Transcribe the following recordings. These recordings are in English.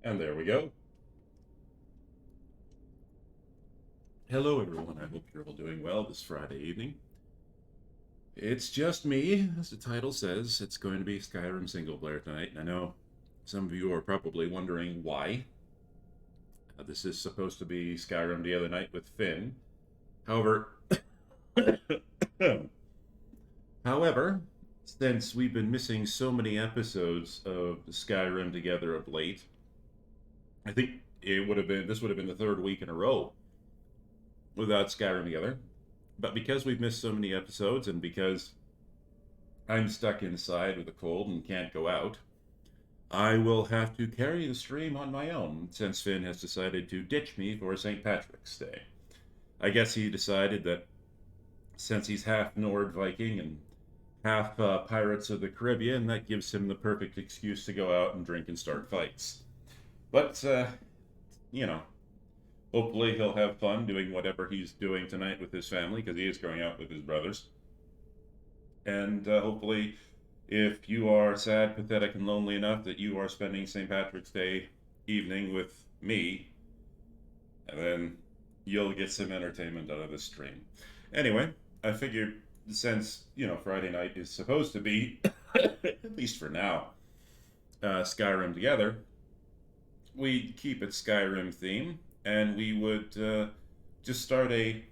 And there we go. Hello, everyone. I hope you're all doing well this Friday evening. It's just me, as the title says. It's going to be Skyrim single player tonight. And I know some of you are probably wondering why. This is supposed to be Skyrim the other night with Finn. However, however, since we've been missing so many episodes of Skyrim together of late, I think this would have been the third week in a row without Skyrim together. But because we've missed so many episodes and because I'm stuck inside with a cold and can't go out, I will have to carry the stream on my own since Finn has decided to ditch me for St. Patrick's Day. I guess he decided that since he's half Nord Viking and half Pirates of the Caribbean, that gives him the perfect excuse to go out and drink and start fights. But, you know, hopefully he'll have fun doing whatever he's doing tonight with his family, because he is going out with his brothers. And hopefully, if you are sad, pathetic, and lonely enough that you are spending St. Patrick's Day evening with me, and then you'll get some entertainment out of this stream. Anyway, I figured since, Friday night is supposed to be, at least for now, Skyrim together, we'd keep it Skyrim theme, and we would just start a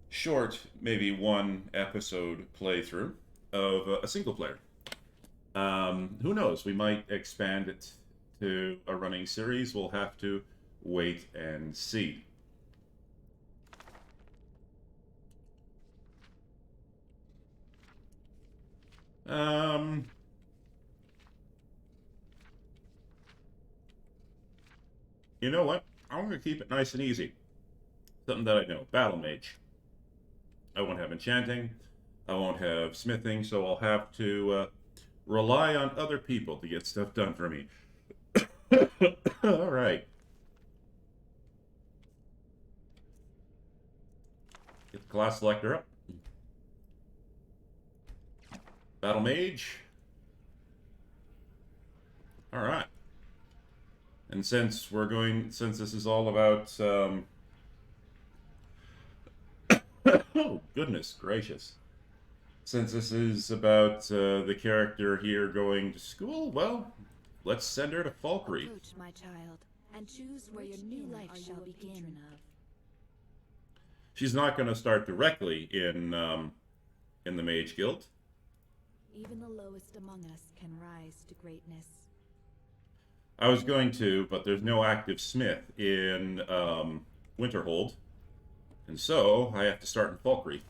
short, maybe one episode playthrough of a single player. Who knows? We might expand it to a running series. We'll have to wait and see. Um, you know what? I'm going to keep it nice and easy. Something that I know. Battle Mage. I won't have enchanting. I won't have smithing, so I'll have to rely on other people to get stuff done for me. All right. Get the class selector up. Battle Mage. All right. And since this is all about, oh, goodness gracious. Since this is about the character here going to school, well, let's send her to Falkreath. Approach, my child, and choose where your new life shall begin. She's not going to start directly in the Mage Guild. Even the lowest among us can rise to greatness. I was going to, but there's no active smith in Winterhold, and so I have to start in Falkreath.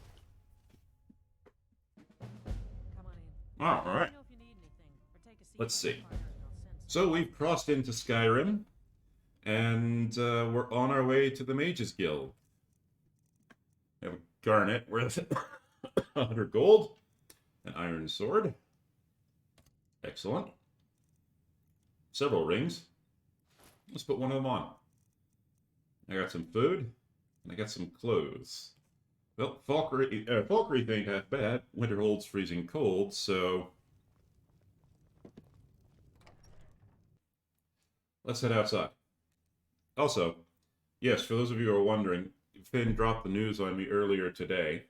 Oh, all right. Let's see. So we've crossed into Skyrim, and we're on our way to the Mages Guild. We have a garnet worth 100 gold, an iron sword. Excellent. Several rings. Let's put one of them on. I got some food, and I got some clothes. Well, Falkreath ain't half bad. Winterhold's freezing cold, so let's head outside. Also, yes, for those of you who are wondering, Finn dropped the news on me earlier today.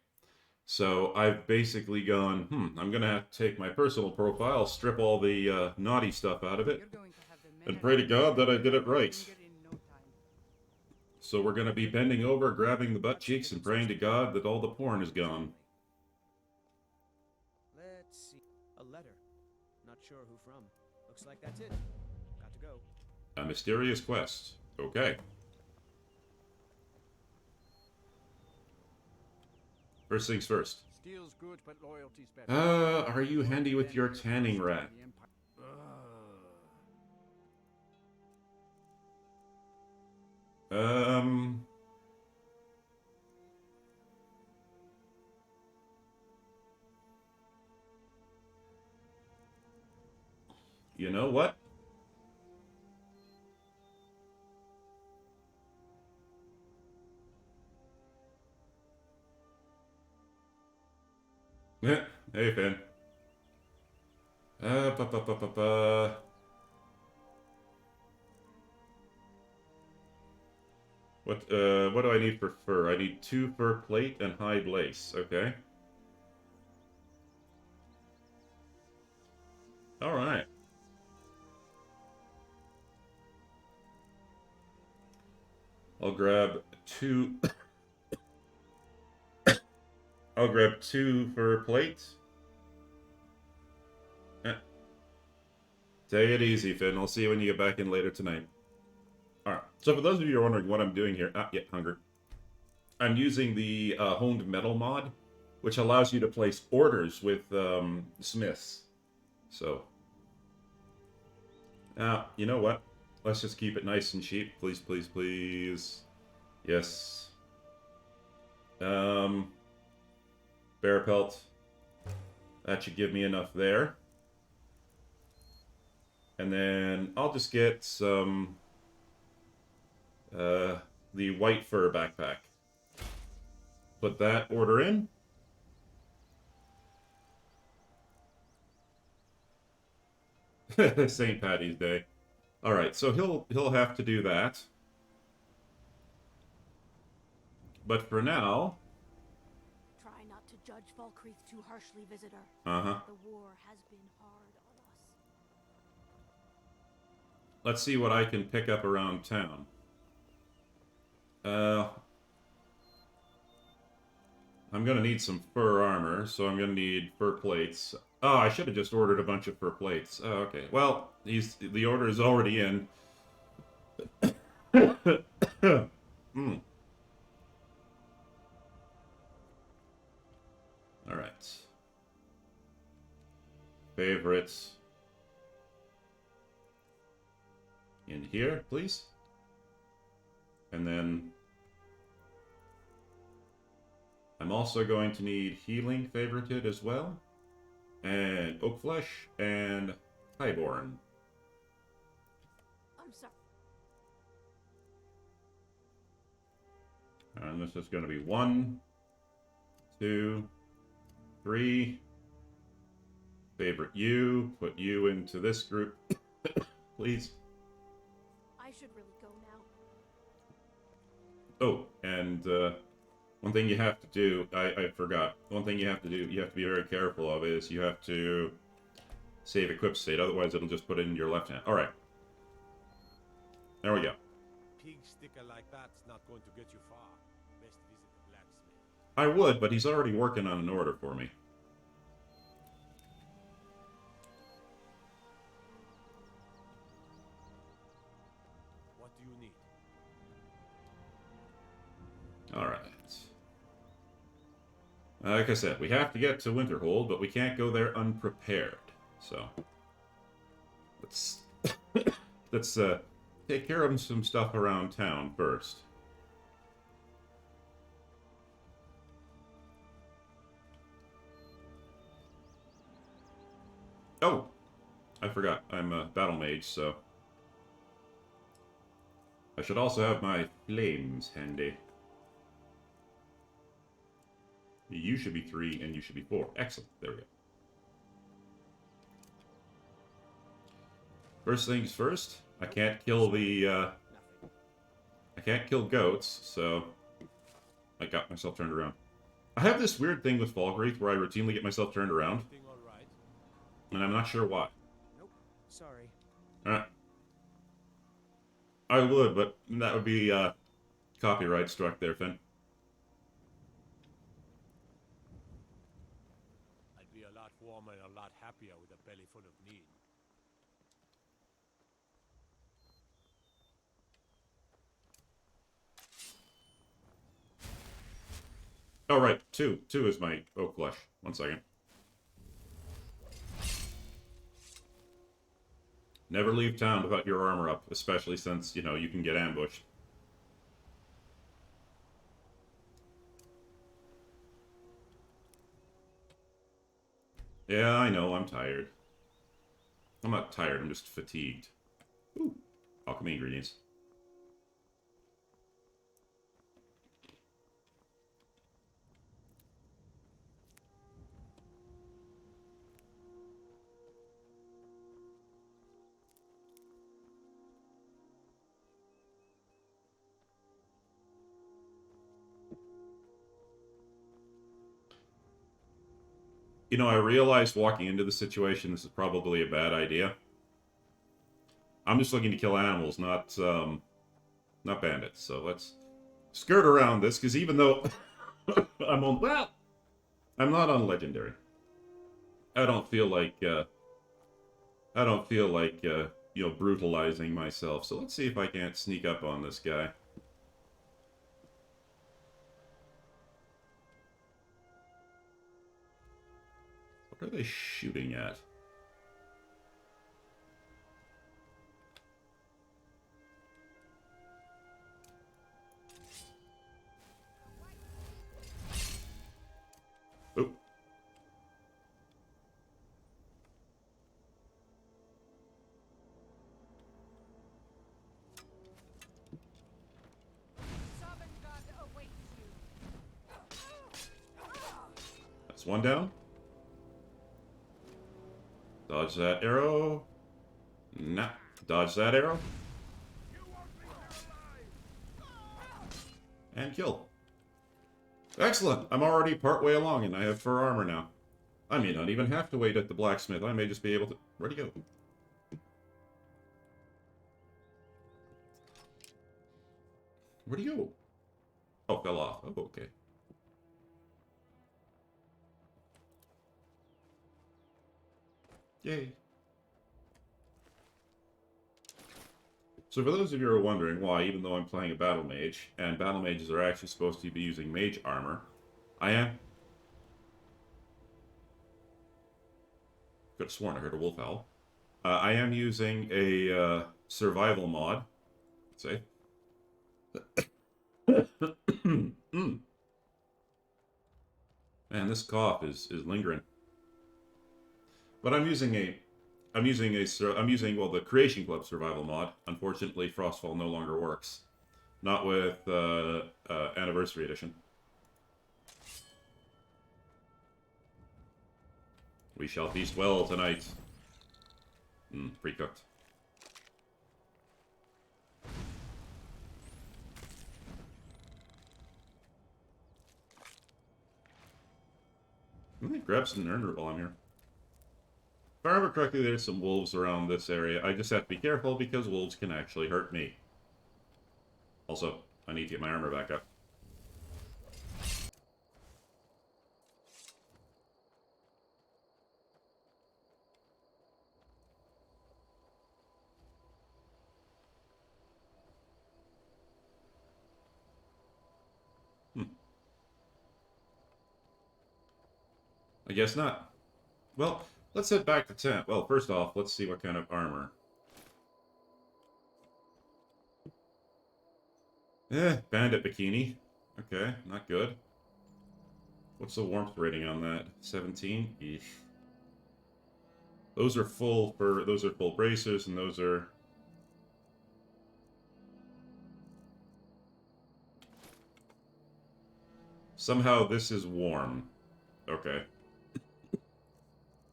So I've basically gone, I'm going to have to take my personal profile, strip all the naughty stuff out of it, and pray to God that I did it right. So we're going to be bending over, grabbing the butt cheeks, and praying to God that all the porn is gone. Let's see. A letter. Not sure who from. Looks like that's it. Got to go. A mysterious quest. Okay. First things first. Steel's good, but loyalty's better. Are you handy with your tanning rack? You know what? Hey, Finn. Ba, ba, ba, ba, ba. What do I need for fur? I need 2 fur plate and hide lace. Okay. Alright. I'll grab 2 I'll grab 2 fur plates. Take it easy, Finn. I'll see you when you get back in later tonight. Alright. So for those of you who are wondering what I'm doing here, yeah, hunger. I'm using the honed metal mod, which allows you to place orders with smiths. So, you know what? Let's just keep it nice and cheap, please, please, please. Yes. Bear pelt. That should give me enough there. And then I'll just get some the white fur backpack. Put that order in. St. Patty's Day. All right, so he'll have to do that. But for now, Try not to judge Falkreath too harshly, visitor. uh-huh. The war has been hard on us. Let's see what I can pick up around town. I'm gonna need some fur armor, so I'm gonna need fur plates. Oh, I should have just ordered a bunch of fur plates. Oh, okay. Well, the order is already in. Mm. All right. Favorites. In here, please. And then I'm also going to need healing favorited as well. And oak flesh and highborn. I'm sorry. And this is going to be 1, 2, 3. Favorite you. Put you into this group, please. I should really go now. Oh, and one thing you have to do, I forgot. One thing you have to do, you have to be very careful of is you have to save equip state, otherwise it'll just put it in your left hand. Alright. There we go. Pig sticker like that's not going to get you far. Best visit the blacksmith. I would, but he's already working on an order for me. What do you need? Alright. Like I said, we have to get to Winterhold, but we can't go there unprepared. So, let's let's take care of some stuff around town first. Oh, I forgot. I'm a battle mage, so I should also have my flames handy. You should be 3 and you should be 4. Excellent. There we go. First things first, I can't kill the, I can't kill goats, so I got myself turned around. I have this weird thing with Falkreath where I routinely get myself turned around, Everything all right? and I'm not sure why. Nope. Sorry. I would, but that would be, copyright struck there, Finn. I'd be a lot warmer and a lot happier with a belly full of meat. Oh, right. 2. 2 is my oak flesh. 1 second. Never leave town without your armor up, especially since, you know, you can get ambushed. Yeah, I know, I'm tired. I'm not tired, I'm just fatigued. Ooh, alchemy ingredients. You know, I realized walking into the situation this is probably a bad idea. I'm just looking to kill animals, not bandits. So let's skirt around this, because even though I'm on, well, I'm not on legendary. I don't feel like you know, brutalizing myself. So let's see if I can't sneak up on this guy. What are they shooting at? Oh. That's one down. Dodge that arrow. Nah. Dodge that arrow. And kill. Excellent. I'm already partway along and I have fur armor now. I may not even have to wait at the blacksmith. I may just be able to... Where'd he go? Where'd he go? Oh, fell off. Oh, okay. Yay. So for those of you who are wondering why, even though I'm playing a battle mage, and battle mages are actually supposed to be using mage armor, I am. Could have sworn I heard a wolf owl. I am using a survival mod. Let's say. Man, this cough is lingering. But I'm using well, the Creation Club survival mod. Unfortunately, Frostfall no longer works. Not with Anniversary Edition. We shall feast well tonight. Pre-cooked. Let me grab some nerd root while I'm here. If I remember correctly, there's some wolves around this area. I just have to be careful because wolves can actually hurt me. Also, I need to get my armor back up. I guess not. Well, let's head back to tent. Well, first off, let's see what kind of armor. Bandit bikini. Okay, not good. What's the warmth rating on that? 17? Eesh. Those are full bracers, and those are... Somehow this is warm. Okay.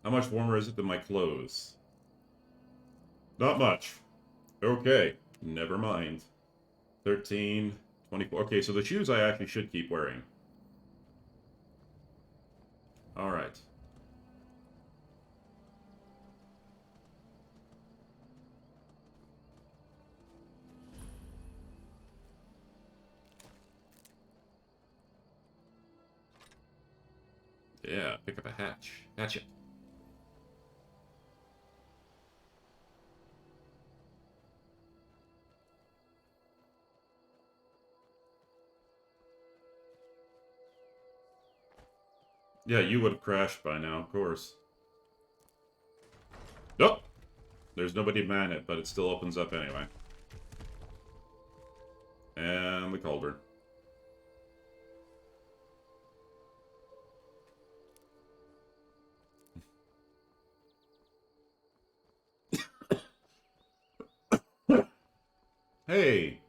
How much warmer is it than my clothes? Not much. Okay, never mind. 13, 24. Okay, so the shoes I actually should keep wearing. Alright. Yeah, pick up a hatch. Hatchet. Yeah, you would have crashed by now, of course. Nope! There's nobody to man it, but it still opens up anyway. And the cauldron. Hey!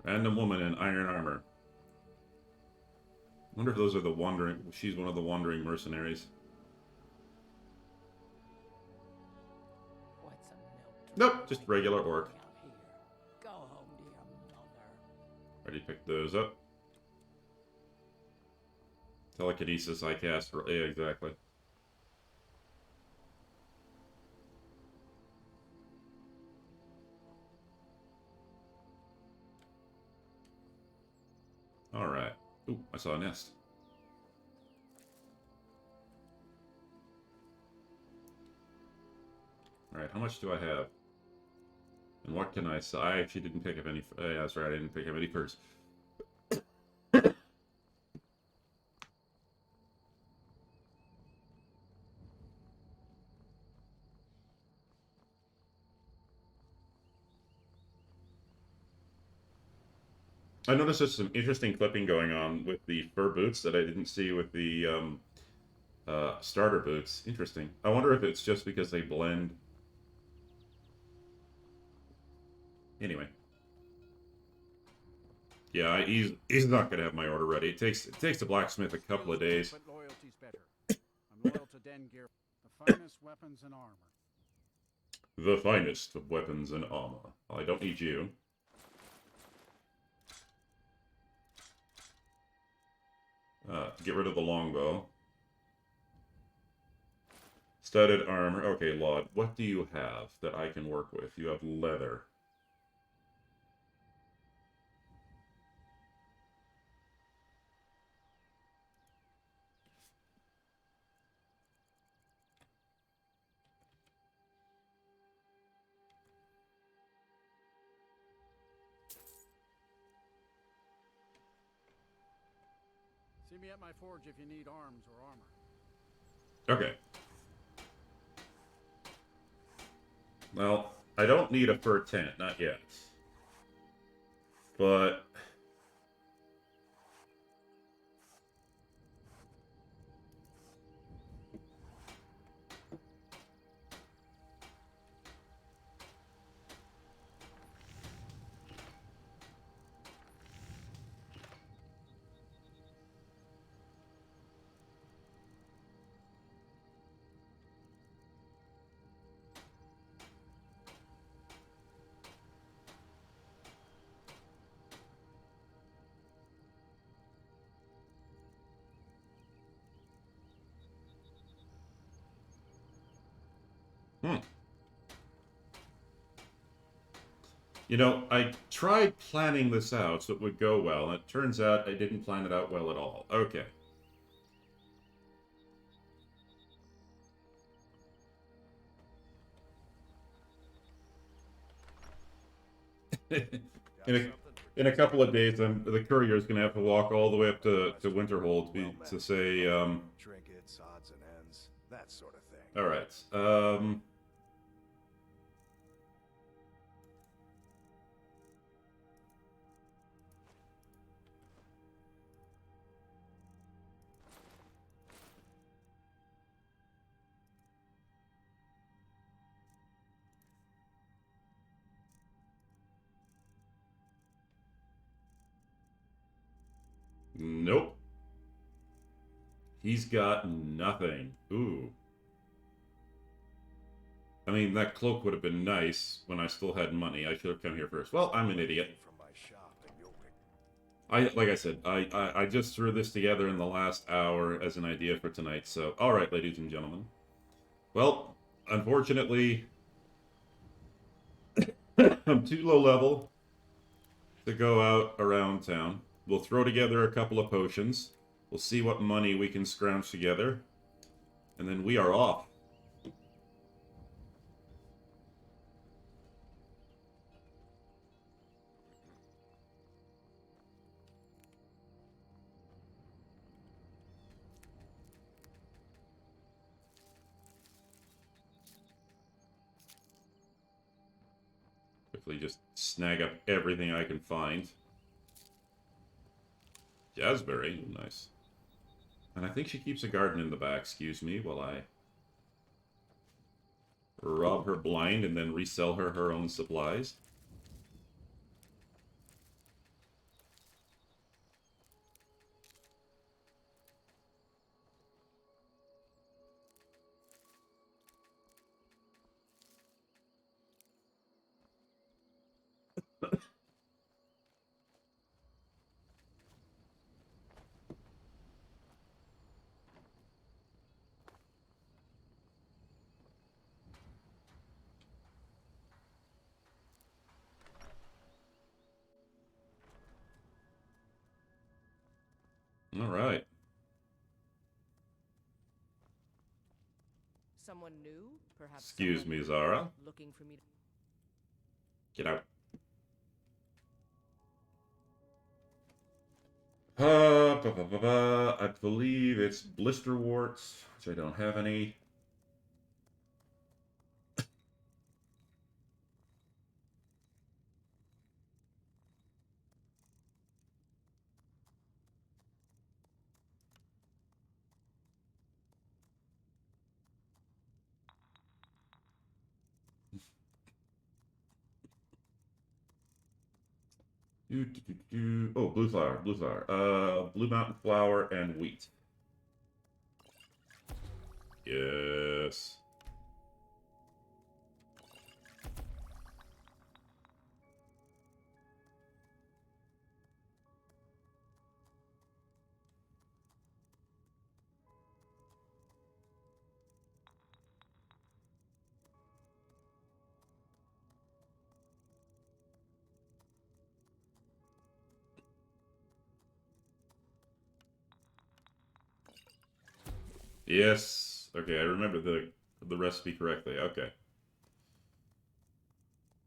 Random woman in iron armor. I wonder if those are the wandering... She's one of the wandering mercenaries. What's a milk Nope, just regular orc. down here? Go home to your mother. Already picked those up. Telekinesis I cast for... Yeah, exactly. Alright. Ooh, I saw a nest. Alright, how much do I have? And what can I sell? I actually didn't pick up any... yeah, that's right, I didn't pick up any furs. I noticed there's some interesting clipping going on with the fur boots that I didn't see with the starter boots. Interesting. I wonder if it's just because they blend. Anyway. Yeah, he's not gonna have my order ready. It takes the blacksmith a couple of days. But loyalty's better. I'm loyal to Den Gear. The finest weapons and armor. The finest of weapons and armor. Well, I don't need you. Get rid of the longbow. Studded armor. Okay, Laud, what do you have that I can work with? You have leather. See me at my forge if you need arms or armor. Okay. Well, I don't need a fur tent, not yet. But... You know, I tried planning this out so it would go well, and it turns out I didn't plan it out well at all. Okay. In a couple of days, the courier is going to have to walk all the way up to Winterhold to say, Trinkets, odds and ends, that sort of thing. all right. Nope. He's got nothing. Ooh. I mean, that cloak would have been nice when I still had money. I should have come here first. Well, I'm an idiot. From my shop, and you'll pick Like I said, I just threw this together in the last hour as an idea for tonight. So, all right, ladies and gentlemen. Well, unfortunately, I'm too low level to go out around town. We'll throw together a couple of potions. We'll see what money we can scrounge together. And then we are off. Quickly just snag up everything I can find. Jazzberry, ooh, nice. And I think she keeps a garden in the back, excuse me, while I rob her blind and then resell her her own supplies. All right. Someone new? Perhaps Excuse someone me, Zara. looking for me to... Get out. I believe it's blister warts, which I don't have any. Oh, blue flower, blue flower. Blue mountain flower and wheat. Yes. Yes. Okay, I remember the recipe correctly. Okay.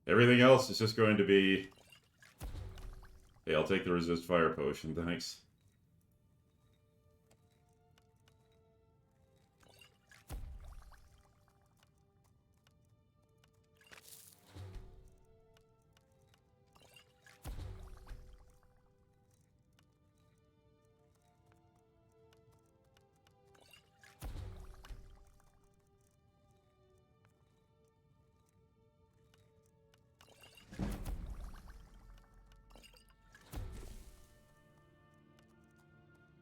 Everything else is just going to be... Hey, I'll take the resist fire potion, thanks.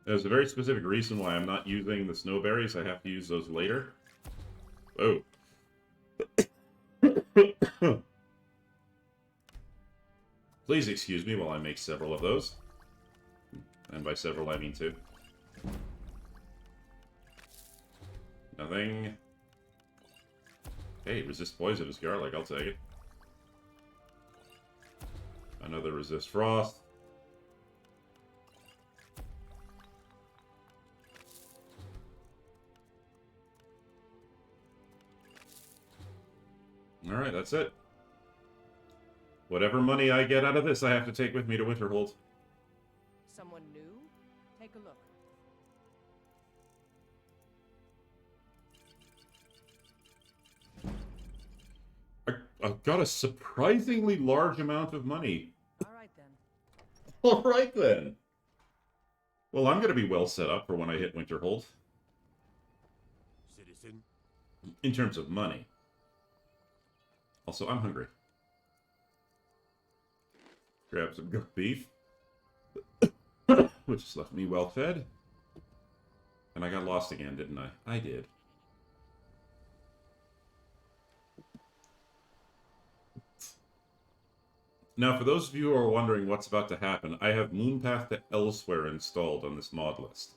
There's a very specific reason why I'm not using the snowberries. I have to use those later. Oh. Please excuse me while I make several of those. And by several, I mean two. Nothing. Hey, resist poisonous garlic. I'll take it. Another resist frost. Alright, that's it. Whatever money I get out of this, I have to take with me to Winterhold. Someone new? Take a look. I've got a surprisingly large amount of money. All right, then. Alright then. Well, I'm going to be well set up for when I hit Winterhold. Citizen, In terms of money. Also, I'm hungry. Grab some goat beef. Which has left me well fed. And I got lost again, didn't I? I did. Now, for those of you who are wondering what's about to happen, I have Moonpath to Elsewhere installed on this mod list.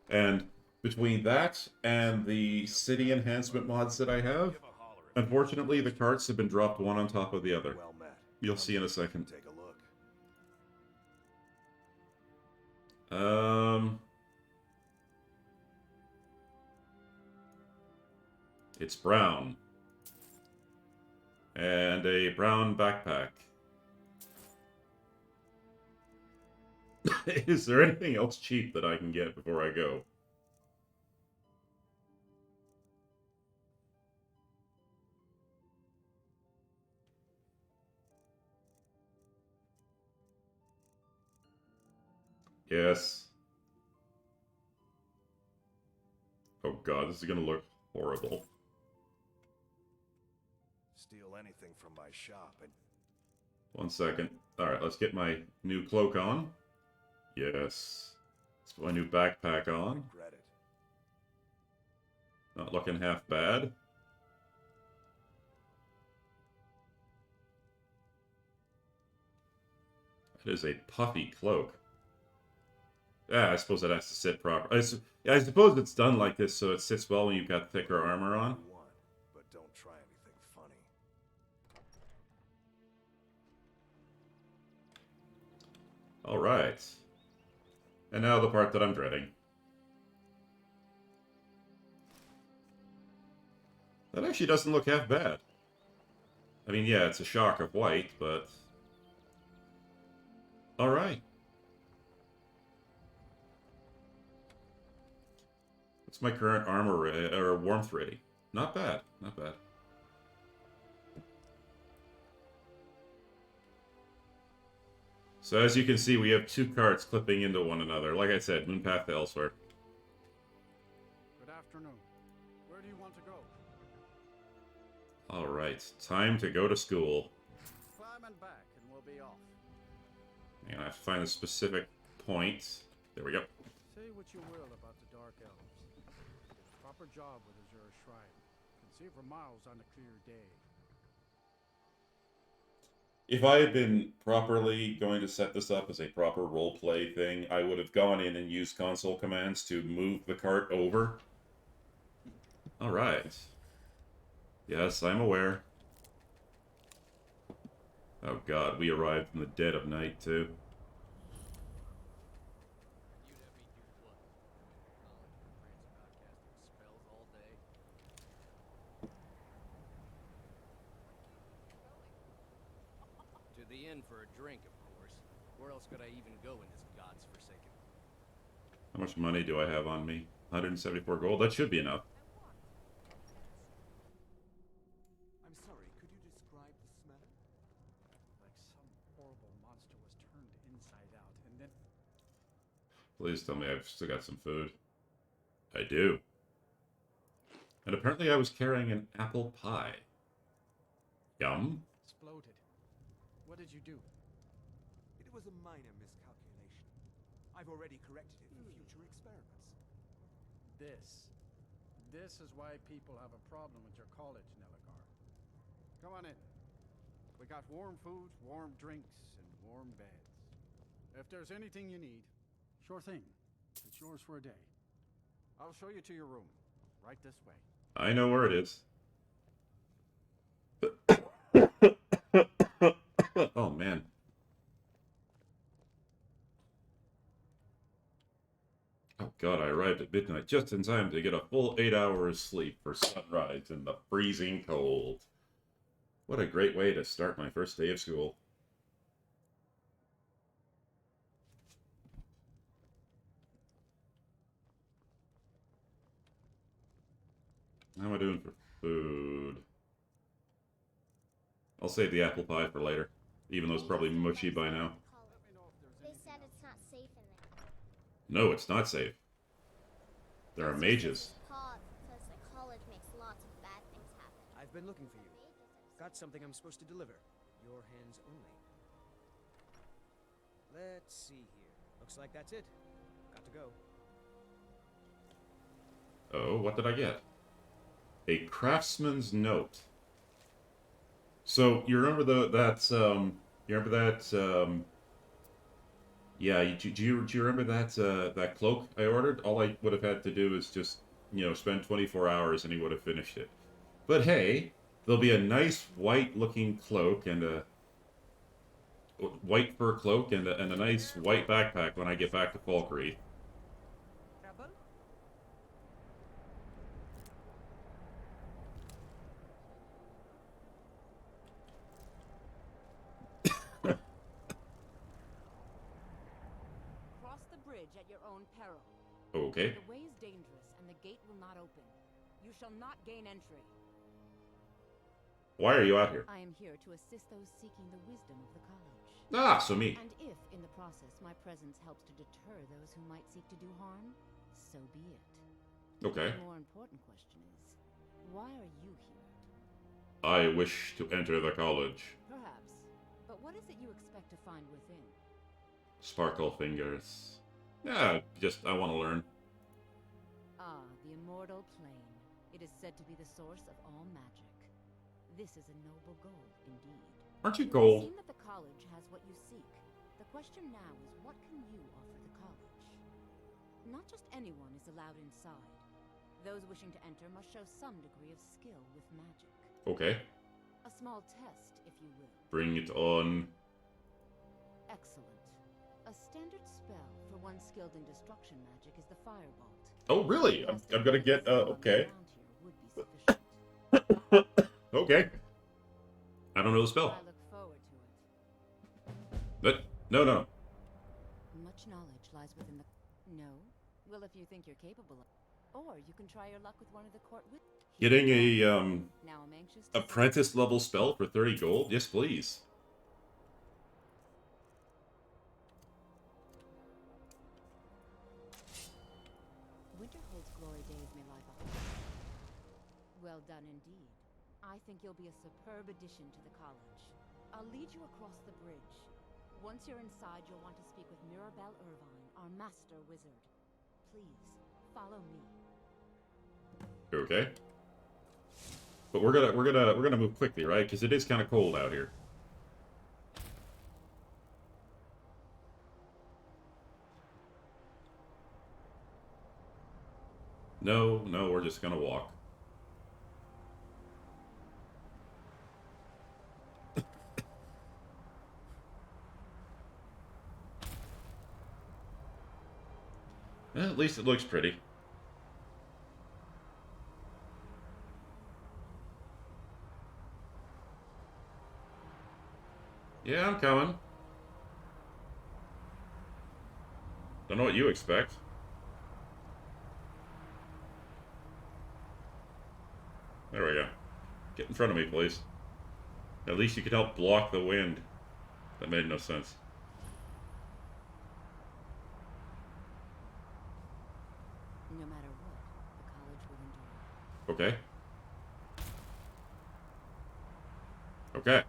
And between that and the city enhancement mods that I have, give a holler if unfortunately the carts have been dropped one on top of the other. well met. You'll see in a second. Take a look. It's brown. And a brown backpack. Is there anything else cheap that I can get before I go? Yes. Oh god, this is gonna look horrible. Steal anything from my shop and 1 second. Alright, let's get my new cloak on. Yes. Let's put my new backpack on. regret it. Not looking half bad. That is a puffy cloak. Yeah, I suppose that has to sit proper. I suppose it's done like this so it sits well when you've got thicker armor on. You want, but don't try anything funny. Alright. And now the part that I'm dreading. That actually doesn't look half bad. I mean, yeah, it's a shock of white, but... Alright. What's my current armor or warmth rating? Not bad, not bad. So as you can see, we have two carts clipping into one another. Like I said, Moonpath to Elsewhere. Good afternoon. Where do you want to go? Alright, time to go to school. Climb and back, and we'll be off. And I have to find a specific point. There we go. Say what you will about the Dark Elves. Proper job with Azure Shrine. Can see for miles on a clear day. If I had been properly going to set this up as a proper roleplay thing, I would have gone in and used console commands to move the cart over. Alright. Yes, I'm aware. Oh god, we arrived in the dead of night, too. To the inn for a drink, of course. Where else could I even go in this god's forsaken? How much money do I have on me? 174 gold? That should be enough. I'm sorry, could you describe the smell? Like some horrible monster was turned inside out, and then... Please tell me I've still got some food. I do. And apparently I was carrying an apple pie. Yum. exploded. What did you do? It was a minor miscalculation. I've already corrected it for future experiments. This is why people have a problem with your college, Nelagar. Come on in. We got warm food, warm drinks, and warm beds. If there's anything you need, sure thing. It's yours for a day. I'll show you to your room. Right this way. I know where it is. Oh, man. Oh, God, I arrived at midnight just in time to get a full 8 hours sleep for sunrise in the freezing cold. What a great way to start my first day of school. How am I doing for food? I'll save the apple pie for later, even though it's probably mushy by now. They said it's not safe in there. No, it's not safe. There are mages. Because the college makes lots of bad things happen. I've been looking for you. Got something I'm supposed to deliver. Your hands only. Let's see here. Looks like that's it. Got to go. Oh, what did I get? A craftsman's note. So you remember yeah, do you remember that cloak I ordered? All I would have had to do is just, spend 24 hours and he would have finished it. But hey, there'll be a nice white-looking cloak and a white fur cloak and a nice white backpack when I get back to Falkreath. Trouble? Cross the bridge at your own peril. Okay. The way is dangerous, and the gate will not open. You shall not gain entry. Why are you out here? I am here to assist those seeking the wisdom of the college. Ah, so me. And if, in the process, my presence helps to deter those who might seek to do harm, so be it. Okay. The more important question is, why are you here? I wish to enter the college. Perhaps. But what is it you expect to find within? Sparkle fingers. Yeah, I want to learn. Ah, the immortal plane. It is said to be the source of all magic. This is a noble goal, indeed. Aren't you It would gold? seem that the college has what you seek. The question now is, what can you offer the college? Not just anyone is allowed inside. Those wishing to enter must show some degree of skill with magic. Okay. A small test, if you will. Bring it on. Excellent. A standard spell for one skilled in destruction magic is the Firebolt. Oh, really? I'm gonna get, okay. Would be sufficient. Okay. I don't know the spell. I look forward to it. But, no. Much knowledge lies within the... No? Well, if you think you're capable of... Or you can try your luck with one of the court with... Getting a, Now I'm anxious to apprentice level spell for 30 gold? Yes, please. Winterhold's glory days may lie behind. Well done indeed. I think you'll be a superb addition to the college. I'll lead you across the bridge. Once you're inside, you'll want to speak with Mirabelle Irvine, our master wizard. Please, follow me. Okay. But we're gonna move quickly, right? Because it is kind of cold out here. No, we're just gonna walk. Well, at least it looks pretty. Yeah, I'm coming. Don't know what you expect. There we go. Get in front of me, please. At least you could help block the wind. That made no sense. No matter what, the college will endure. Okay. Okay.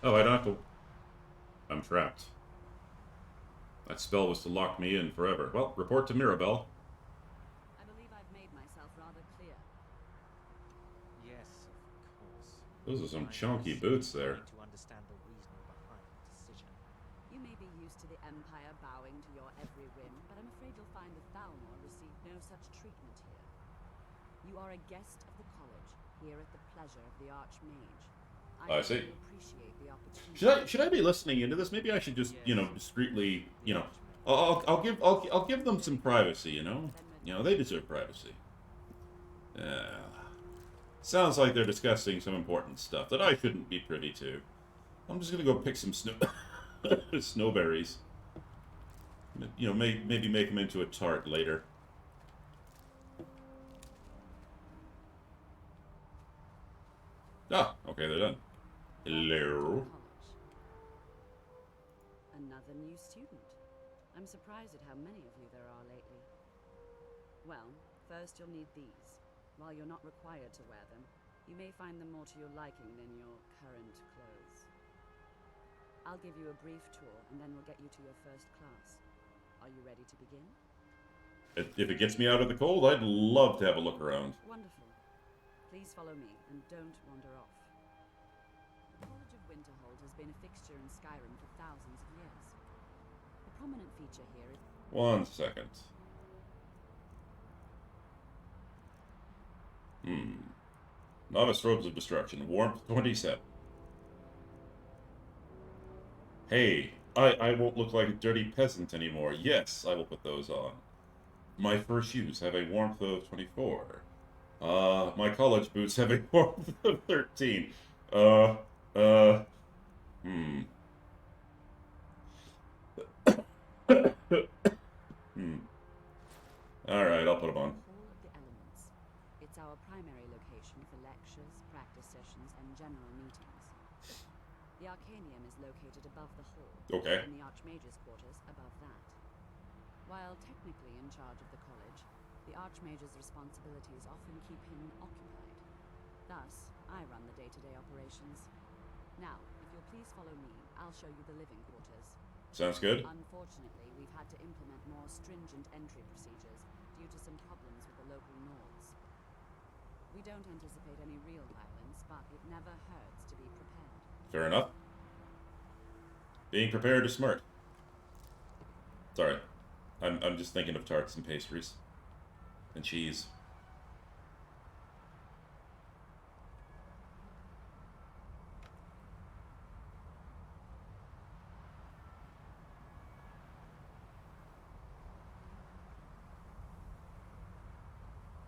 Oh, I don't have to... I'm trapped. That spell was to lock me in forever. Well, report to Mirabelle. I believe I've made myself rather clear. Yes, of course. Those are some chunky boots there. To understand the reason behind the decision. You may be used to the Empire bowing to your every whim, but I'm afraid you'll find that Thalmor received no such treatment here. You are a guest of the college, here at the pleasure of the Archmage. I see. really appreciate the opportunity. Should I be listening into this? Maybe I should just, you know, discreetly, you know, I'll give them some privacy, you know? You know, they deserve privacy. Sounds like they're discussing some important stuff that I shouldn't be privy to. I'm just gonna go pick some snowberries. You know, maybe make them into a tart later. Ah, okay, they're done. Hello. Another new student. I'm surprised at how many of you there are lately. Well, first you'll need these. While you're not required to wear them, you may find them more to your liking than your current clothes. I'll give you a brief tour, and then we'll get you to your first class. Are you ready to begin? If it gets me out of the cold, I'd love to have a look around. Wonderful. Please follow me, and don't wander off. The College of Winterhold has been a fixture in Skyrim for thousands of years. A prominent feature here is... 1 second. Novice Robes of Destruction. Warmth 27. Hey, I won't look like a dirty peasant anymore. Yes, I will put those on. My first shoes have a warmth of 24. My college boots have a warmth of 13. Alright, I'll put them on. Hall of the Elements. It's our primary location for lectures, practice sessions, and general meetings. The Arcanium is located above the hall. Okay. And the Archmage's quarters above that. While technically in charge of the college, the Archmage's responsibilities often keep him occupied. Thus, I run the day-to-day operations. Now, if you'll please follow me, I'll show you the living quarters. Sounds good. Unfortunately, we've had to implement more stringent entry procedures due to some problems with the local Nords. We don't anticipate any real violence, but it never hurts to be prepared. Fair enough. Being prepared is smart. Sorry. I'm just thinking of tarts and pastries. And cheese.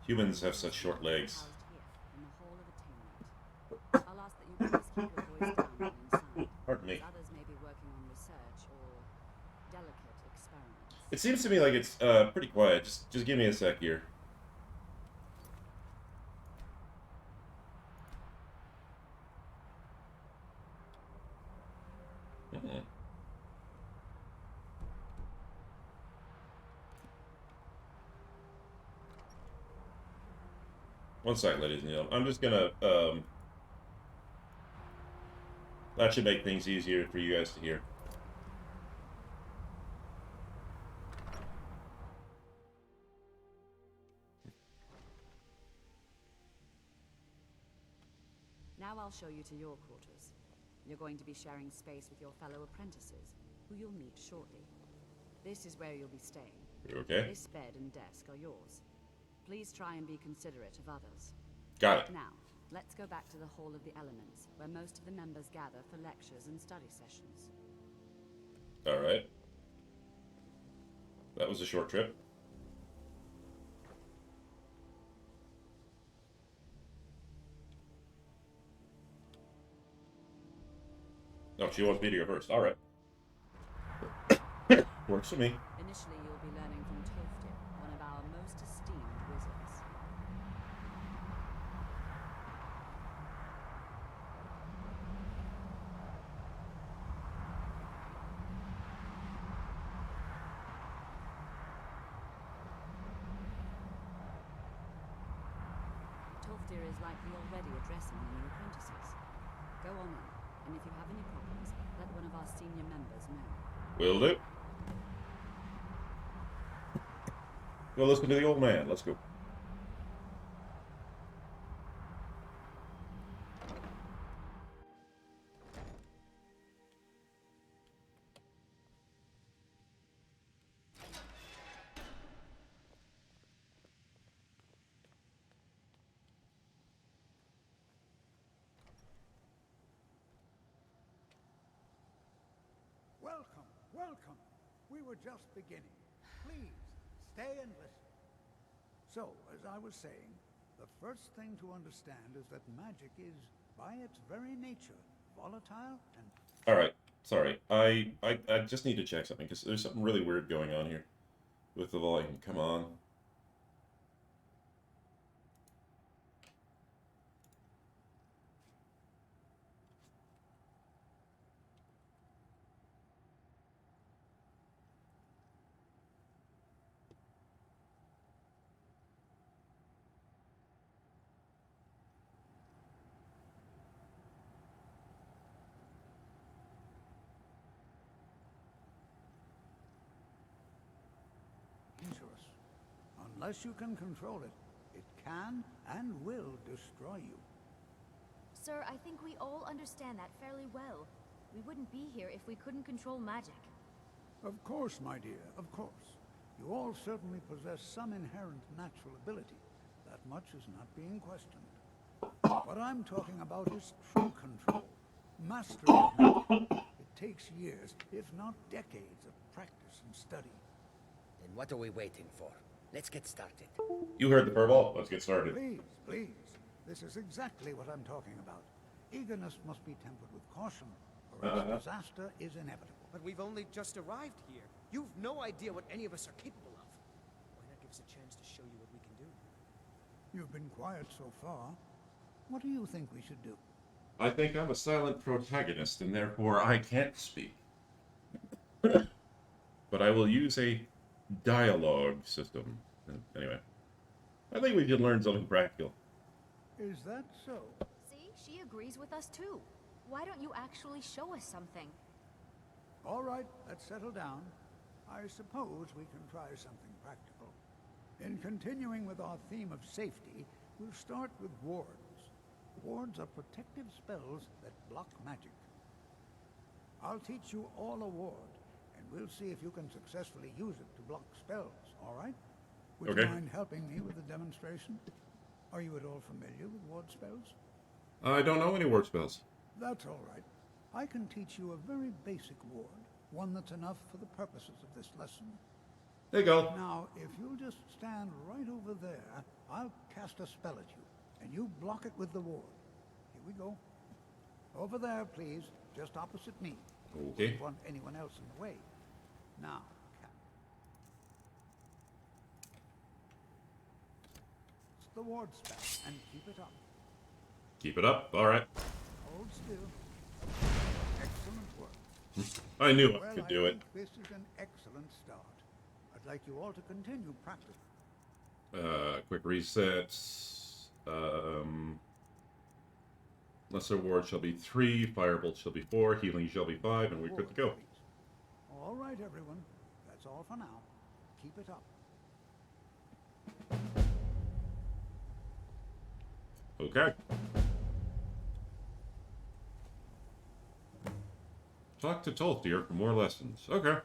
Humans have such short legs. Housed here, in the Hall of Attainment. I'll ask that you please keep your voice down when inside. Pardon me. As others may be working on research or delicate experiments. It seems to me like it's pretty quiet. Just give me a sec here. Mm-hmm. One sec, ladies and gentlemen. I'm just gonna that should make things easier for you guys to hear. Now I'll show you to your quarters. You're going to be sharing space with your fellow apprentices, who you'll meet shortly. This is where you'll be staying. Okay. This bed and desk are yours. Please try and be considerate of others. Got it. Now, let's go back to the Hall of the Elements, where most of the members gather for lectures and study sessions. Alright. That was a short trip. Oh, she wants me to go first. Alright. Works for me. Initially, you'll be learning from Toftir, one of our most esteemed wizards. Toftir is likely already addressing the new apprentices. Go on in, and if you have any problems, let one of our senior members know. Will do. Go listen to the old man. Let's go. Welcome, welcome. We were just beginning. Please, stay and listen. So, as I was saying, the first thing to understand is that magic is, by its very nature, volatile and... Alright. Sorry. I just need to check something, because there's something really weird going on here with the volume. Come on. dangerous. Unless you can control it, it can and will destroy you. Sir, I think we all understand that fairly well. We wouldn't be here if we couldn't control magic. Of course, my dear, of course. You all certainly possess some inherent natural ability. That much is not being questioned. What I'm talking about is true control. Mastery of magic. It takes years, if not decades, of practice and study. Then what are we waiting for? Let's get started. You heard the furball. Let's get started. Please, please. This is exactly what I'm talking about. Eagerness must be tempered with caution, or else disaster is inevitable. But we've only just arrived here. You've no idea what any of us are capable of. Why not give us a chance to show you what we can do? You've been quiet so far. What do you think we should do? I think I'm a silent protagonist, and therefore I can't speak. But I will use a dialogue system. Anyway, I think we can learn something practical. Is that so? See, she agrees with us too. Why don't you actually show us something? All right, let's settle down. I suppose we can try something practical. In continuing with our theme of safety, we'll start with wards. Wards are protective spells that block magic. I'll teach you all a ward, and we'll see if you can successfully use it to block spells, all right? Would Okay. you mind helping me with the demonstration? Are you at all familiar with ward spells? I don't know any word spells. That's all right. I can teach you a very basic ward, one that's enough for the purposes of this lesson. There you go. Now, if you'll just stand right over there, I'll cast a spell at you, and you block it with the ward. Here we go. Over there, please, just opposite me. Okay. Wouldn't want anyone else in the way. Now, it's the ward spell, and keep it up. Keep it up. All right. Hold still. Excellent work. I knew I Well, could do I it. think this is an excellent start. I'd like you all to continue practice. Quick reset. Lesser ward shall be 3, firebolt shall be 4, healing shall be 5, and we're good to go. All right, everyone. That's all for now. Keep it up. Okay. Talk to Tolfdir for more lessons. Okay.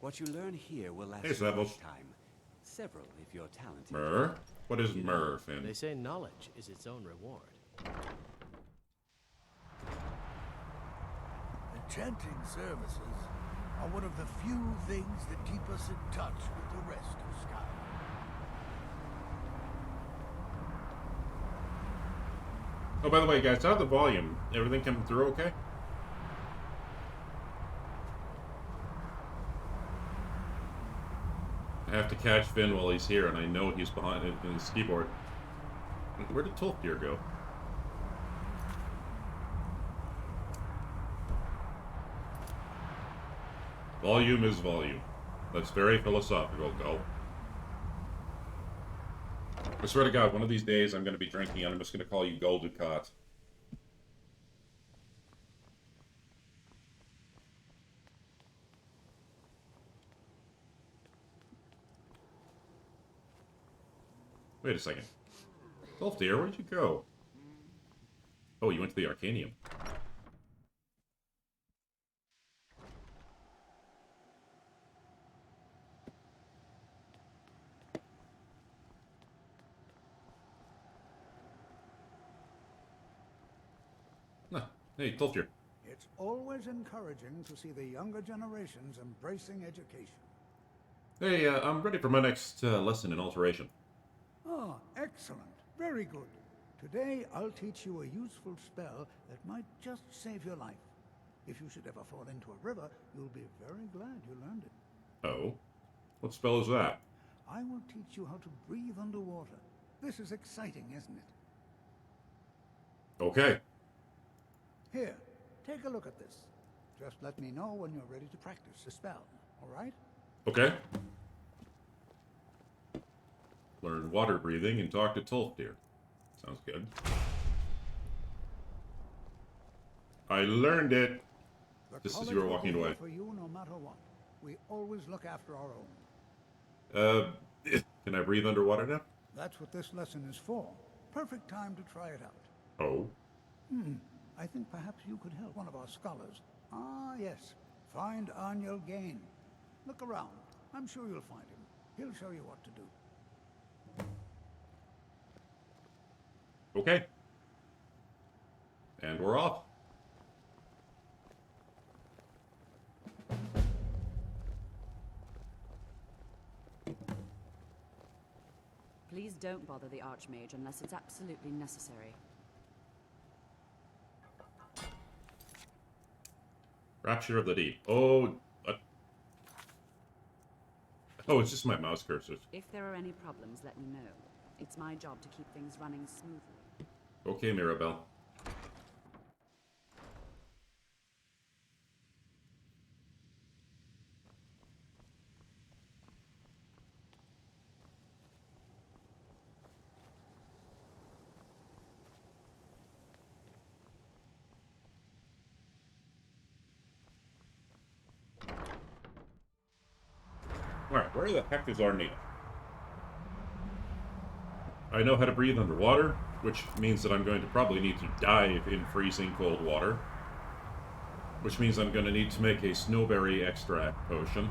What you learn here will last Hey, a Savos. lifetime. Several, if you're talented. Myrrh? What is You know, myrrh, Finn? They say knowledge is its own reward. Enchanting services are one of the few things that keep us in touch with the rest of Skyrim. Oh, by the way, guys, how's the volume? Everything coming through okay? I have to catch Finn while he's here, and I know he's behind in his keyboard. Where did Tolfdir go? Volume is volume. That's very philosophical, Go. I swear to God, one of these days I'm going to be drinking and I'm just going to call you Gul Dukat. Wait a second. Tolfdir, where'd you go? Oh, you went to the Arcanium. Ah, hey, Tolfdir. It's always encouraging to see the younger generations embracing education. Hey, I'm ready for my next lesson in alteration. Oh, excellent. Very good. Today, I'll teach you a useful spell that might just save your life. If you should ever fall into a river, you'll be very glad you learned it. Oh? What spell is that? I will teach you how to breathe underwater. This is exciting, isn't it? Okay. Here, take a look at this. Just let me know when you're ready to practice the spell, all right? Okay. Learn water breathing and talk to Tolfdir. Sounds good. I learned it. Just as you were walking away. For you, no matter what. We always look after our own. Can I breathe underwater now? That's what this lesson is for. Perfect time to try it out. Oh. I think perhaps you could help one of our scholars. Ah, yes. Find Aniel Gain. Look around. I'm sure you'll find him. He'll show you what to do. Okay. And we're off. Please don't bother the Archmage unless it's absolutely necessary. Rapture of the Deep. Oh, oh, it's just my mouse cursor. If there are any problems, let me know. It's my job to keep things running smoothly. Okay, Mirabelle. Alright, where the heck is Arnita? I know how to breathe underwater, which means that I'm going to probably need to dive in freezing cold water. Which means I'm going to need to make a snowberry extract potion.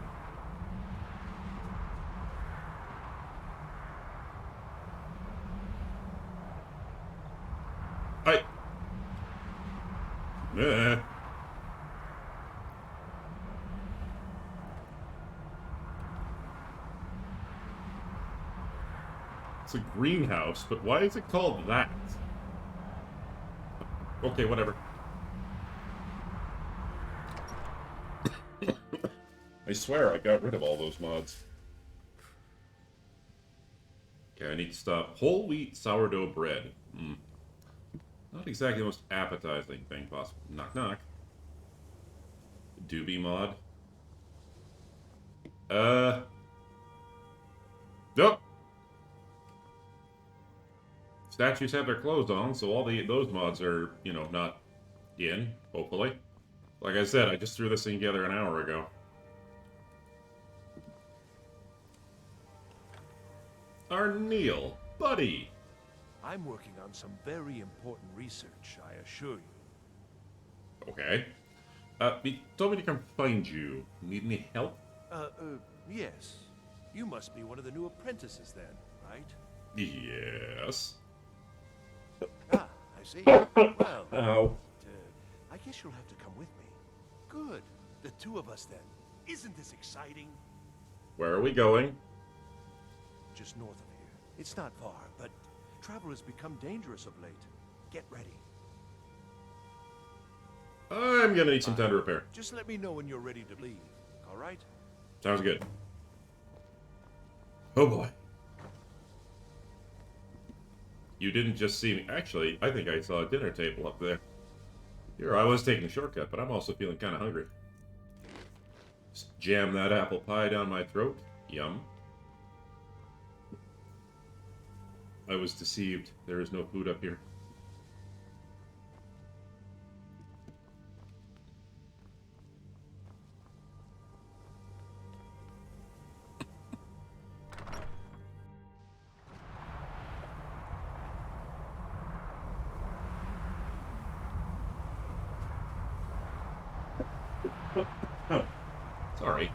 It's a greenhouse, but why is it called that? Okay, whatever. I swear I got rid of all those mods. Okay, I need to stop. Whole wheat sourdough bread. Not exactly the most appetizing thing possible. Knock knock. Doobie mod. Nope. Statues have their clothes on, so all those mods are, you know, not in, hopefully. Like I said, I just threw this thing together an hour ago. Arneal, buddy! I'm working on some very important research, I assure you. Okay. He told me to come find you. Need any help? Yes. You must be one of the new apprentices then, right? Yes. Ah, I see. Well, ow. I guess you'll have to come with me. Good. The two of us then. Isn't this exciting? Where are we going? Just north of here. It's not far, but travel has become dangerous of late. Get ready. I'm gonna need some time to repair. Just let me know when you're ready to leave, all right? Sounds good. Oh boy. You didn't just see me. Actually, I think I saw a dinner table up there. Here, I was taking a shortcut, but I'm also feeling kind of hungry. Just jam that apple pie down my throat. Yum. I was deceived. There is no food up here. Oh, sorry.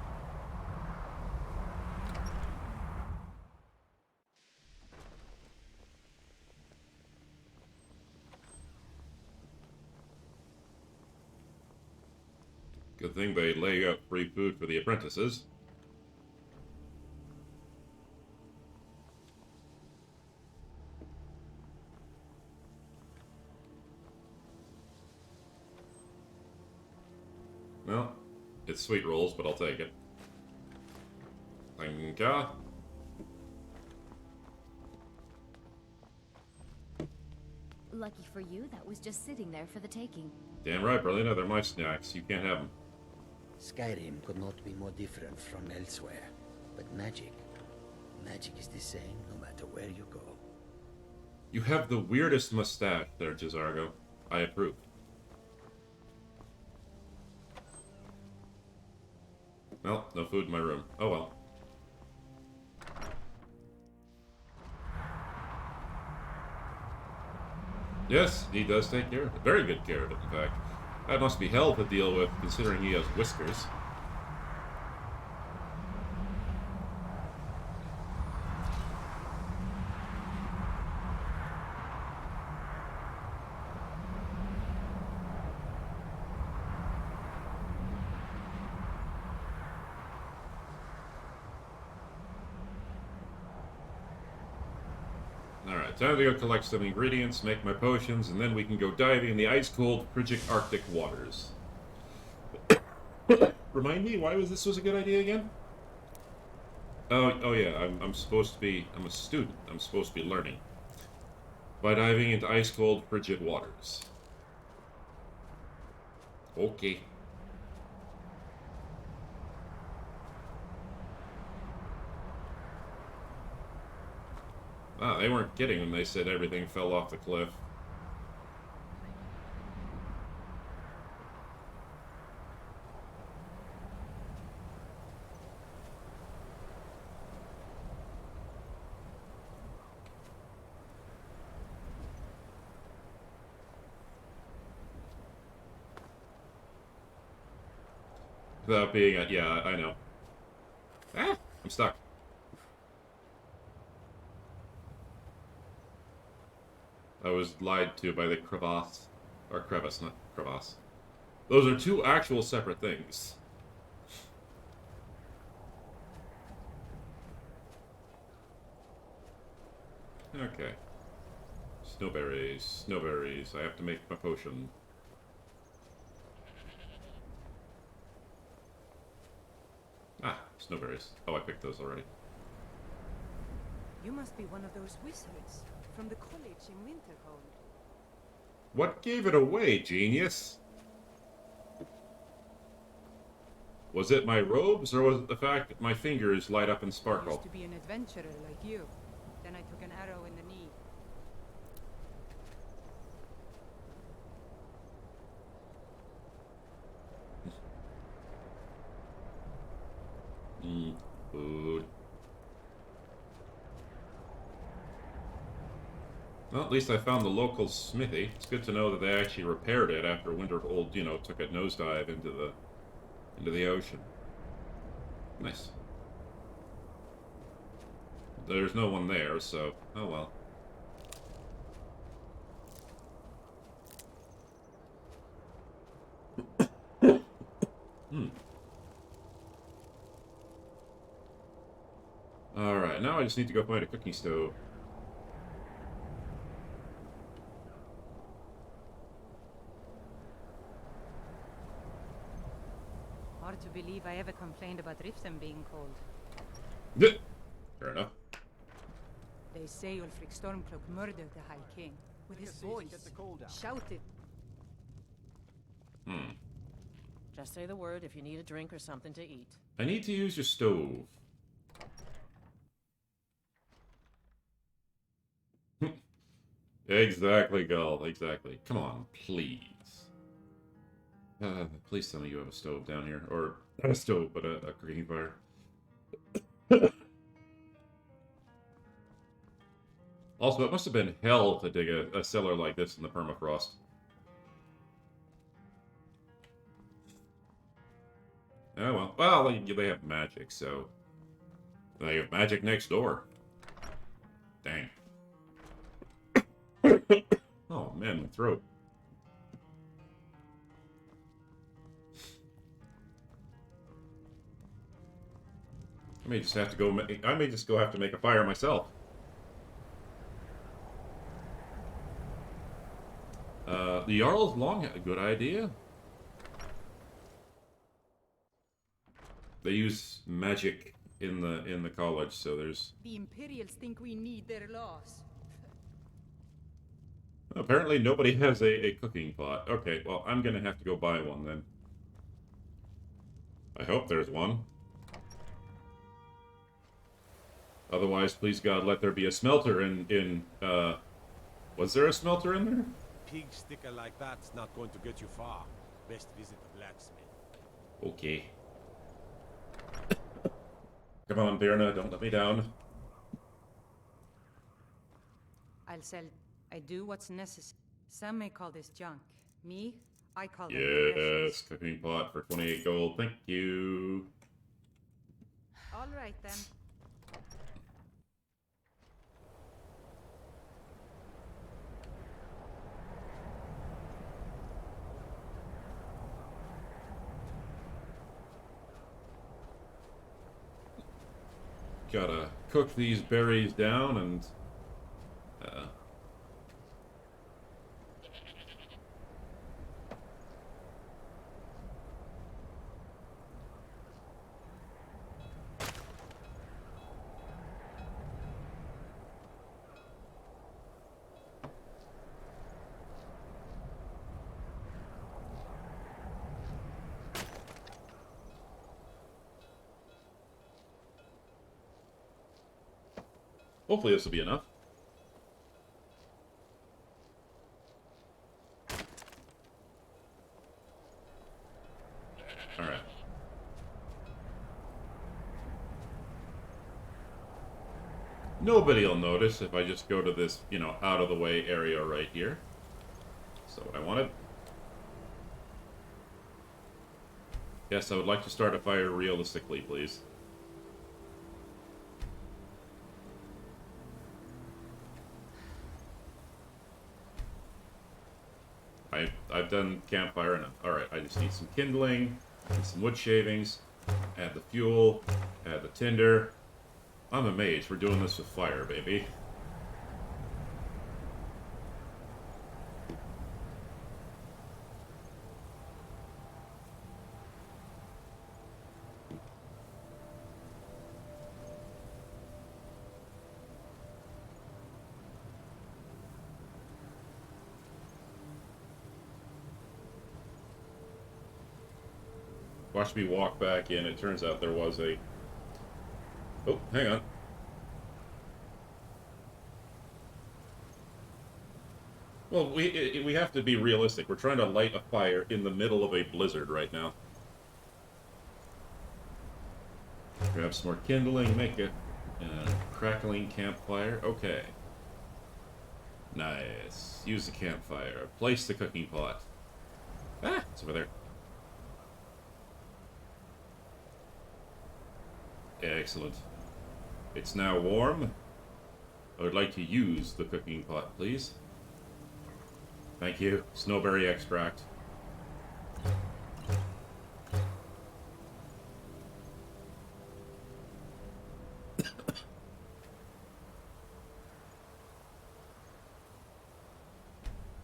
Good thing they lay out free food for the apprentices. Well, it's sweet rolls, but I'll take it. Thank ya. Lucky for you, that was just sitting there for the taking. Damn right, Berlina, they're my snacks. You can't have them. Skyrim could not be more different from elsewhere. But magic is the same no matter where you go. You have the weirdest mustache there, Jazargo. I approve. Well, no food in my room. Oh well. Yes, he does take care of it. Very good care of it, in fact. That must be hell to deal with, considering he has whiskers. Alright, time to go collect some ingredients, make my potions, and then we can go diving in the ice-cold, frigid Arctic waters. Remind me, why this was a good idea again? Oh yeah, I'm supposed to be, I'm a student. I'm supposed to be learning. By diving into ice-cold, frigid waters. Okay. Ah, they weren't kidding when they said everything fell off the cliff. Without being a... Yeah, I know. Ah! I'm stuck. I was lied to by the crevasse. Or crevice, not crevasse. Those are two actual separate things. Okay. Snowberries. Snowberries. I have to make my potion. Ah, snowberries. Oh, I picked those already. You must be one of those wizards from the college in Winterhold. What gave it away, genius? Was it my robes, or was it the fact that my fingers light up and I sparkle? used to be an adventurer like you. Then I took an arrow in the knee. Food. Well, at least I found the local smithy. It's good to know that they actually repaired it after Winterhold, you know, took a nosedive into the ocean. Nice. There's no one there, so oh well. Alright, now I just need to go find a cooking stove. Hard to believe I ever complained about Riften being cold. Fair enough. They say Ulfric Stormcloak murdered the High King with his voice. Get the cold out. Shouted. Just say the word if you need a drink or something to eat. I need to use your stove. Exactly, Gull. Exactly. Come on, please. Please tell me you have a stove down here. Or, not a stove, but a cooking fire. Also, it must have been hell to dig a cellar like this in the permafrost. Oh, well. Well, they have magic, so... They have magic next door. Dang. Oh, man, my throat. I may just have to go... I may just go have to make a fire myself. The Jarl's Long had a good idea. They use magic in the college, so there's... The Imperials think we need their laws. Apparently nobody has a cooking pot. Okay, well, I'm gonna have to go buy one then. I hope there's one. Otherwise, please God, let there be a smelter in was there a smelter in there? Pig sticker like that's not going to get you far. Best visit the blacksmith. Okay. Come on, Birna, don't let me down. I'll sell. I do what's necessary. Some may call this junk. Me, I call them Yes, precious. cooking pot for 28 gold. Thank you. All right then. Gotta cook these berries down and... Hopefully this will be enough. Alright. Nobody will notice if I just go to this, you know, out-of-the-way area right here. So what I wanted. Yes, I would like to start a fire realistically, please. I've done campfire enough. Alright, I just need some kindling, need some wood shavings, add the fuel, add the tinder. I'm a mage. We're doing this with fire, baby. Watch me walk back in. It turns out there was a... Oh, hang on. Well, we have to be realistic. We're trying to light a fire in the middle of a blizzard right now. Grab some more kindling, make a crackling campfire. Okay. Nice. Use the campfire. Place the cooking pot. Ah, it's over there. Excellent. It's now warm. I would like to use the cooking pot, please. Thank you. Snowberry extract.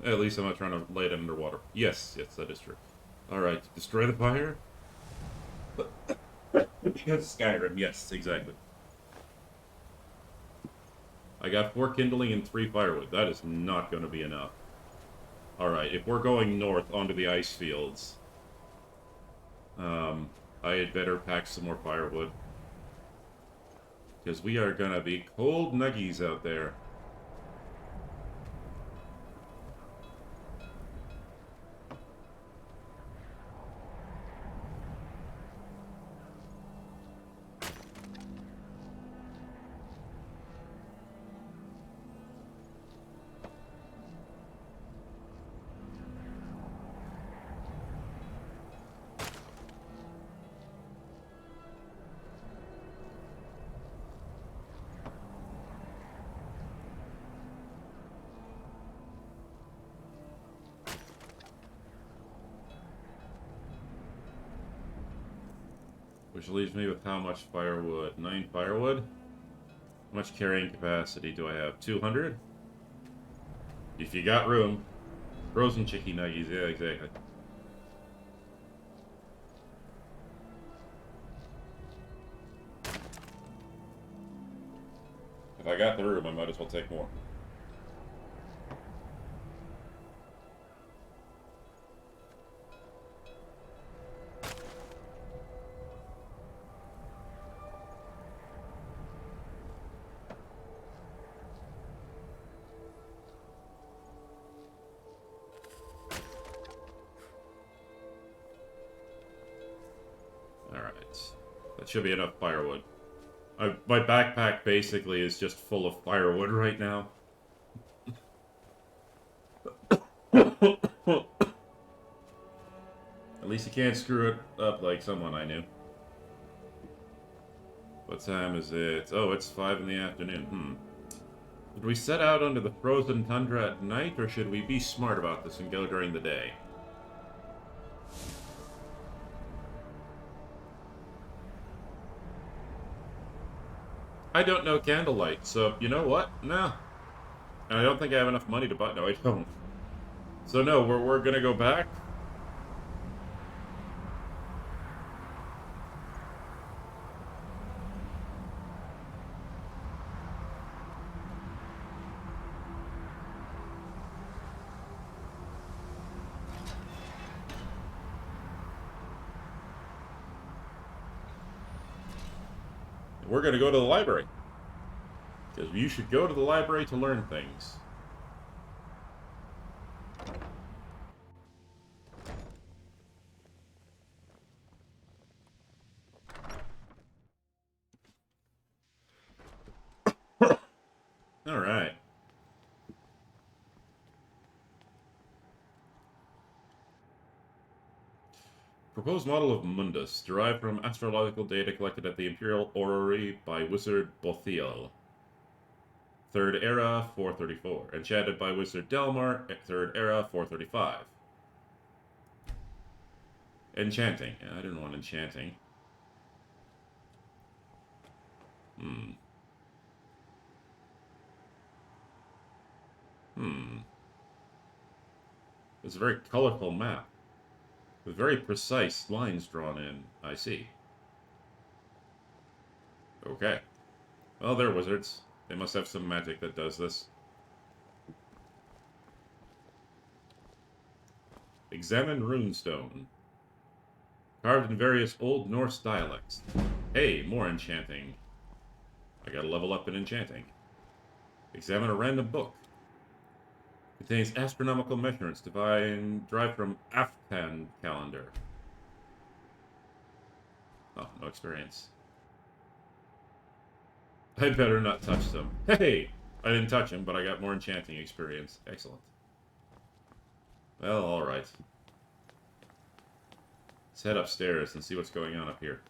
At least I'm not trying to light it underwater. Yes, yes, that is true. Alright, destroy the fire? Skyrim, yes, exactly. I got 4 kindling and 3 firewood. That is not going to be enough. Alright, if we're going north onto the ice fields, I had better pack some more firewood. Because we are going to be cold nuggies out there. Which leaves me with how much firewood? 9 firewood? How much carrying capacity do I have? 200? If you got room. Frozen chicken nuggies, yeah, exactly. If I got the room, I might as well take more. That should be enough firewood. My backpack basically is just full of firewood right now. At least you can't screw it up like someone I knew. What time is it? Oh, it's 5 in the afternoon. Should we set out onto the frozen tundra at night, or should we be smart about this and go during the day? I don't know candlelight, so you know what? No. And I don't think I have enough money to buy... No, I don't. So no, we're gonna go back. We're gonna go to the library. Because you should go to the library to learn things. Alright. Proposed model of Mundus, derived from astrological data collected at the Imperial Orrery by wizard Bothiel. Third Era, 434. Enchanted by wizard Delmar, Third Era, 435. Enchanting. I didn't want enchanting. It's a very colorful map, with very precise lines drawn in. I see. Okay. Well, they're wizards. They must have some magic that does this. Examine runestone. Carved in various Old Norse dialects. Hey, more enchanting. I gotta level up in enchanting. Examine a random book. Contains astronomical measurements derived from Afghan calendar. Oh, no experience. I better not touch them. Hey! I didn't touch him, but I got more enchanting experience. Excellent. Well, alright. Let's head upstairs and see what's going on up here.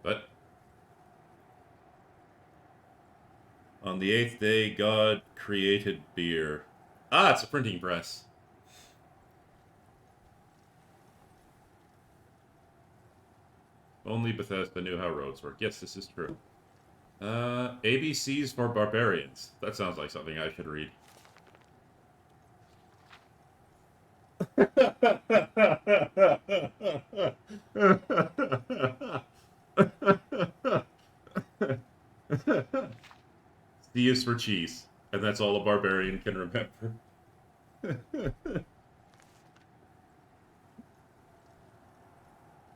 But on the 8th day, God created beer. Ah, it's a printing press. Only Bethesda knew how roads work. Yes, this is true. ABCs for barbarians. That sounds like something I should read. C is for cheese, and that's all a barbarian can remember.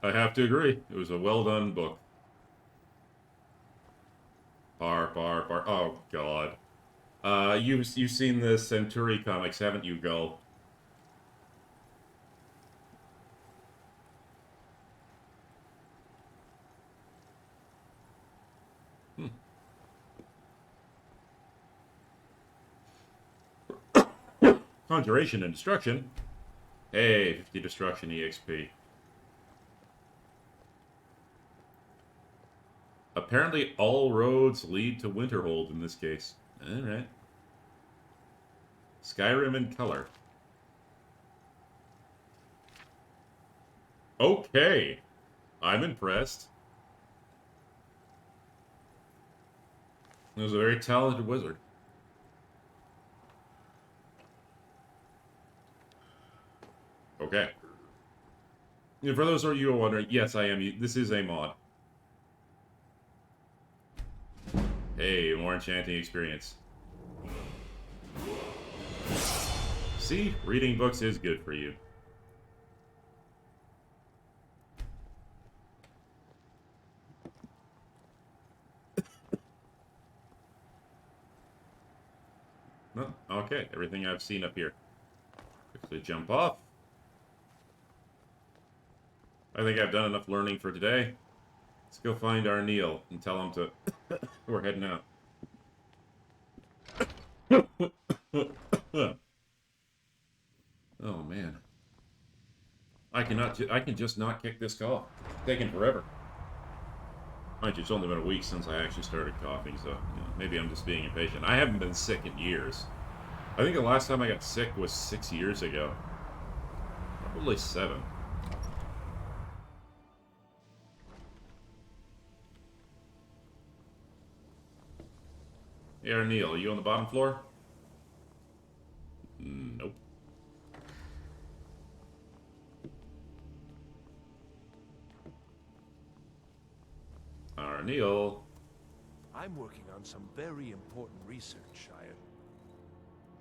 I have to agree. It was a well-done book. Bar. Oh, God. You've seen the Centauri comics, haven't you, Gull? Conjuration and destruction. Hey, 50 destruction EXP. Apparently all roads lead to Winterhold in this case. Alright. Skyrim in color. Okay. I'm impressed. He was a very talented wizard. Okay. And for those of you who are wondering, yes, I am. This is a mod. Hey, more enchanting experience. See? Reading books is good for you. No, okay, everything I've seen up here. Quickly jump off. I think I've done enough learning for today. Let's go find our Neil and tell him to... We're heading out. Oh, man. I can just not kick this cough. It's taking forever. Mind you, it's only been a week since I actually started coughing, so maybe I'm just being impatient. I haven't been sick in years. I think the last time I got sick was 6 years ago. Probably 7. Hey, Neil, are you on the bottom floor? Nope. Neil. I'm working on some very important research.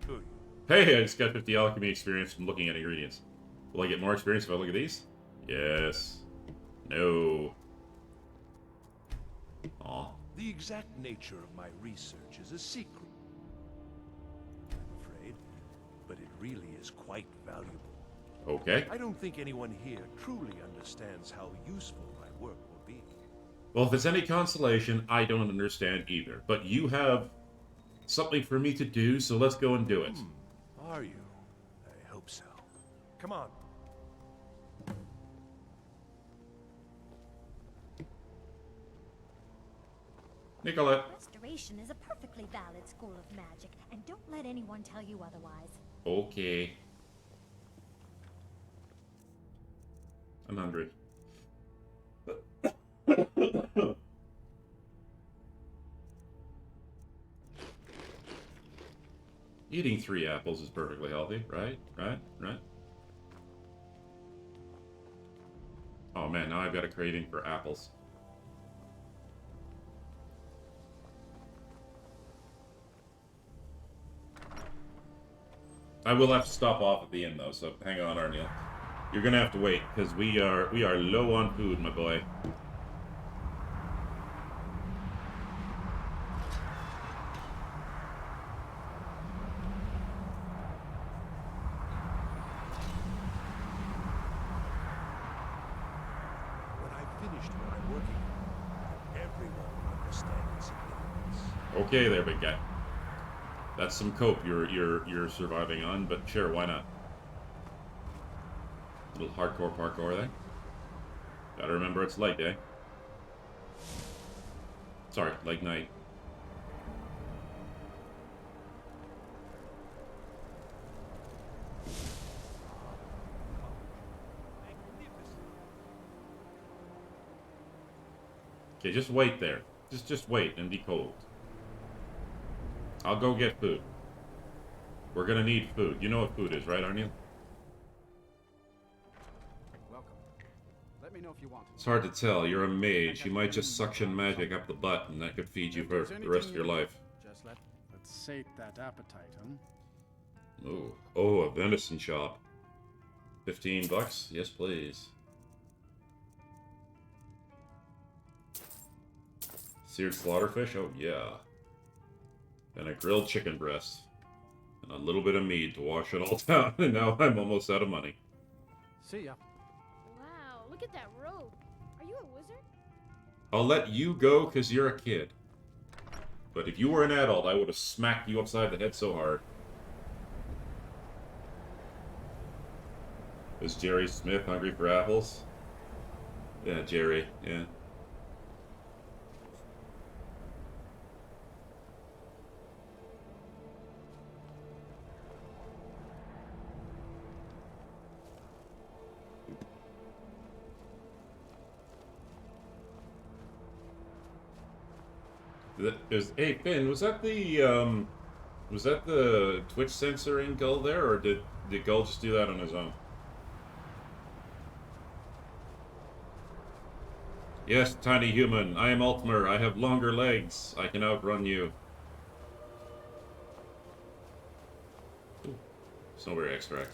Who are you? Hey, I just got 50 alchemy experience from looking at ingredients. Will I get more experience if I look at these? Yes. No. Aw. The exact nature of my research is a secret, I'm afraid, but it really is quite valuable. Okay. I don't think anyone here truly understands how useful my work will be. Well, if it's any consolation, I don't understand either. But you have something for me to do, so let's go and do it. Are you? Come on. Nicolette. Restoration is a perfectly valid school of magic, and don't let anyone tell you otherwise. Okay. I'm hungry. Eating 3 apples is perfectly healthy, right? Right? Oh man, now I've got a craving for apples. I will have to stop off at the end though, so hang on, Arniel. You're gonna have to wait, because we are low on food, my boy. When I've finished what I'm working on, everyone will understand its significance. Okay there, big guy. That's some cope you're surviving on, but sure, why not? Little hardcore parkour there. Gotta remember it's light day. Sorry, like night. Okay, just wait there. Just wait and be cold. I'll go get food. We're gonna need food. You know what food is, right, Arniel? Welcome. Let me know if you want. It's hard to tell. You're a mage. You might just suction magic up the butt, and that could feed you for the rest of your life. Just let's sate that appetite, huh? Oh, a venison chop. $15? Yes, please. Seared slaughterfish? Oh, yeah. And a grilled chicken breast. And a little bit of mead to wash it all down. And now I'm almost out of money. See ya. Wow, look at that robe. Are you a wizard? I'll let you go because you're a kid. But if you were an adult, I would have smacked you upside the head so hard. Is Jerry Smith hungry for apples? Yeah, Jerry, yeah. Hey Finn, was that the Twitch censoring Gull there, or did Gull just do that on his own? Yes, tiny human, I am Altmer. I have longer legs. I can outrun you. Ooh, snowberry extract.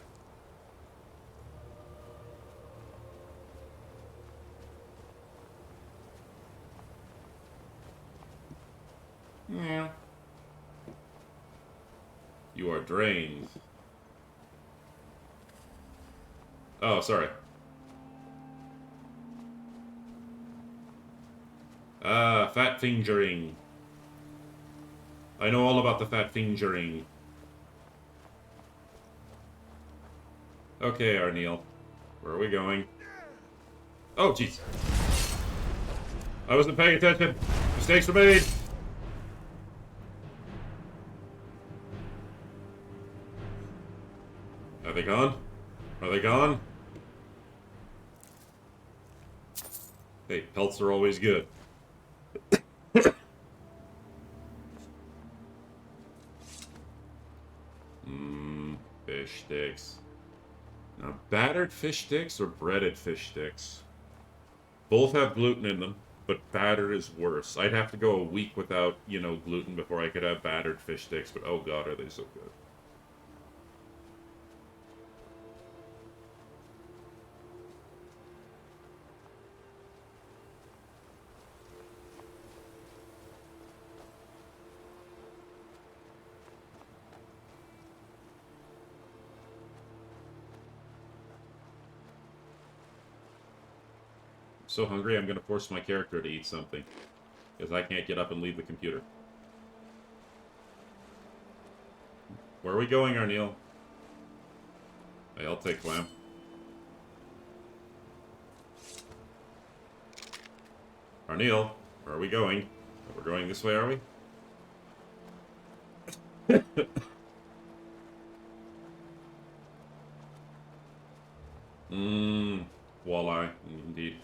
Yeah. You are drained. Oh, sorry. Ah, fat fingering. I know all about the fat fingering. Okay, Arniel. Where are we going? Oh, jeez. I wasn't paying attention. Mistakes were made. Are they gone? Are they gone? Hey, pelts are always good. Fish sticks. Now, battered fish sticks or breaded fish sticks? Both have gluten in them, but battered is worse. I'd have to go a week without, gluten before I could have battered fish sticks, but oh god, are they so good. So hungry, I'm going to force my character to eat something. Because I can't get up and leave the computer. Where are we going, Arniel? Hey, I'll take clam. Arneal, where are we going? We're going this way, are we? Walleye, indeed.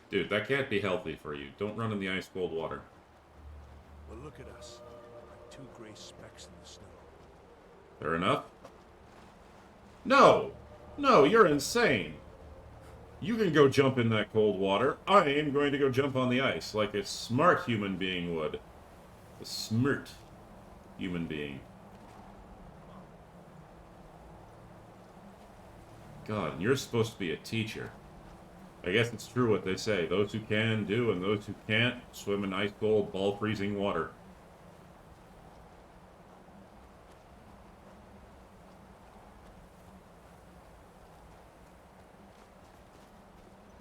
Dude, that can't be healthy for you. Don't run in the ice-cold water. Well, look at us. Like two gray specks in the snow. Fair enough? No! No, you're insane! You can go jump in that cold water. I am going to go jump on the ice like a smart human being would. A smart human being. God, and you're supposed to be a teacher. I guess it's true what they say. Those who can do, and those who can't swim in ice-cold, ball-freezing water.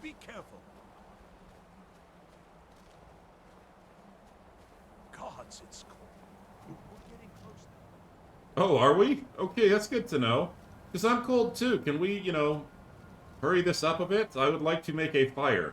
Be careful. Gods, it's cold. We're getting close now. Oh, are we? Okay, that's good to know. Because I'm cold too. Can we, hurry this up a bit? I would like to make a fire.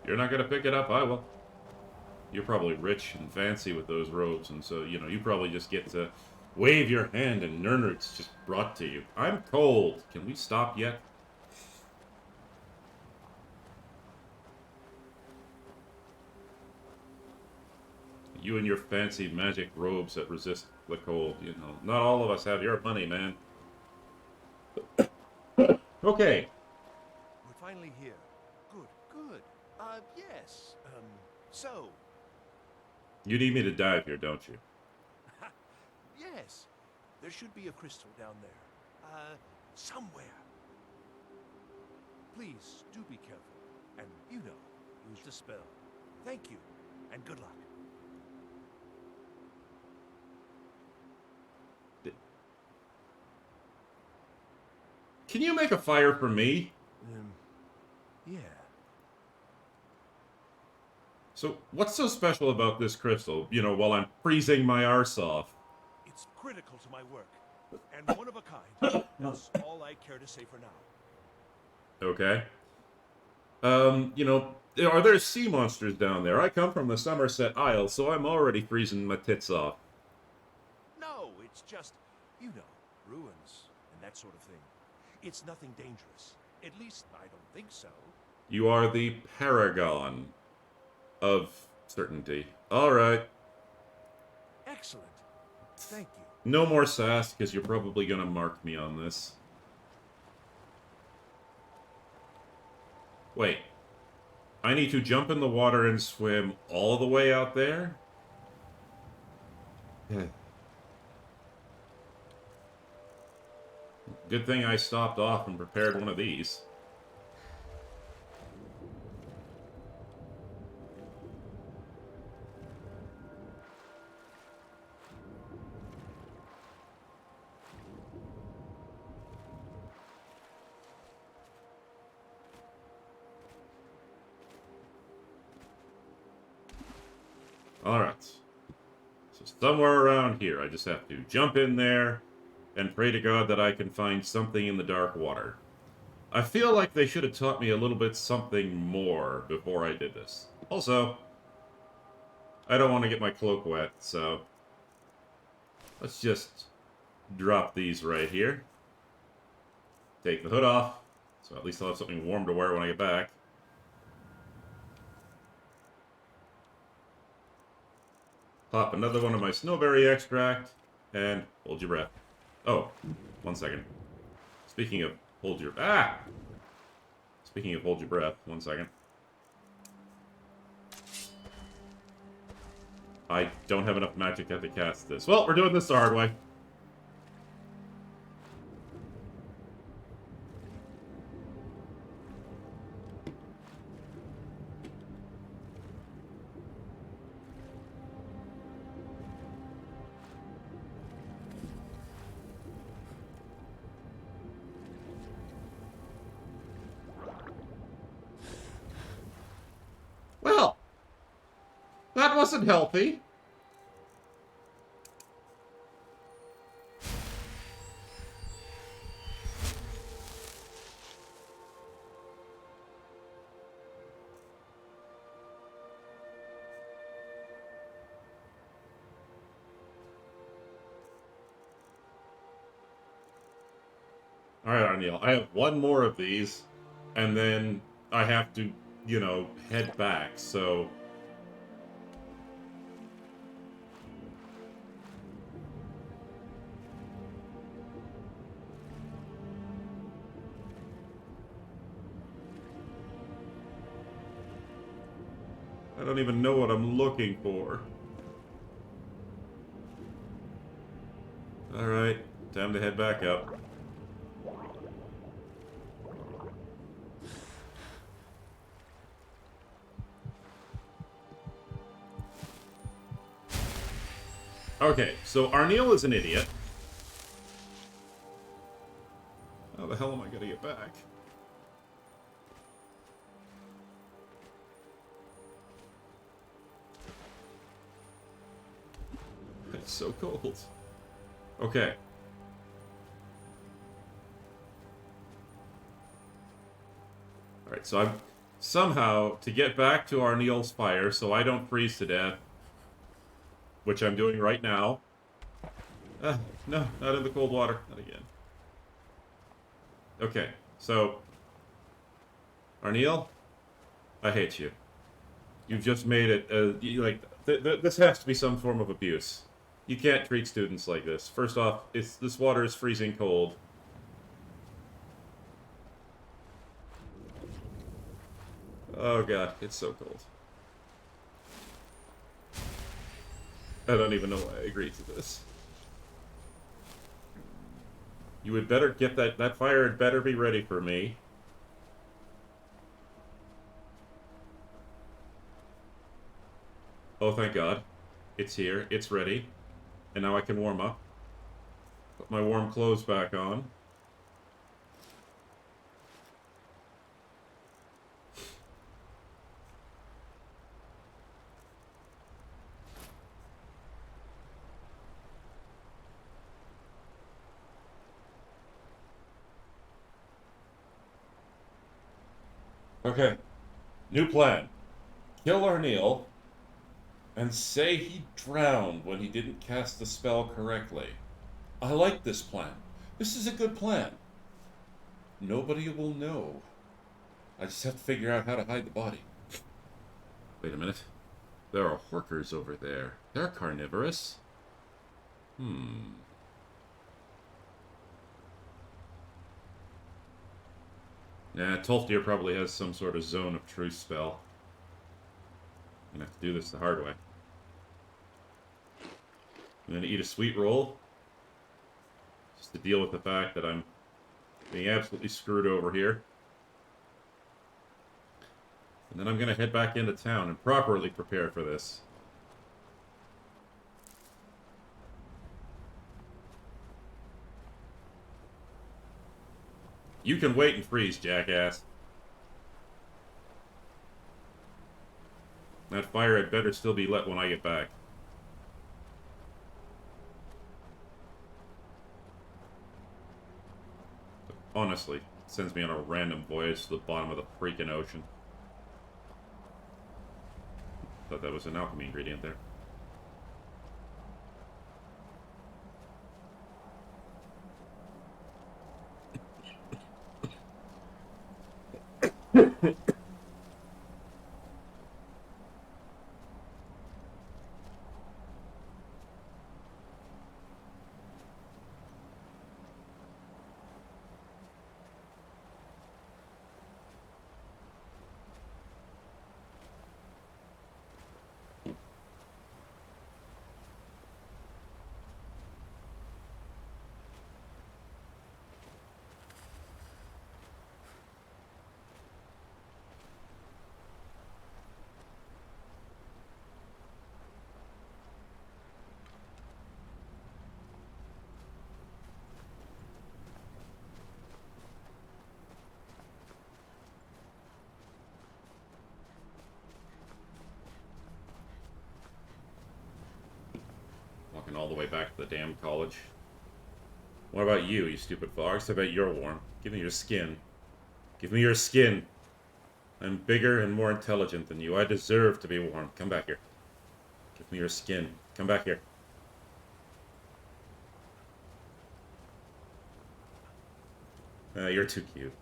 You're not going to pick it up? I will. You're probably rich and fancy with those robes, and so, you probably just get to wave your hand and Nernrut's just brought to you. I'm cold. Can we stop yet? You and your fancy magic robes that resist the cold, Not all of us have your money, man. Okay. We're finally here. Good, good. Yes. So. You need me to dive here, don't you? Yes. There should be a crystal down there. Somewhere. Please, do be careful. And, use the spell. Thank you, and good luck. Can you make a fire for me? Yeah. So, what's so special about this crystal, while I'm freezing my arse off? It's critical to my work, and one of a kind. That's all I care to say for now. Okay. Are there sea monsters down there? I come from the Somerset Isle, so I'm already freezing my tits off. No, it's just, ruins and that sort of thing. It's nothing dangerous. At least, I don't think so. You are the paragon of certainty. Alright. Excellent. Thank you. No more sass, because you're probably going to mark me on this. Wait. I need to jump in the water and swim all the way out there? Good thing I stopped off and prepared one of these. Alright. So somewhere around here, I just have to jump in there and pray to God that I can find something in the dark water. I feel like they should have taught me a little bit something more before I did this. Also, I don't want to get my cloak wet, so let's just drop these right here. Take the hood off, so at least I'll have something warm to wear when I get back. Pop another one of my snowberry extract, and hold your breath. Oh, 1 second. Speaking of hold your... Speaking of hold your breath, 1 second. I don't have enough magic yet to cast this. Well, we're doing this the hard way. wasn't healthy. Alright, Arniel, I have one more of these, and then I have to, you know, head back, so... I don't even know what I'm looking for. Alright, time to head back up. Okay, so Arniel is an idiot. How the hell am I gonna get back? It's so cold. Okay. Alright, so I'm somehow to get back to Arniel's fire so I don't freeze to death, which I'm doing right now. No, not in the cold water. Not again. Okay, so... Arniel, I hate you. You've just made it, this has to be some form of abuse. You can't treat students like this. First off, this water is freezing cold. Oh god, it's so cold. I don't even know why I agreed to this. You would better get that fire had better be ready for me. Oh, thank God. It's here. It's ready. And now I can warm up. Put my warm clothes back on. Okay. New plan. Kill Arniel and say he drowned when he didn't cast the spell correctly. I like this plan. This is a good plan. Nobody will know. I just have to figure out how to hide the body. Wait a minute. There are horkers over there. They're carnivorous. Nah, Tolfdir probably has some sort of zone of truth spell. I'm gonna have to do this the hard way. I'm gonna eat a sweet roll. Just to deal with the fact that I'm being absolutely screwed over here. And then I'm gonna head back into town and properly prepare for this. You can wait and freeze, jackass. That fire had better still be lit when I get back. Honestly, it sends me on a random voyage to the bottom of the freaking ocean. Thought that was an alchemy ingredient there. way back to the damn college. What about you, you stupid fox? I bet you're warm. Give me your skin. Give me your skin. I'm bigger and more intelligent than you. I deserve to be warm. Come back here. Give me your skin. Come back here. You're too cute.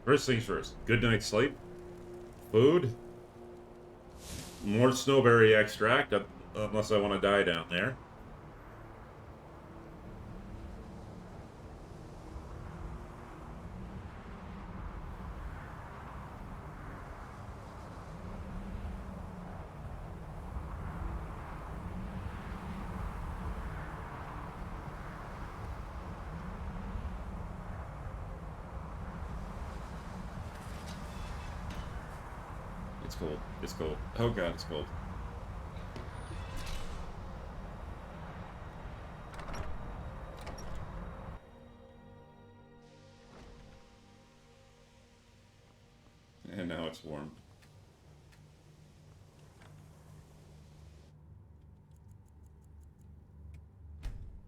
First things first. Good night's sleep. Food. More snowberry extract, unless I want to die down there. It's cold. It's cold. Oh god, it's cold. And now it's warm.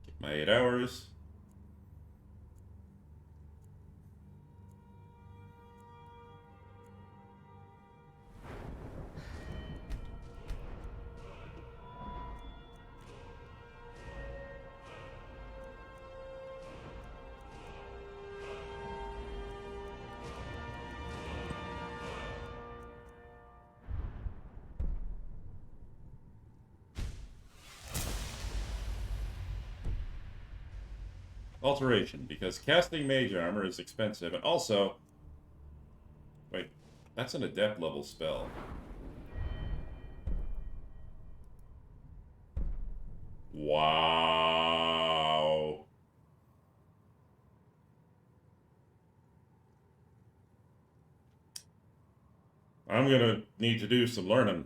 Get my 8 hours. Alteration, because casting mage armor is expensive, and also... Wait, that's an adept level spell. Wow. I'm gonna need to do some learning.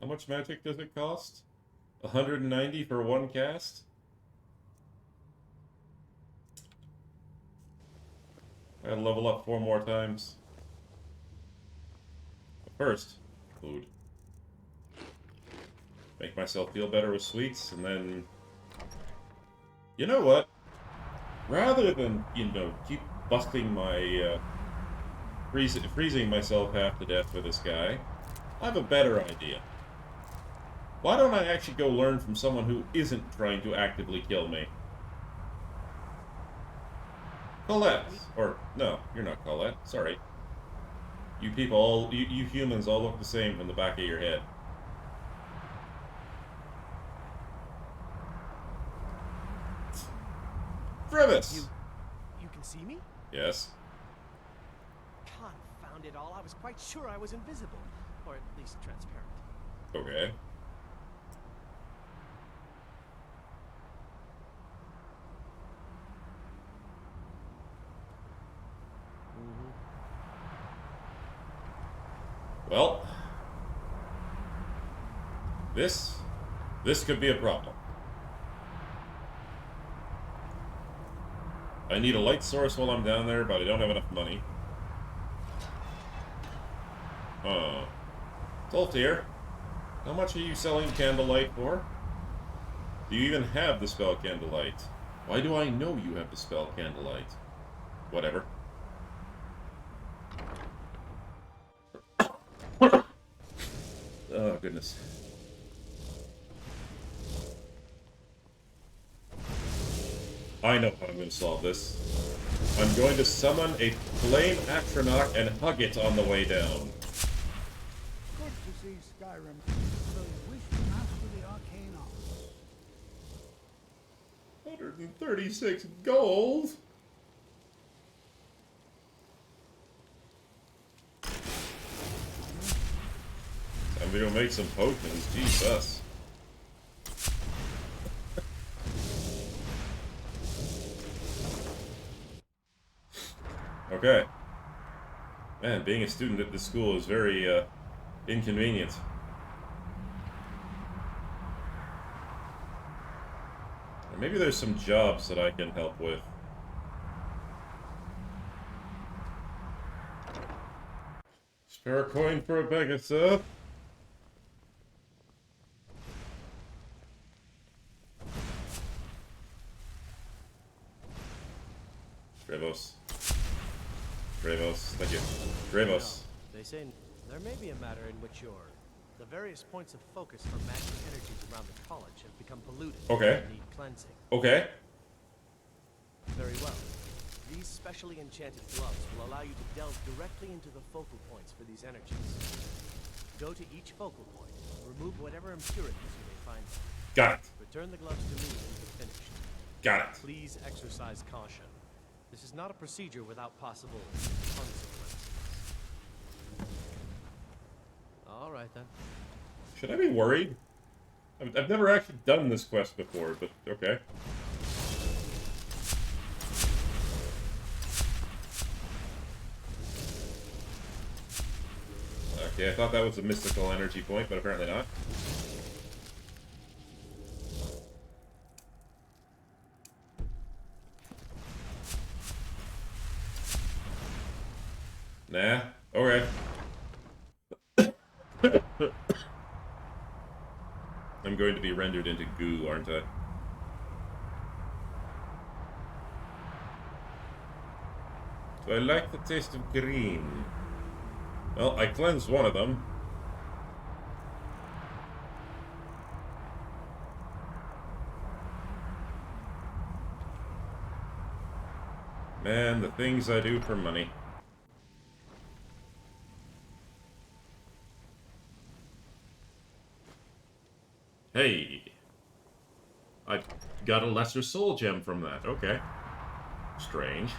How much magic does it cost? 190 for one cast? I gotta level up 4 more times. But first, food. Make myself feel better with sweets, and then... You know what? Rather than, keep busting my, freezing myself half to death for this guy, I have a better idea. Why don't I actually go learn from someone who isn't trying to actively kill me? Colette! Or, no, you're not Colette. Sorry. You people all, you humans all look the same from the back of your head. Frivis! You can see me? Yes. Confound it all, I was quite sure I was invisible. Or at least transparent. Okay. Well, this could be a problem. I need a light source while I'm down there, but I don't have enough money. Toltier, how much are you selling Candlelight for? Do you even have the spell Candlelight? Why do I know you have the spell Candlelight? Whatever. Oh, goodness. I know how I'm going to solve this. I'm going to summon a flame Atronach and hug it on the way down. Good to see Skyrim. So you wish to master the arcane arts. 136 gold? I'm gonna go make some potions, Jesus. Okay. Man, being a student at this school is very, inconvenient. Or maybe there's some jobs that I can help with. Spare a coin for a beggar, sir? Drevos. Drevos, thank you. Drevos. They say there may be a matter in which the various points of focus for magic energies around the college have become polluted Okay. and need cleansing. Okay. Very well. These specially enchanted gloves will allow you to delve directly into the focal points for these energies. Go to each focal point, remove whatever impurities you may find there. Got it. Return the gloves to me when you're finished. Got it. Please exercise caution. This is not a procedure without possible consequences. All right, then. Should I be worried? I've never actually done this quest before, but okay. Okay, I thought that was a mystical energy point, but apparently not. Nah. Okay. I'm going to be rendered into goo, aren't I? So I like the taste of green. Well, I cleansed one of them. Man, the things I do for money. Hey! I got a lesser soul gem from that. Okay. Strange.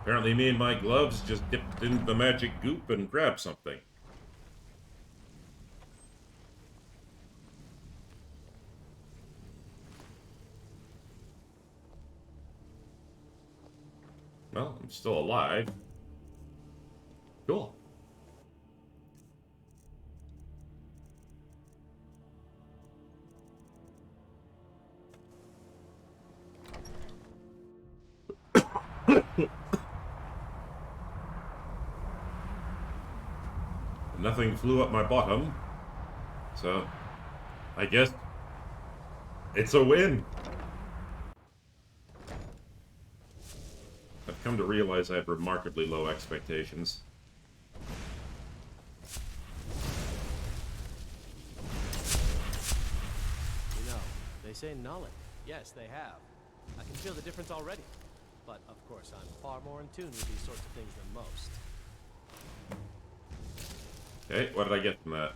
Apparently me and my gloves just dipped into the magic goop and grabbed something. Well, I'm still alive. Cool. Nothing flew up my bottom, so I guess it's a win. I've come to realize I have remarkably low expectations. You know, they say knowledge. Yes, they have. I can feel the difference already. But, of course, I'm far more in tune with these sorts of things than most. Okay, what did I get from that?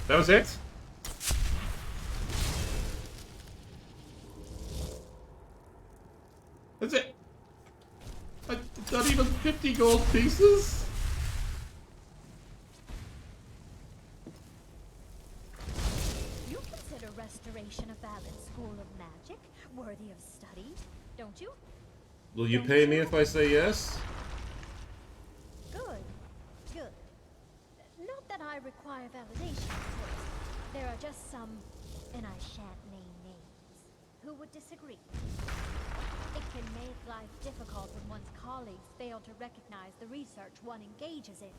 That was it? That's it? Not even 50 gold pieces? You consider restoration a valid school of magic, worthy of study, don't you? Will you pay me if I say yes? Good. Good. Not that I require validation, of course. There are just some, and I shan't name names, who would disagree. It can make life difficult when one's colleagues fail to recognize the research one engages in.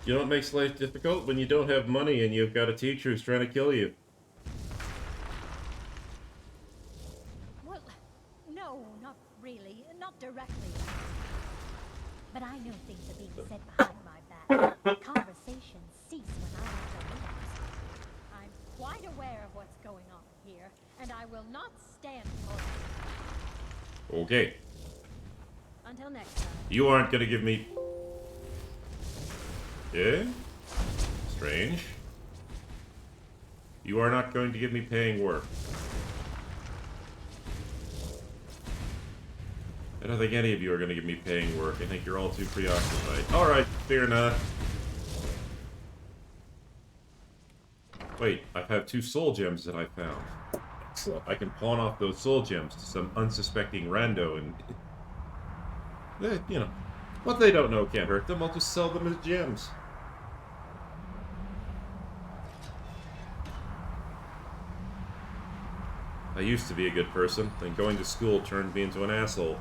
You know what makes life difficult? When you don't have money and you've got a teacher who's trying to kill you. Well, no, not really. Not directly. But I know things are being said behind my back. Conversations cease when I enter rooms. I'm quite aware of what's going on here, and I will not stand for it. Okay. Until next time. You aren't gonna give me... Yeah? Strange. You are not going to give me paying work. I don't think any of you are going to give me paying work. I think you're all too preoccupied. Alright, fear not. Wait, I have 2 soul gems that I found. Excellent. I can pawn off those soul gems to some unsuspecting rando and... you know, what they don't know can't hurt them. I'll just sell them as gems. I used to be a good person, then going to school turned me into an asshole.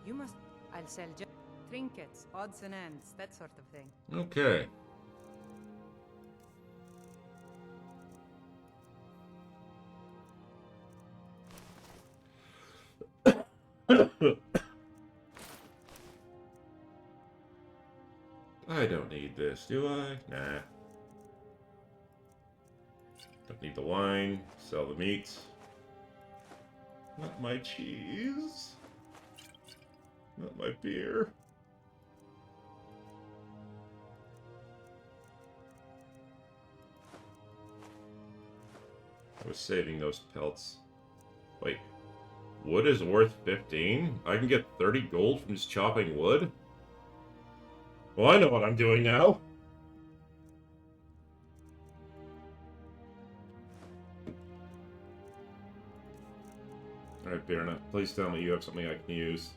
You must... I'll sell trinkets, odds and ends, that sort of thing. Okay. I don't need this, do I? Nah. Don't need the wine. Sell the meat. Not my cheese. Not my beer. I was saving those pelts. Wait. Wood is worth 15? I can get 30 gold from just chopping wood? Well, I know what I'm doing now. Alright, Birna, please tell me you have something I can use.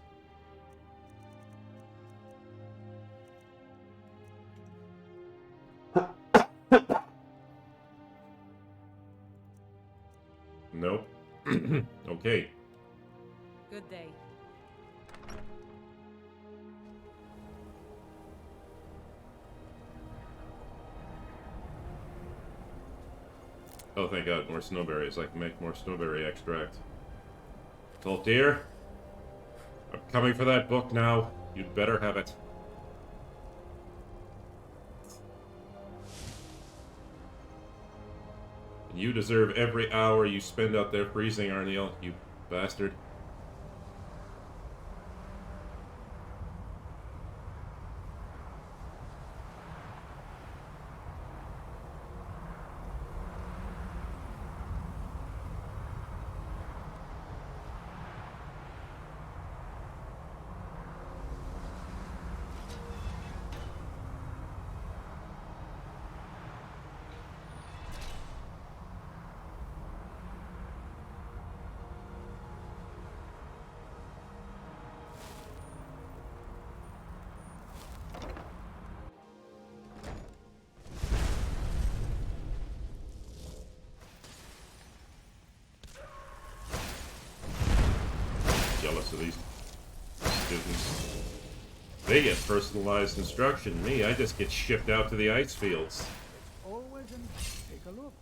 Nope. Okay. Good day. Oh, thank God, more snowberries. I can make more snowberry extract. Toltir, I'm coming for that book now. You'd better have it. And you deserve every hour you spend out there freezing, Arniel, you bastard. Jealous of these students. They get personalized instruction. Me, I just get shipped out to the ice fields. Always take a look.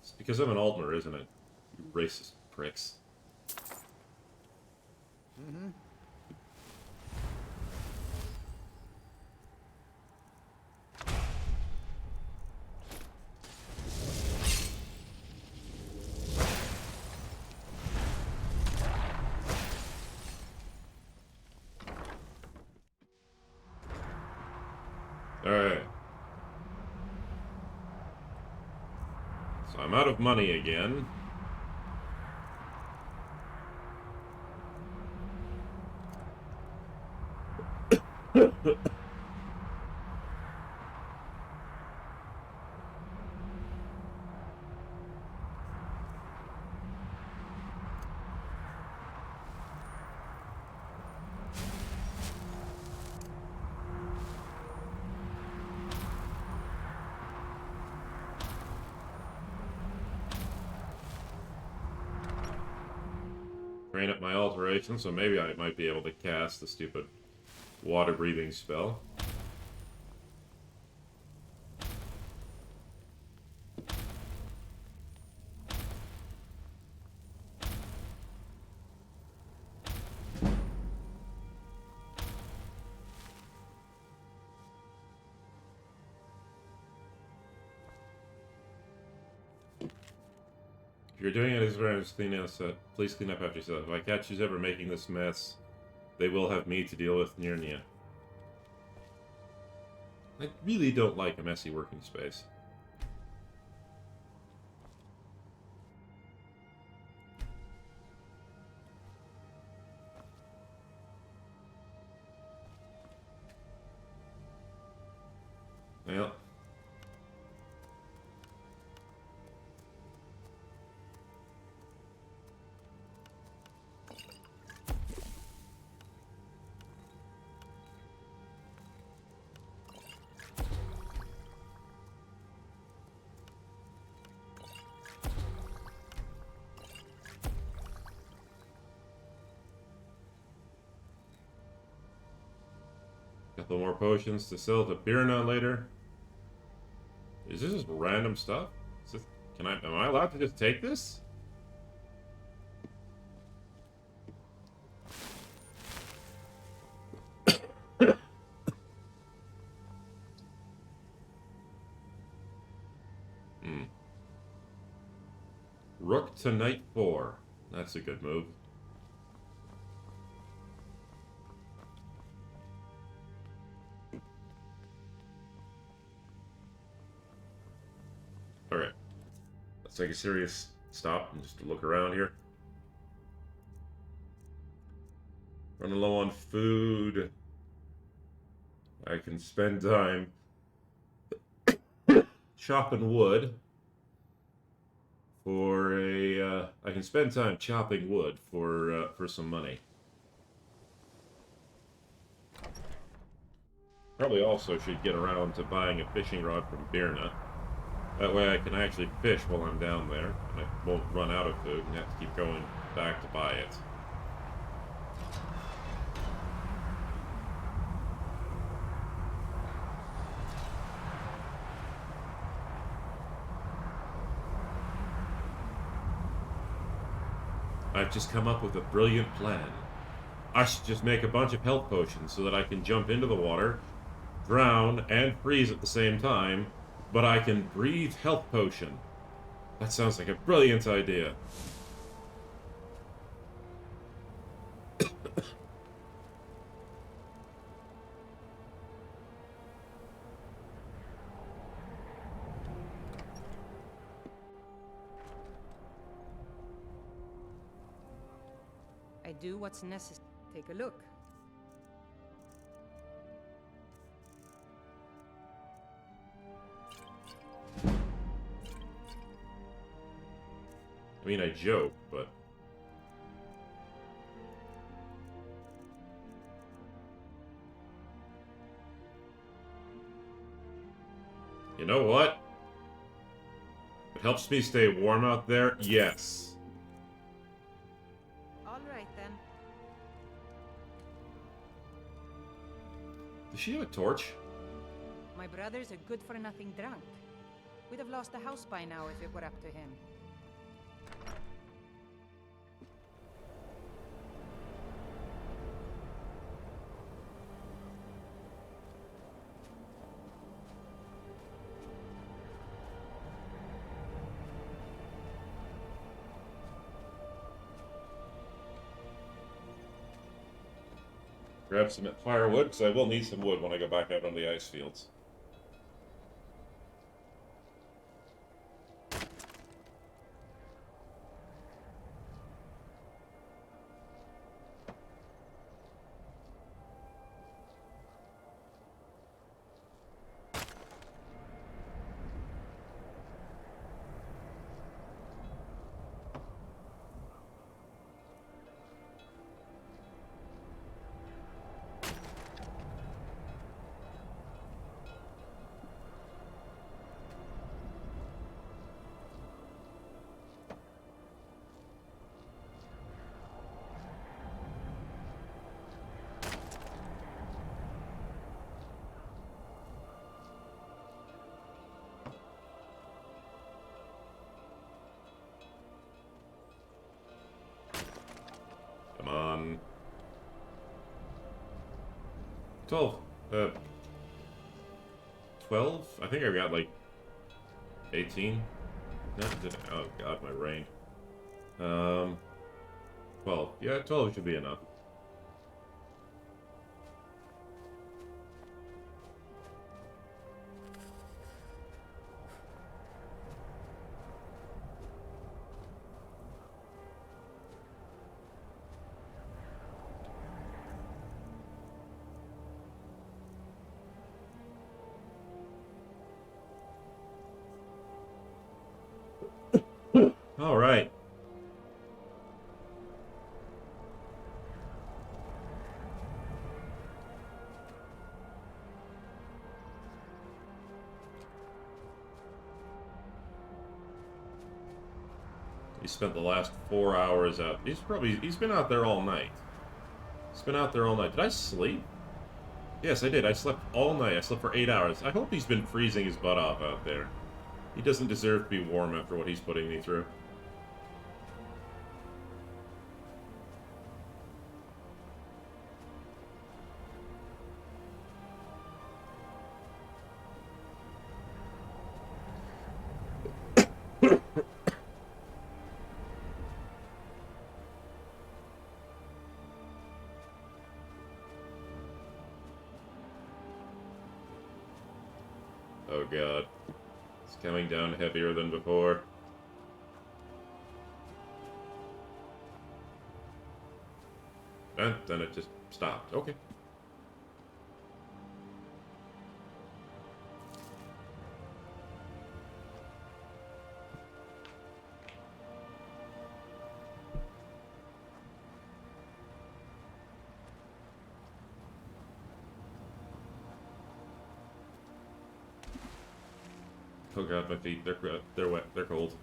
It's because I'm an Altmer, isn't it? You racist pricks. Mm-hmm. Alright. So I'm out of money again. Train up my alteration, so maybe I might be able to cast the stupid water breathing spell. If you're doing it as around please clean up after yourself. If I catch who's ever making this mess, they will have me to deal with near Nia. I really don't like a messy working space. Well. Couple more potions to sell to Birna later. Is this just random stuff? Is this, am I allowed to just take this? Rook to knight 4. That's a good move. Alright. Let's take a serious stop and just look around here. Running low on food. I can spend time chopping wood for a. I can spend time chopping wood for some money. Probably also should get around to buying a fishing rod from Birna. That way I can actually fish while I'm down there, and I won't run out of food and have to keep going back to buy it. I've just come up with a brilliant plan. I should just make a bunch of health potions so that I can jump into the water, drown, and freeze at the same time, but I can breathe health potion. That sounds like a brilliant idea. I do what's necessary. Take a look. I mean, I joke, but... You know what? It helps me stay warm out there? Yes. All right, then. Does she have a torch? My brother's a good-for-nothing drunk. We'd have lost the house by now if it were up to him. Grab some firewood, because I will need some wood when I go back out on the ice fields. 12. 12? I think I got like 18. Oh god, my brain. 12. Yeah, 12 should be enough. All right. He spent the last 4 hours out. He's been out there all night. He's been out there all night. Did I sleep? Yes, I did. I slept all night. I slept for 8 hours. I hope he's been freezing his butt off out there. He doesn't deserve to be warm after what he's putting me through. Oh god. It's coming down heavier than before. And then it just stopped. Okay. Oh god, my feet, they're wet, they're cold.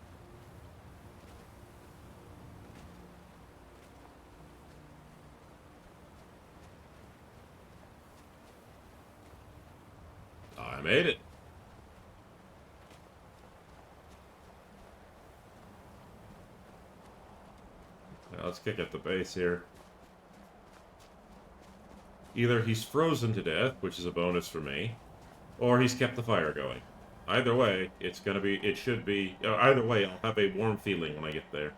I made it. Now let's kick at the base here. Either he's frozen to death, which is a bonus for me, or he's kept the fire going. Either way, it should be, either way, I'll have a warm feeling when I get there.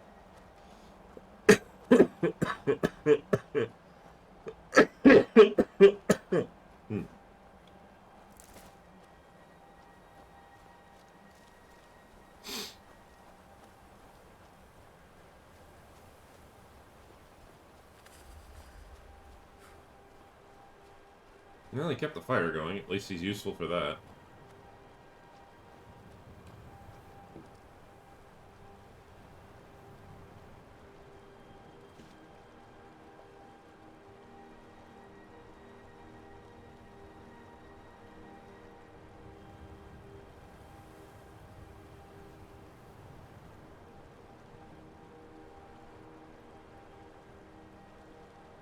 Well, he kept the fire going. At least he's useful for that.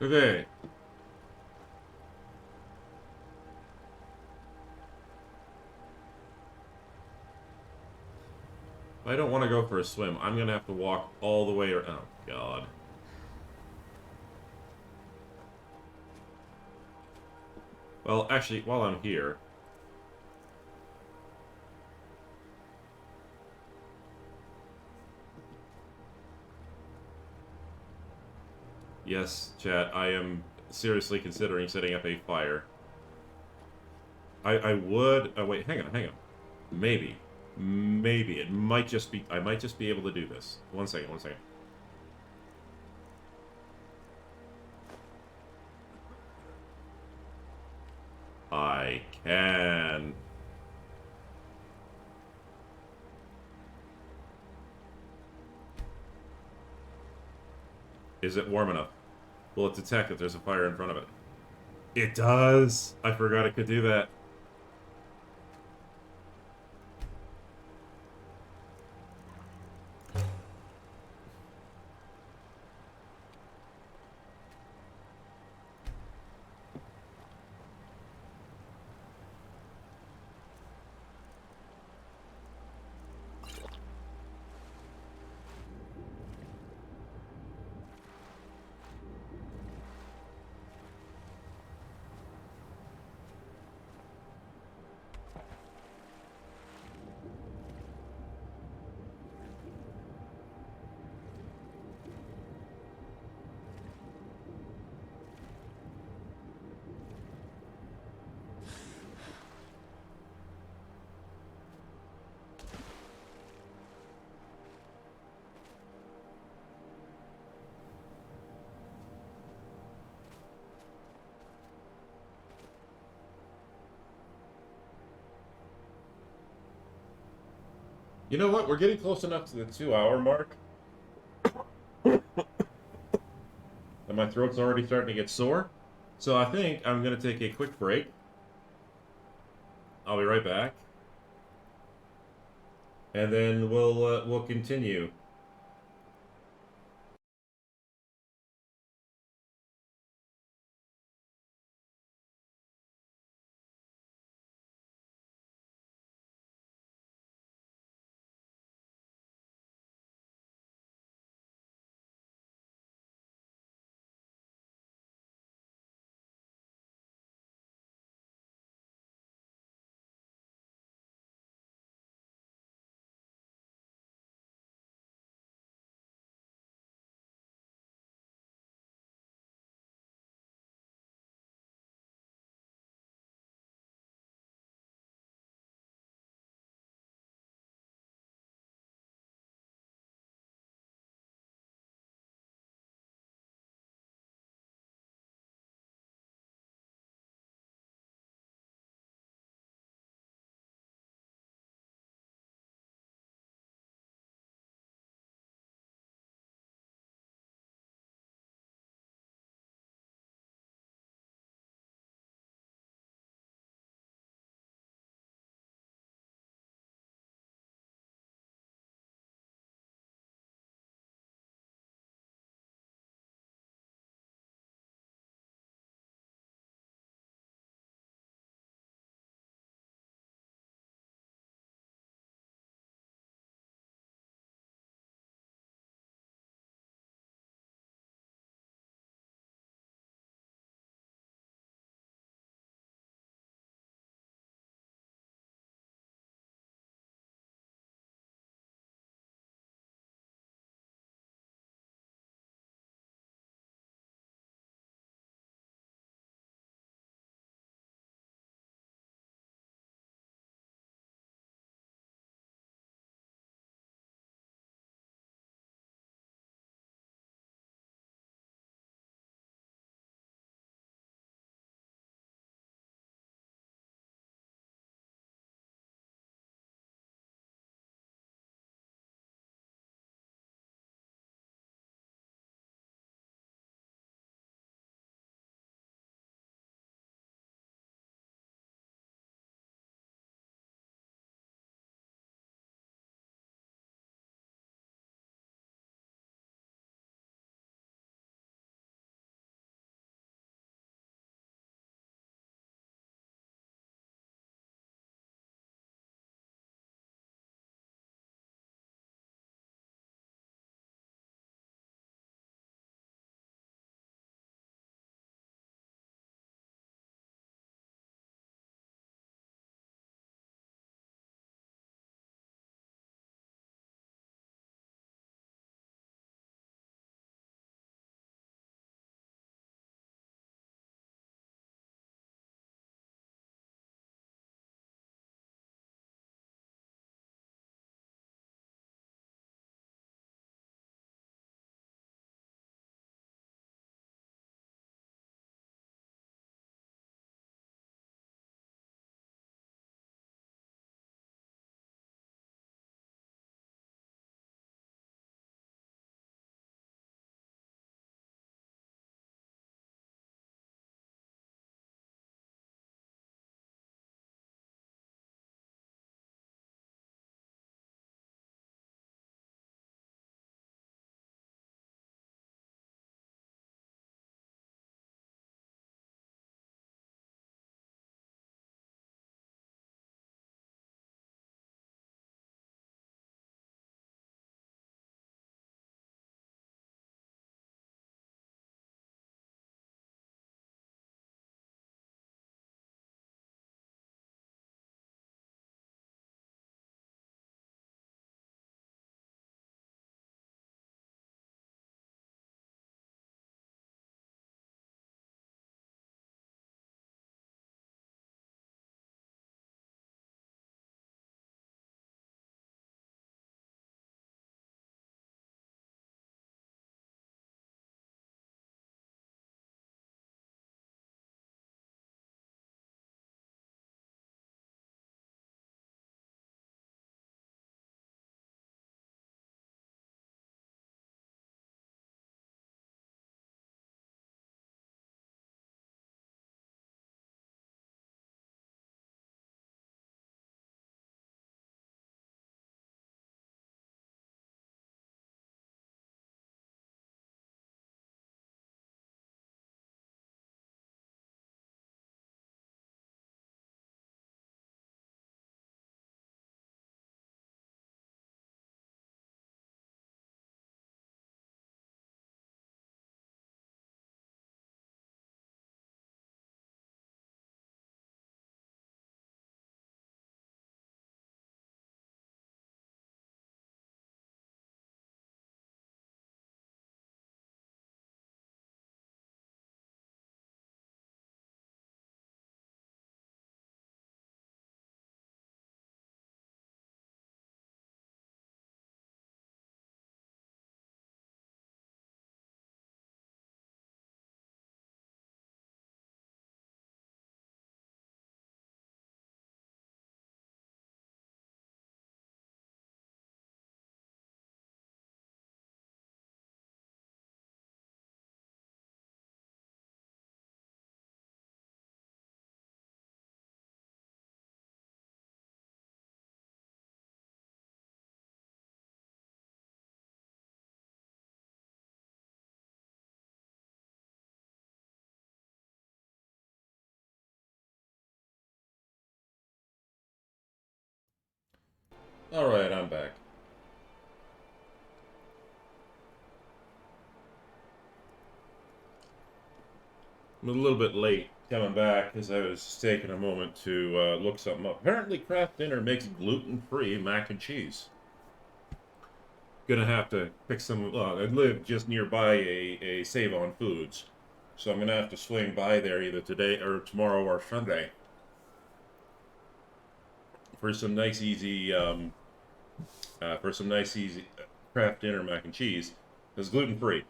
Okay. If I don't want to go for a swim, I'm going to have to walk all the way around. Oh, God. Well, actually, while I'm here... Yes, chat, I am seriously considering setting up a fire. I would... Oh, wait, hang on. Maybe. Maybe. It might just be... I might just be able to do this. One second. I can... Is it warm enough? Will it detect if there's a fire in front of it? It does! I forgot it could do that. You know what? We're getting close enough to the 2-hour mark. And my throat's already starting to get sore. So I think I'm going to take a quick break. I'll be right back. And then we'll continue. Alright, I'm back. I'm a little bit late coming back because I was taking a moment to look something up. Apparently, Kraft Dinner makes gluten-free mac and cheese. Gonna have to pick some. I live just nearby a Save on Foods, so I'm gonna have to swing by there either today or tomorrow or Sunday for some nice easy Kraft Dinner mac and cheese. It's gluten-free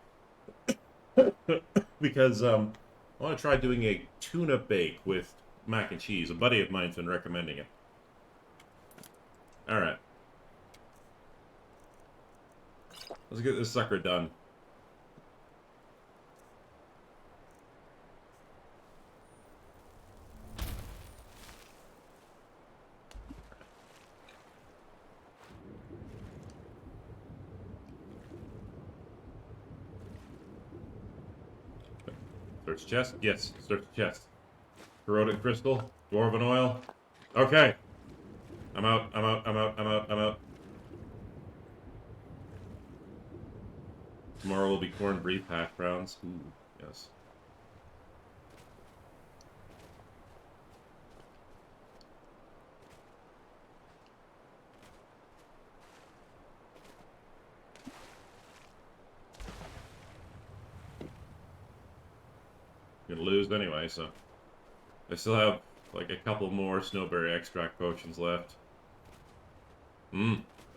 because I want to try doing a tuna bake with mac and cheese. A buddy of mine's been recommending it. All right. Let's get this sucker done. Search chest? Yes, search chest. Corroded crystal? Dwarven oil? Okay. I'm out, I'm out, I'm out, I'm out, I'm out. Tomorrow will be corned beef hash browns. Ooh, yes. Gonna lose anyway, so I still have like a couple more snowberry extract potions left.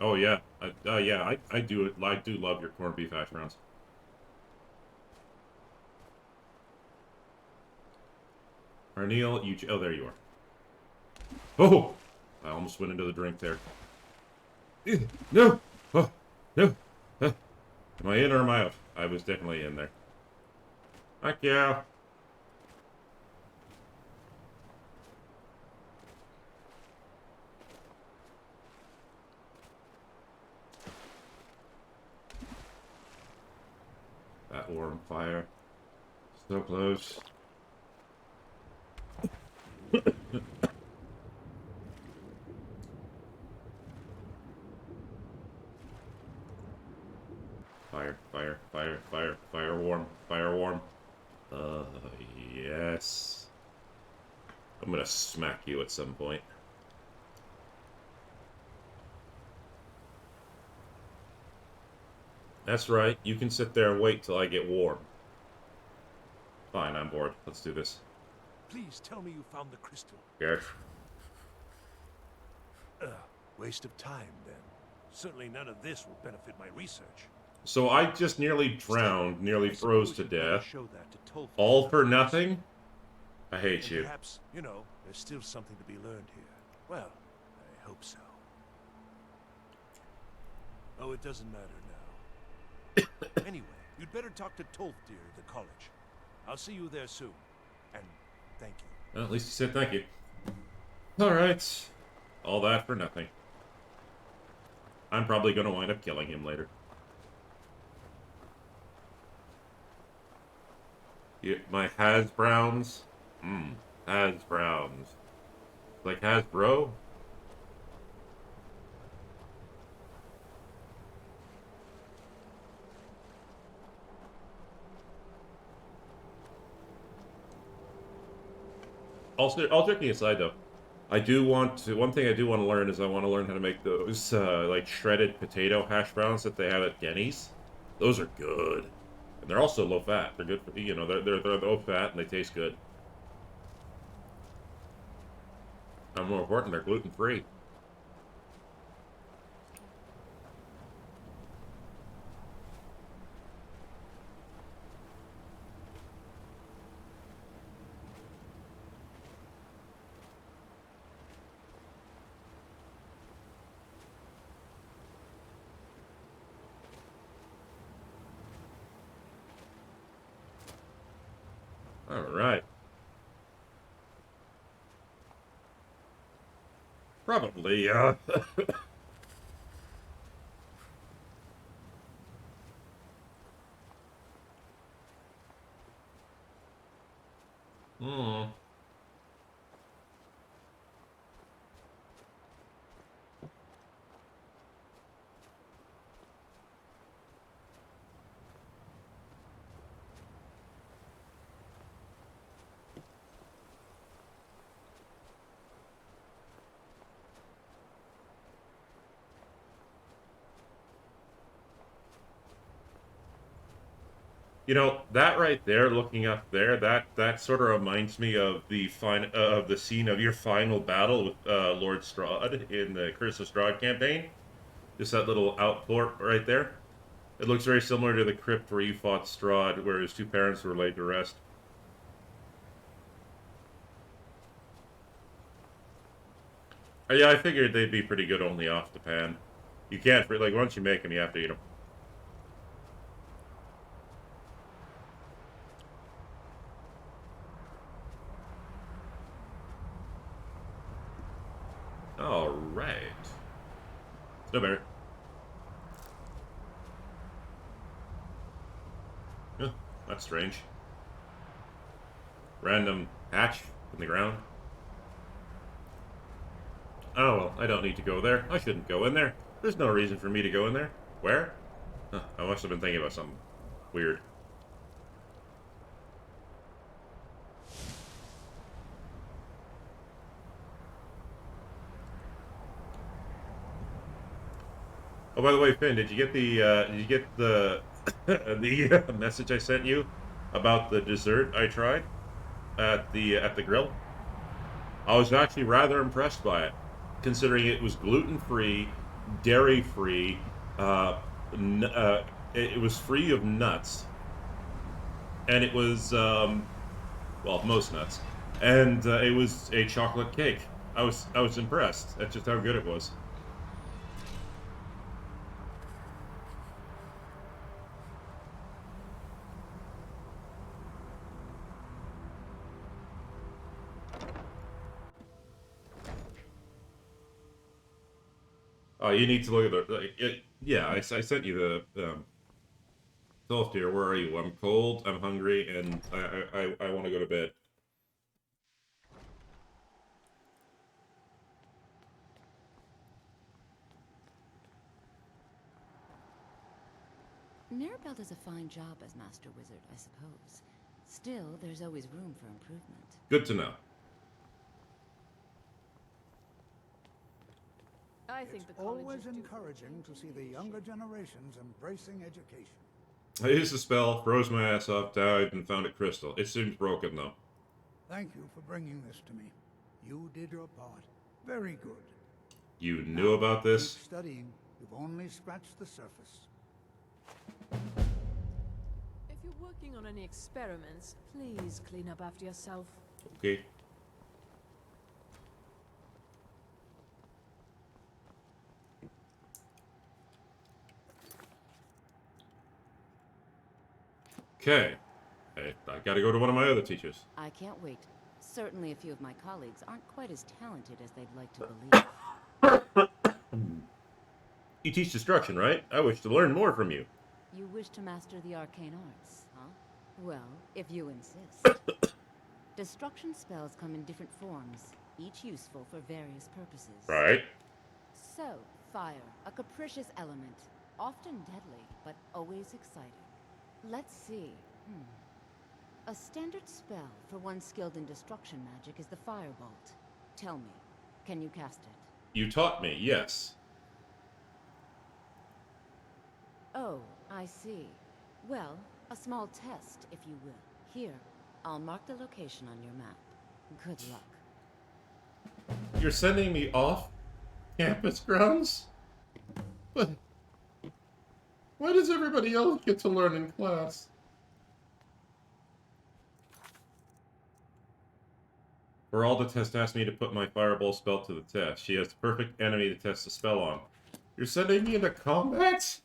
Oh yeah. I do it. I do love your corned beef hash browns. Arneal, you. Oh, there you are. Oh, I almost went into the drink there. No. Oh, no. Am I in or am I out? I was definitely in there. Fuck yeah. That warm fire. So close. Fire, fire, fire, fire, fire warm, fire warm. Yes. I'm gonna smack you at some point. That's right, you can sit there and wait till I get warm. Fine, I'm bored. Let's do this. Please tell me you found the crystal. Yes. Waste of time, then. Certainly none of this will benefit my research. So I just nearly drowned, nearly froze to death. All for nothing? I hate you. Perhaps, you know, there's still something to be learned here. Well, I hope so. Oh, it doesn't matter now. Anyway, you'd better talk to Tolfdir at the college. I'll see you there soon. And thank you. Well, at least you said thank you. Alright. All that for nothing. I'm probably going to wind up killing him later. My Hasbrowns? Hasbrowns. Like Hasbro? Also, all joking aside though, I do want to, one thing I do want to learn is I want to learn how to make those, like, shredded potato hash browns that they have at Denny's. Those are good. And they're also low fat. They're good for, you know, they're low fat and they taste good. And more important, they're gluten free. All right. Probably, You know, that right there, looking up there, that sort of reminds me of the scene of your final battle with Lord Strahd in the Curse of Strahd campaign. Just that little outport right there. It looks very similar to the crypt where you fought Strahd, where his two parents were laid to rest. Yeah, I figured they'd be pretty good only off the pan. You can't, like, once you make them, you have to eat them. Alright. No better. Huh, that's strange. Random hatch in the ground. Oh, well, I don't need to go there. I shouldn't go in there. There's no reason for me to go in there. Where? Huh, I must have been thinking about something weird. Oh, by the way, Finn, did you get the the message I sent you about the dessert I tried at the grill? I was actually rather impressed by it, considering it was gluten-free, dairy-free, it was free of nuts, and it was well, most nuts, and it was a chocolate cake. I was impressed. That's just how good it was. Oh, you need to look at yeah, I sent you the Soft here. Where are you? I'm cold. I'm hungry, and I want to go to bed. Mirabelle does a fine job as Master Wizard, I suppose. Still, there's always room for improvement. Good to know. I think it's always encouraging to see the younger generations embracing education. I used the spell, froze my ass off, died, and found a crystal. It seems broken, though. Thank you for bringing this to me. You did your part. Very good. You knew about this? Keep studying. You've only scratched the surface. If you're working on any experiments, please clean up after yourself. Okay. Okay. I gotta go to one of my other teachers. I can't wait. Certainly a few of my colleagues aren't quite as talented as they'd like to believe. You teach destruction, right? I wish to learn more from you. You wish to master the arcane arts, huh? Well, if you insist. Destruction spells come in different forms, each useful for various purposes. Right. So, fire, a capricious element, often deadly, but always exciting. Let's see. A standard spell for one skilled in destruction magic is the Firebolt. Tell me, can you cast it? You taught me, yes. Oh, I see. Well, a small test, if you will. Here, I'll mark the location on your map. Good luck. You're sending me off campus grounds? But why does everybody else get to learn in class? Beralda test asked me to put my fireball spell to the test. She has the perfect enemy to test the spell on. You're sending me into combat?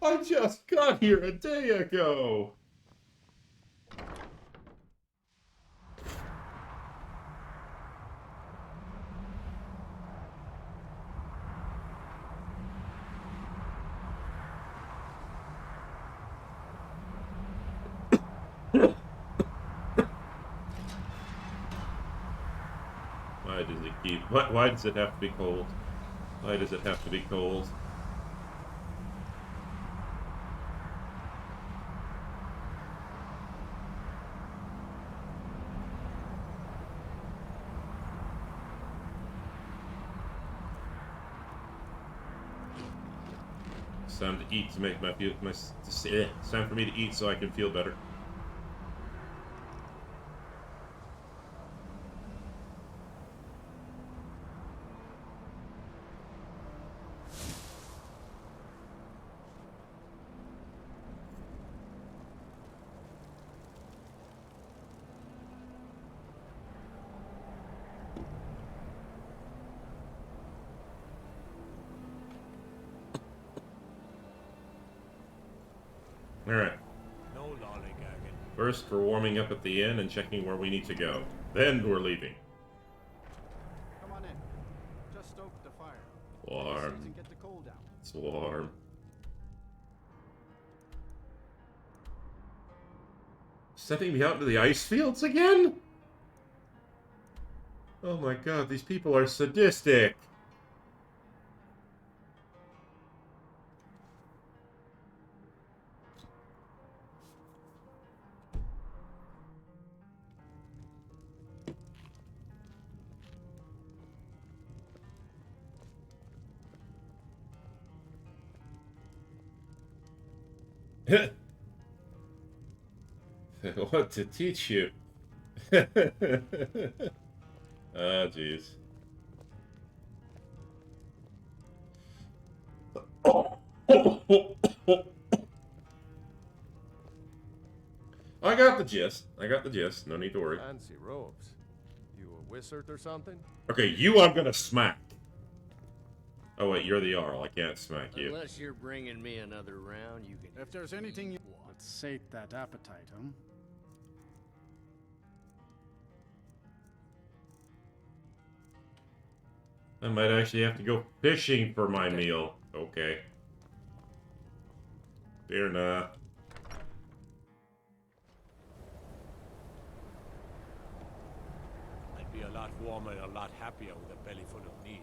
I just got here a day ago! Why does it keep... Why does it have to be cold? Why does it have to be cold? It's time to eat to make it's time for me to eat so I can feel better. Alright. No lollygagging. First, we're warming up at the inn and checking where we need to go. Then we're leaving. Come on in. Just stoke the fire. Warm. To get the cold out. It's warm. Setting me out into the ice fields again? Oh my god, these people are sadistic. What to teach you? Ah, jeez. I got the gist. I got the gist. No need to worry. Fancy robes. You a wizard or something? Okay, you I'm gonna smack. Oh wait, you're the Jarl. I can't smack you. Unless you're bringing me another round, you can... If there's anything you... Let's sate that appetite, huh? I might actually have to go fishing for my meal. Okay. Fair enough. I'd be a lot warmer and a lot happier with a belly full of meat.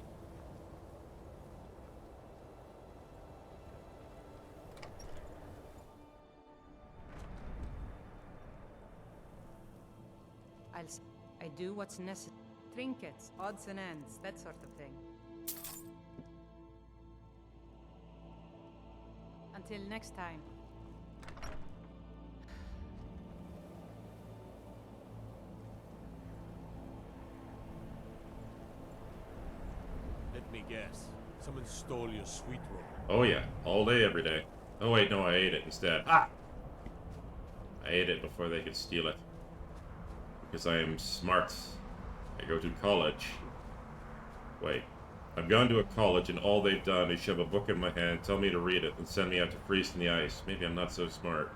I do what's necessary. Trinkets, odds and ends, that sort of thing. Until next time. Let me guess. Someone stole your sweet roll. Oh yeah, all day, every day. Oh wait, no, I ate it instead. Ah! I ate it before they could steal it. Because I am smart. I go to college. Wait. I've gone to a college and all they've done is shove a book in my hand, tell me to read it, and send me out to freeze in the ice. Maybe I'm not so smart.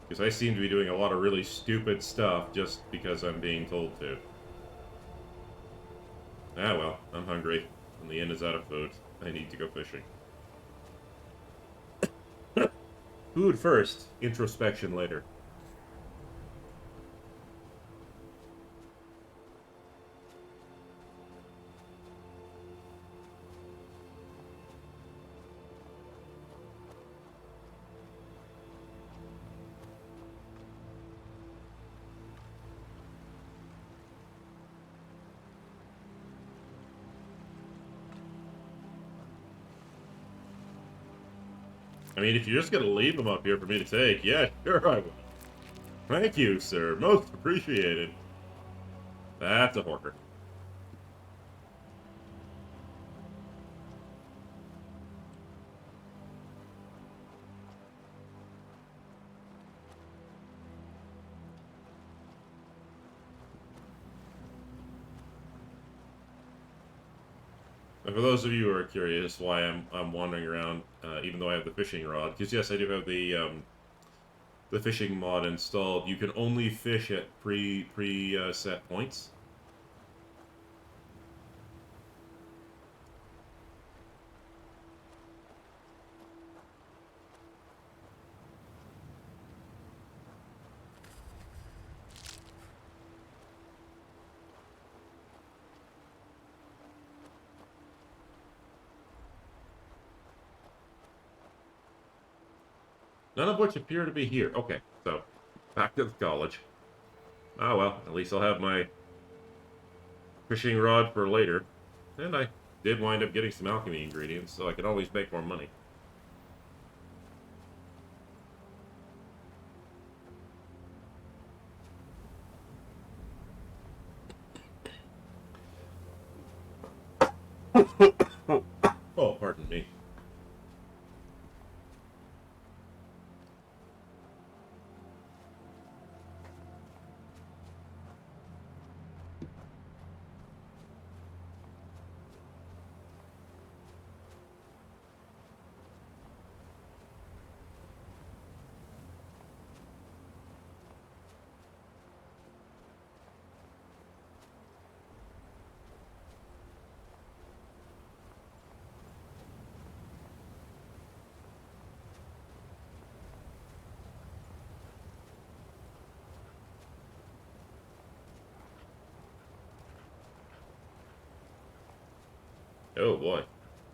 Because I seem to be doing a lot of really stupid stuff just because I'm being told to. Ah well, I'm hungry. And the inn is out of food. I need to go fishing. Food first, introspection later. I mean, if you're just gonna leave them up here for me to take, yeah, sure I will. Thank you, sir. Most appreciated. That's a horker. And for those of you who are curious why I'm wandering around, even though I have the fishing rod, because yes, I do have the fishing mod installed. You can only fish at set points. None of which appear to be here. Okay, so back to the college. Oh well, at least I'll have my fishing rod for later. And I did wind up getting some alchemy ingredients, so I could always make more money. Oh, pardon me. Oh boy,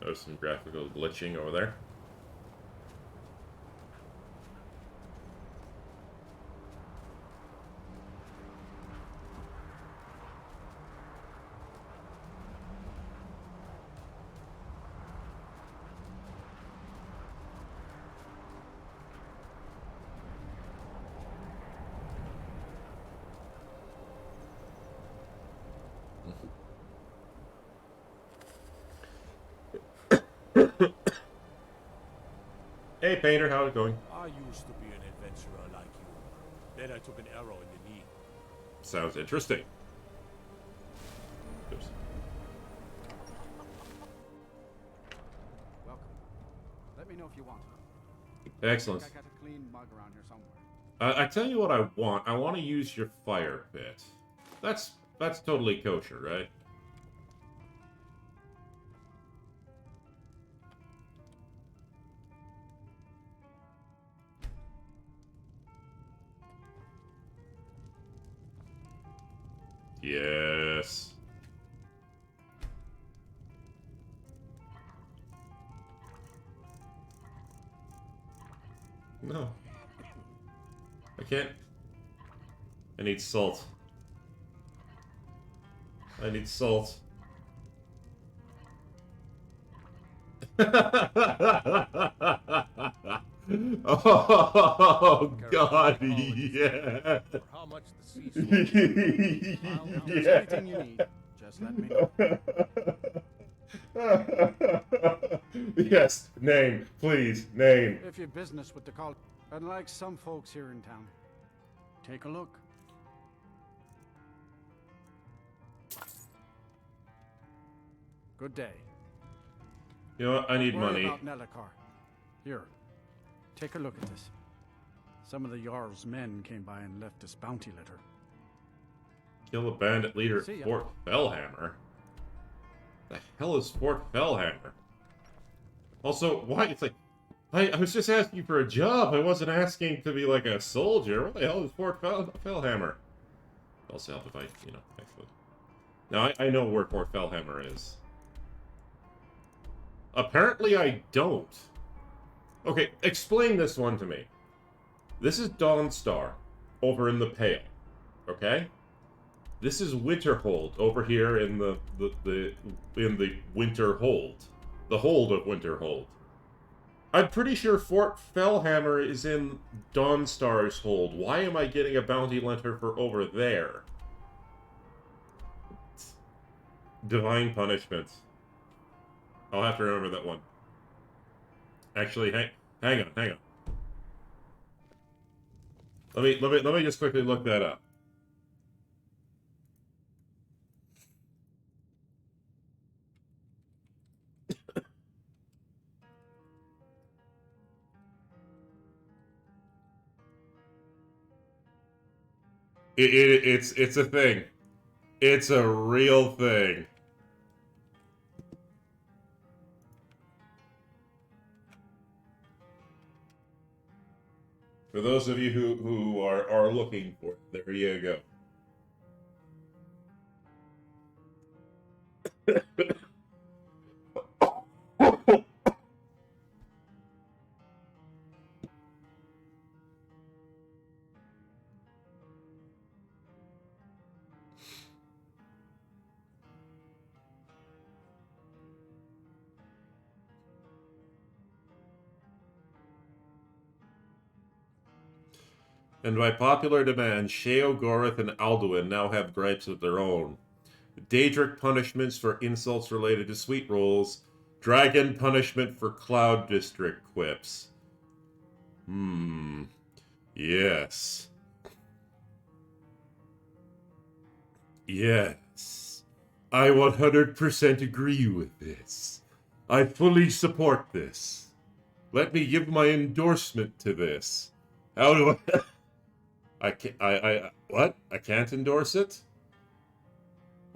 there's some graphical glitching over there. Hey, Painter, how's it going? I used to be an adventurer like you. Then I took an arrow in the knee. Sounds interesting. Oops. Welcome. Let me know if you want. Excellent. I got a clean mug around here somewhere. I tell you what I want. I want to use your fire pit. That's totally kosher, right? Yes. No. I can't. I need salt. I need salt. Oh God! Yeah. For how much the sea If there's anything you need, just let me know. Yes, name, please, name. If you're business with the college, unlike some folks here in town, take a look. Good day. You know what? I need Don't worry money. about Nelacar. Here, take a look at this. Some of the Jarl's men came by and left us bounty letter. Kill the bandit leader See at ya. Fort Fellhammer. The hell is Fort Fellhammer? Also, why? It's like, I was just asking for a job. I wasn't asking to be like a soldier. What the hell is Fort Fellhammer? Also help if I, you know, actually. Now, I know where Fort Fellhammer is. Apparently I don't. Okay, explain this one to me. This is Dawnstar over in the Pale, okay? This is Winterhold over here in the Winterhold. The hold of Winterhold. I'm pretty sure Fort Fellhammer is in Dawnstar's hold. Why am I getting a bounty letter for over there? Divine punishment. I'll have to remember that one. Actually, hang on. Let me just quickly look that up. It's a thing. It's a real thing. For those of you who are looking for it, there you go. And by popular demand, Sheo, Gorath, and Alduin now have gripes of their own. Daedric punishments for insults related to sweet rolls. Dragon punishment for Cloud District quips. Yes. Yes. I 100% agree with this. I fully support this. Let me give my endorsement to this. How do what? I can't endorse it?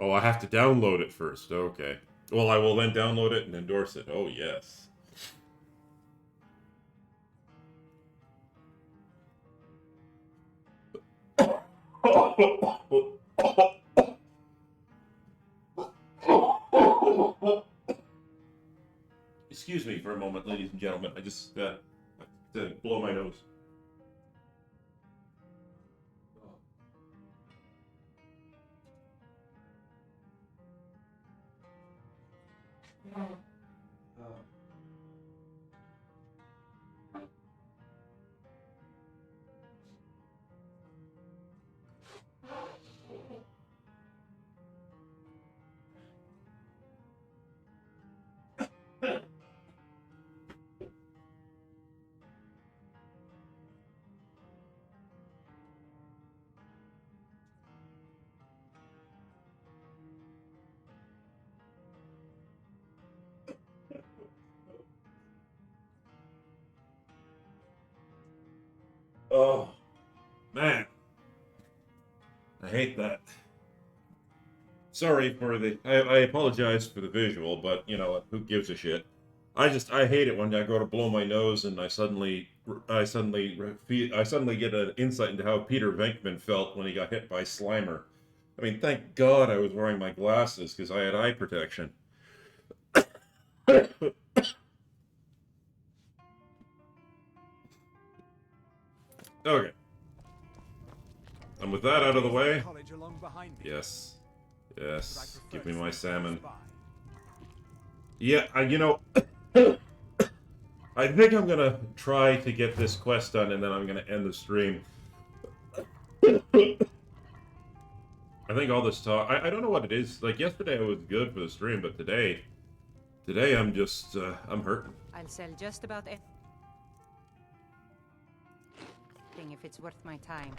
Oh, I have to download it first. Okay. Well, I will then download it and endorse it. Oh, yes. Excuse me for a moment, ladies and gentlemen. I just have to blow my nose. Oh, man. I hate that. Sorry for the... I apologize for the visual, but, you know, who gives a shit? I hate it when I go to blow my nose and I suddenly get an insight into how Peter Venkman felt when he got hit by Slimer. I mean, thank God I was wearing my glasses because I had eye protection. Okay. And with that out of the way... Yes. Yes. Give me my salmon. Yeah, you know... I think I'm gonna try to get this quest done and then I'm gonna end the stream. I think all this talk... I don't know what it is. Like, yesterday I was good for the stream, but today I'm just... I'm hurting. I'll sell just about anything if it's worth my time.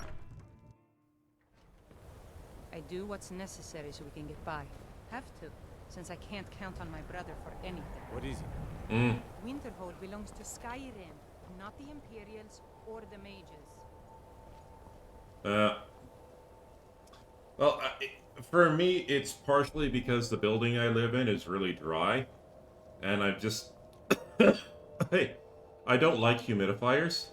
I do what's necessary so we can get by. Have to, since I can't count on my brother for anything. What is it? Winterhold belongs to Skyrim, not the Imperials or the Mages. Well, for me, it's partially because the building I live in is really dry. And I just... Hey, I don't like humidifiers.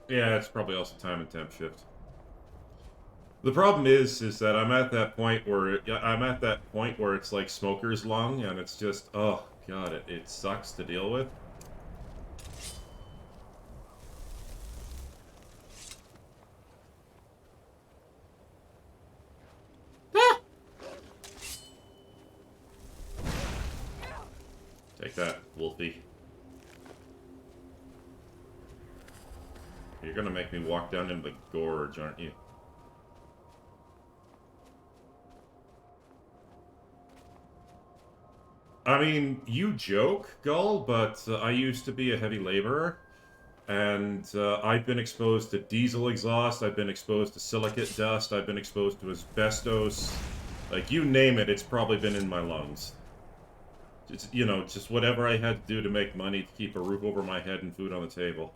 Yeah, it's probably also time and temp shift. The problem is that I'm at that point where it's like smoker's lung, and it's just, oh god, it sucks to deal with. Take that, Wolfie. You're gonna make me walk down into the gorge, aren't you? I mean, you joke, Gull, but I used to be a heavy laborer, and I've been exposed to diesel exhaust, I've been exposed to silicate dust, I've been exposed to asbestos. Like, you name it, it's probably been in my lungs. It's, you know, just whatever I had to do to make money to keep a roof over my head and food on the table.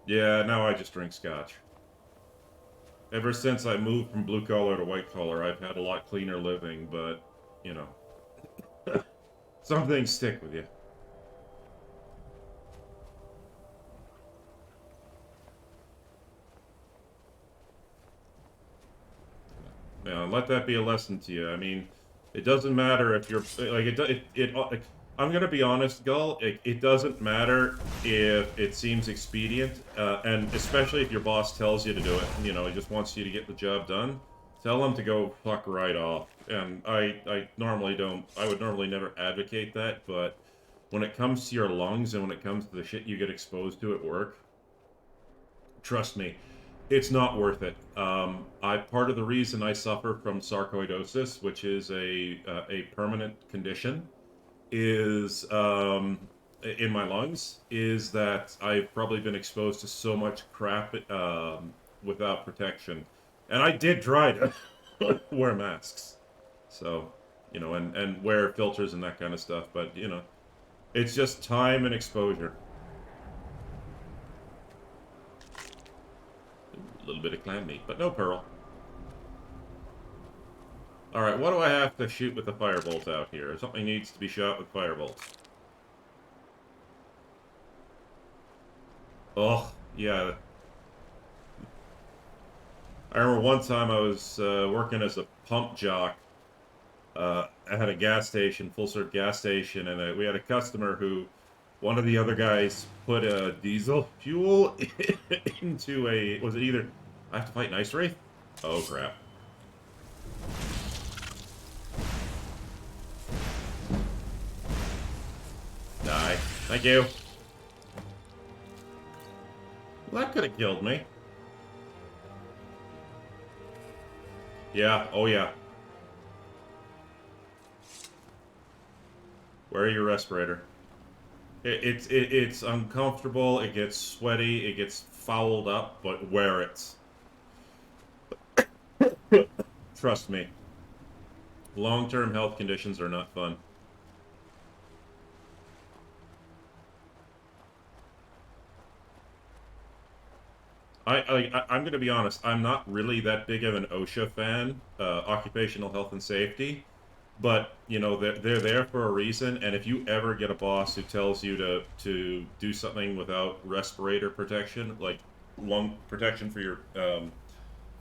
Yeah, now I just drink scotch. Ever since I moved from blue collar to white collar, I've had a lot cleaner living, but, you know. Some things stick with you. Yeah, let that be a lesson to you. I mean, it doesn't matter if you're like I'm gonna be honest, Gull. It doesn't matter if it seems expedient, and especially if your boss tells you to do it. You know, he just wants you to get the job done. Tell him to go fuck right off. And I normally don't. I would normally never advocate that, but when it comes to your lungs and when it comes to the shit you get exposed to at work, trust me, it's not worth it. Part of the reason I suffer from sarcoidosis, which is a permanent condition, is in my lungs, is that I've probably been exposed to so much crap without protection, and I did try to wear masks, so you know, and wear filters and that kind of stuff, but you know, it's just time and exposure. A little bit of clam meat, but no pearl. Alright, what do I have to shoot with the firebolt out here? Something needs to be shot with firebolts. Oh, yeah. I remember one time I was working as a pump jock. I had a gas station, full-serve gas station, and we had a customer who, one of the other guys put a diesel fuel into a... Was it either... I have to fight an ice wraith? Oh, crap. Die. Thank you. Well, that could have killed me. Yeah, oh yeah. Wear your respirator. It's uncomfortable, it gets sweaty, it gets fouled up, but wear it. Trust me. Long-term health conditions are not fun. I'm going to be honest. I'm not really that big of an OSHA fan, occupational health and safety, but you know they're there for a reason. And if you ever get a boss who tells you to do something without respirator protection, like lung protection for your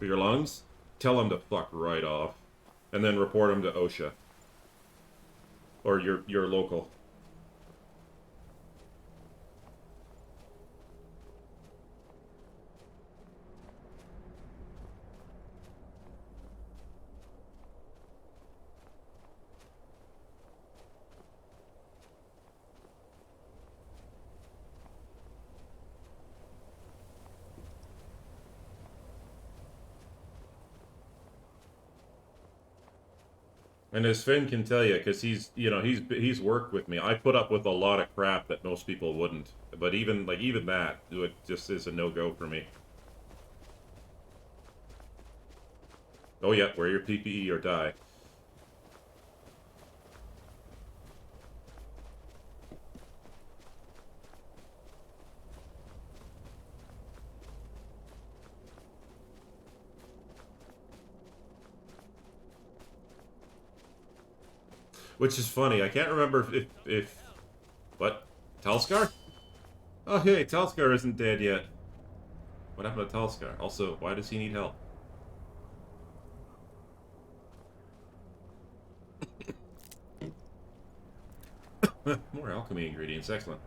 lungs, tell them to fuck right off, and then report them to OSHA or your local. And as Finn can tell you, because he's worked with me, I put up with a lot of crap that most people wouldn't. But even that, it just is a no-go for me. Oh yeah, wear your PPE or die. Which is funny. I can't remember if what? Talskar? Oh hey, Talskar isn't dead yet. What happened to Talskar? Also, why does he need help? More alchemy ingredients, excellent.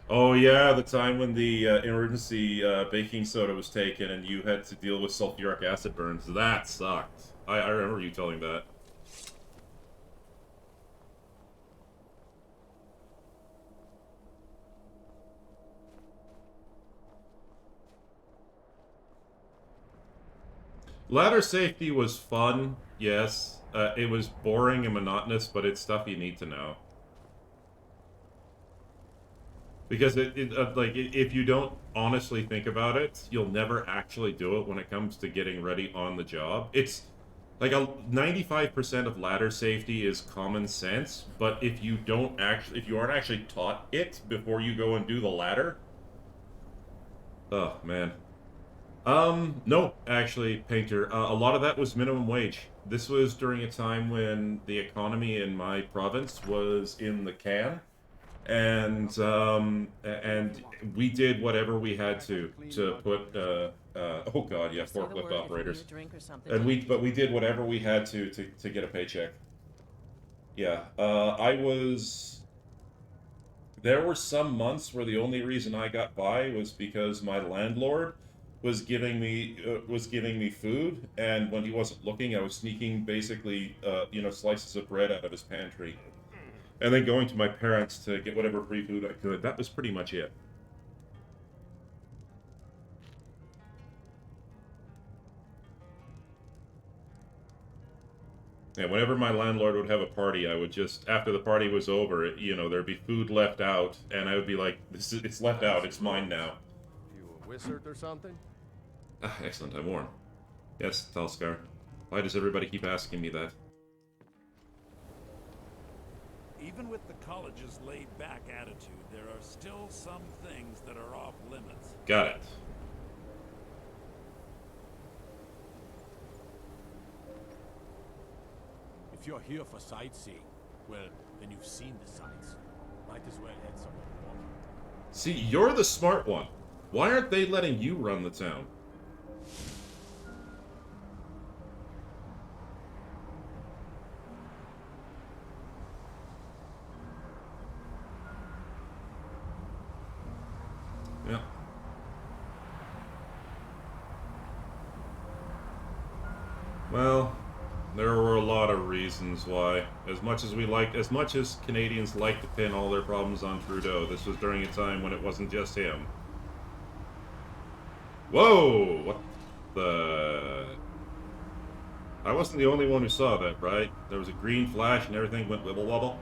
Oh yeah, the time when the emergency baking soda was taken and you had to deal with sulfuric acid burns. That sucked. I remember you telling that. Ladder safety was fun, yes. It was boring and monotonous, but it's stuff you need to know. Because if you don't honestly think about it, you'll never actually do it when it comes to getting ready on the job. It's like 95% of ladder safety is common sense, but if you aren't actually taught it before you go and do the ladder, oh man. No, actually, Painter. A lot of that was minimum wage. This was during a time when the economy in my province was in the can. And we did whatever we had to put Oh god, yeah, Just say the word forklift if you need operators. a drink or something. And we did whatever we had to get a paycheck. Yeah, there were some months where the only reason I got by was because my landlord was giving me food, and when he wasn't looking, I was sneaking basically slices of bread out of his pantry, and then going to my parents to get whatever free food I could. That was pretty much it. And whenever my landlord would have a party, I would just, after the party was over, there'd be food left out, and I would be like, it's left out, it's mine now. You a wizard or something? Ah, excellent, I'm warm. Yes, Talskar. Why does everybody keep asking me that? Even with the college's laid-back attitude, there are still some things that are off limits. Got it. If you're here for sightseeing, well, then you've seen the sights. Might as well head somewhere warmer. See, you're the smart one. Why aren't they letting you run the town? Yeah. Well, there were a lot of reasons why. As much as Canadians like to pin all their problems on Trudeau, this was during a time when it wasn't just him. Whoa! What the... I wasn't the only one who saw that, right? There was a green flash and everything went wibble wobble.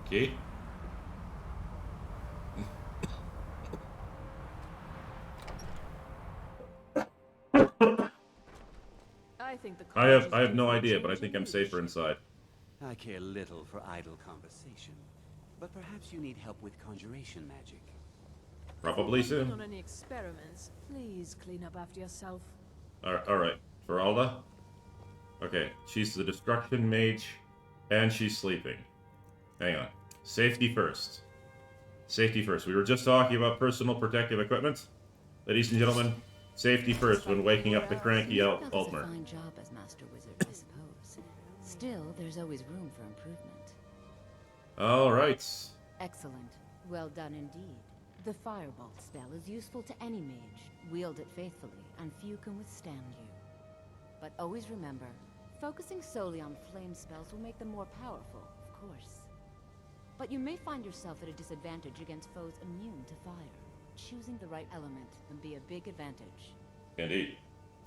Okay. I think the I have no idea, but I think I'm safer inside. I care little for idle conversation, but perhaps you need help with conjuration magic. Probably If you're soon. working on any experiments, please clean up after yourself. Alright, Feralda? Okay, she's the destruction mage, and she's sleeping. Hang on. Safety first. Safety first. We were just talking about personal protective equipment. Ladies and gentlemen, safety first when waking up the cranky That was a Altmer. fine job as Master Wizard, I suppose. Still, there's always room for improvement. Alright. Excellent. Well done indeed. The Firebolt spell is useful to any mage. Wield it faithfully, and few can withstand you. But always remember, focusing solely on flame spells will make them more powerful, of course. But you may find yourself at a disadvantage against foes immune to fire. Choosing the right element can be a big advantage. Indeed.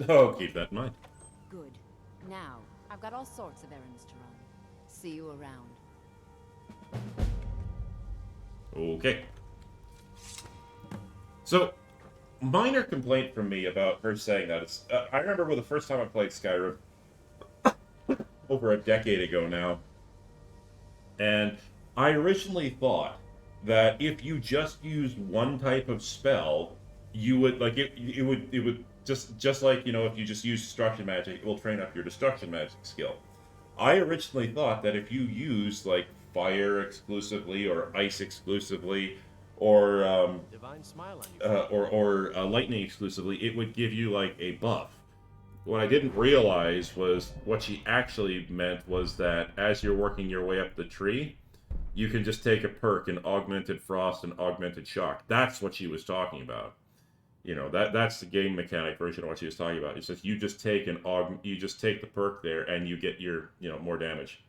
Oh, keep that in mind. Good. Now, I've got all sorts of errands to run. See you around. Okay. So, minor complaint from me about her saying that is, I remember when the first time I played Skyrim, over a decade ago now, and I originally thought that if you just used one type of spell, you would, like, it would just like, if you just use destruction magic, it will train up your destruction magic skill. I originally thought that if you use, like, fire exclusively, or ice exclusively, or Divine smile on you. or lightning exclusively, it would give you like a buff. What I didn't realize was what she actually meant was that as you're working your way up the tree, you can just take a perk in augmented frost and augmented shock. That's what she was talking about. That's the game mechanic version of what she was talking about. It's just you just take the perk there and you get your more damage.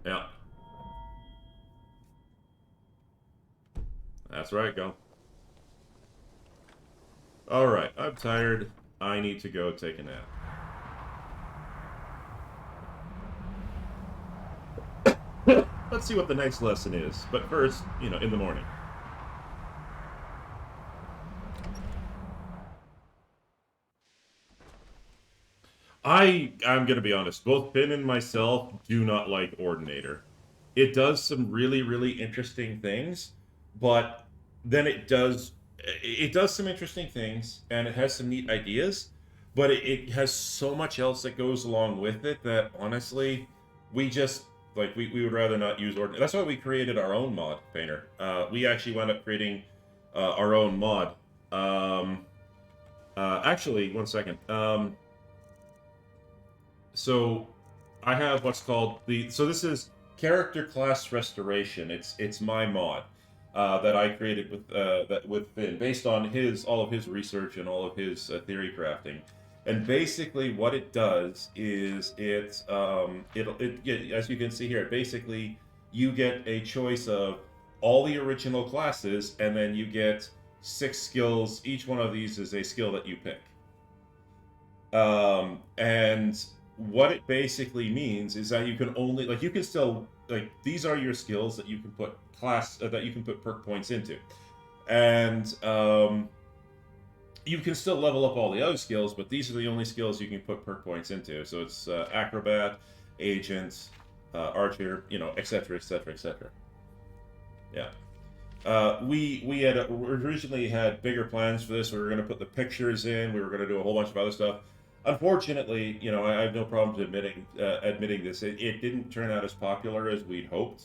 Yeah. That's right, go. Alright, I'm tired. I need to go take a nap. Let's see what the next lesson is. But first, in the morning. I'm gonna be honest, both Finn and myself do not like Ordinator. It does some really, really interesting things, but then it does some interesting things, and it has some neat ideas, but it has so much else that goes along with it that honestly, we just like we would rather not use ordinary. That's why we created our own mod painter. We actually wound up creating our own mod. Actually, one second. So I have what's called the. So this is character class restoration. It's my mod that I created with Finn, based on all of his research and all of his theory crafting. And basically, what it does is as you can see here, basically you get a choice of all the original classes, and then you get 6 skills. Each one of these is a skill that you pick. And what it basically means is that you can only you can still these are your skills that you can put perk points into, and you can still level up all the other skills, but these are the only skills you can put perk points into. So it's acrobat, agent, archer, etc., etc., etc. Yeah. We had originally had bigger plans for this. We were going to put the pictures in. We were going to do a whole bunch of other stuff. Unfortunately, I have no problem admitting this. It didn't turn out as popular as we'd hoped.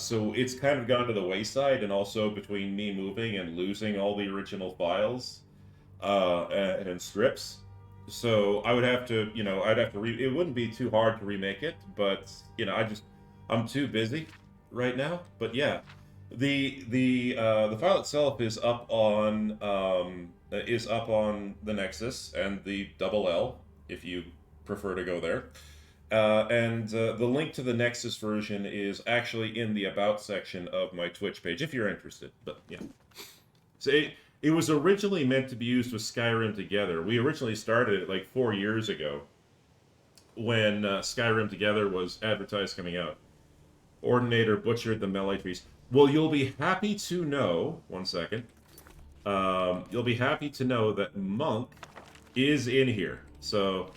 So it's kind of gone to the wayside, and also between me moving and losing all the original files and scripts. So I would have to, it wouldn't be too hard to remake it, but I'm too busy right now. But yeah, the file itself is up on the Nexus and the Double L, if you prefer to go there. And the link to the Nexus version is actually in the About section of my Twitch page, if you're interested. But yeah, so it was originally meant to be used with Skyrim Together. We originally started it like 4 years ago, when Skyrim Together was advertised coming out. Ordinator butchered the melee trees. Well, you'll be happy to know. One second. You'll be happy to know that Monk is in here. So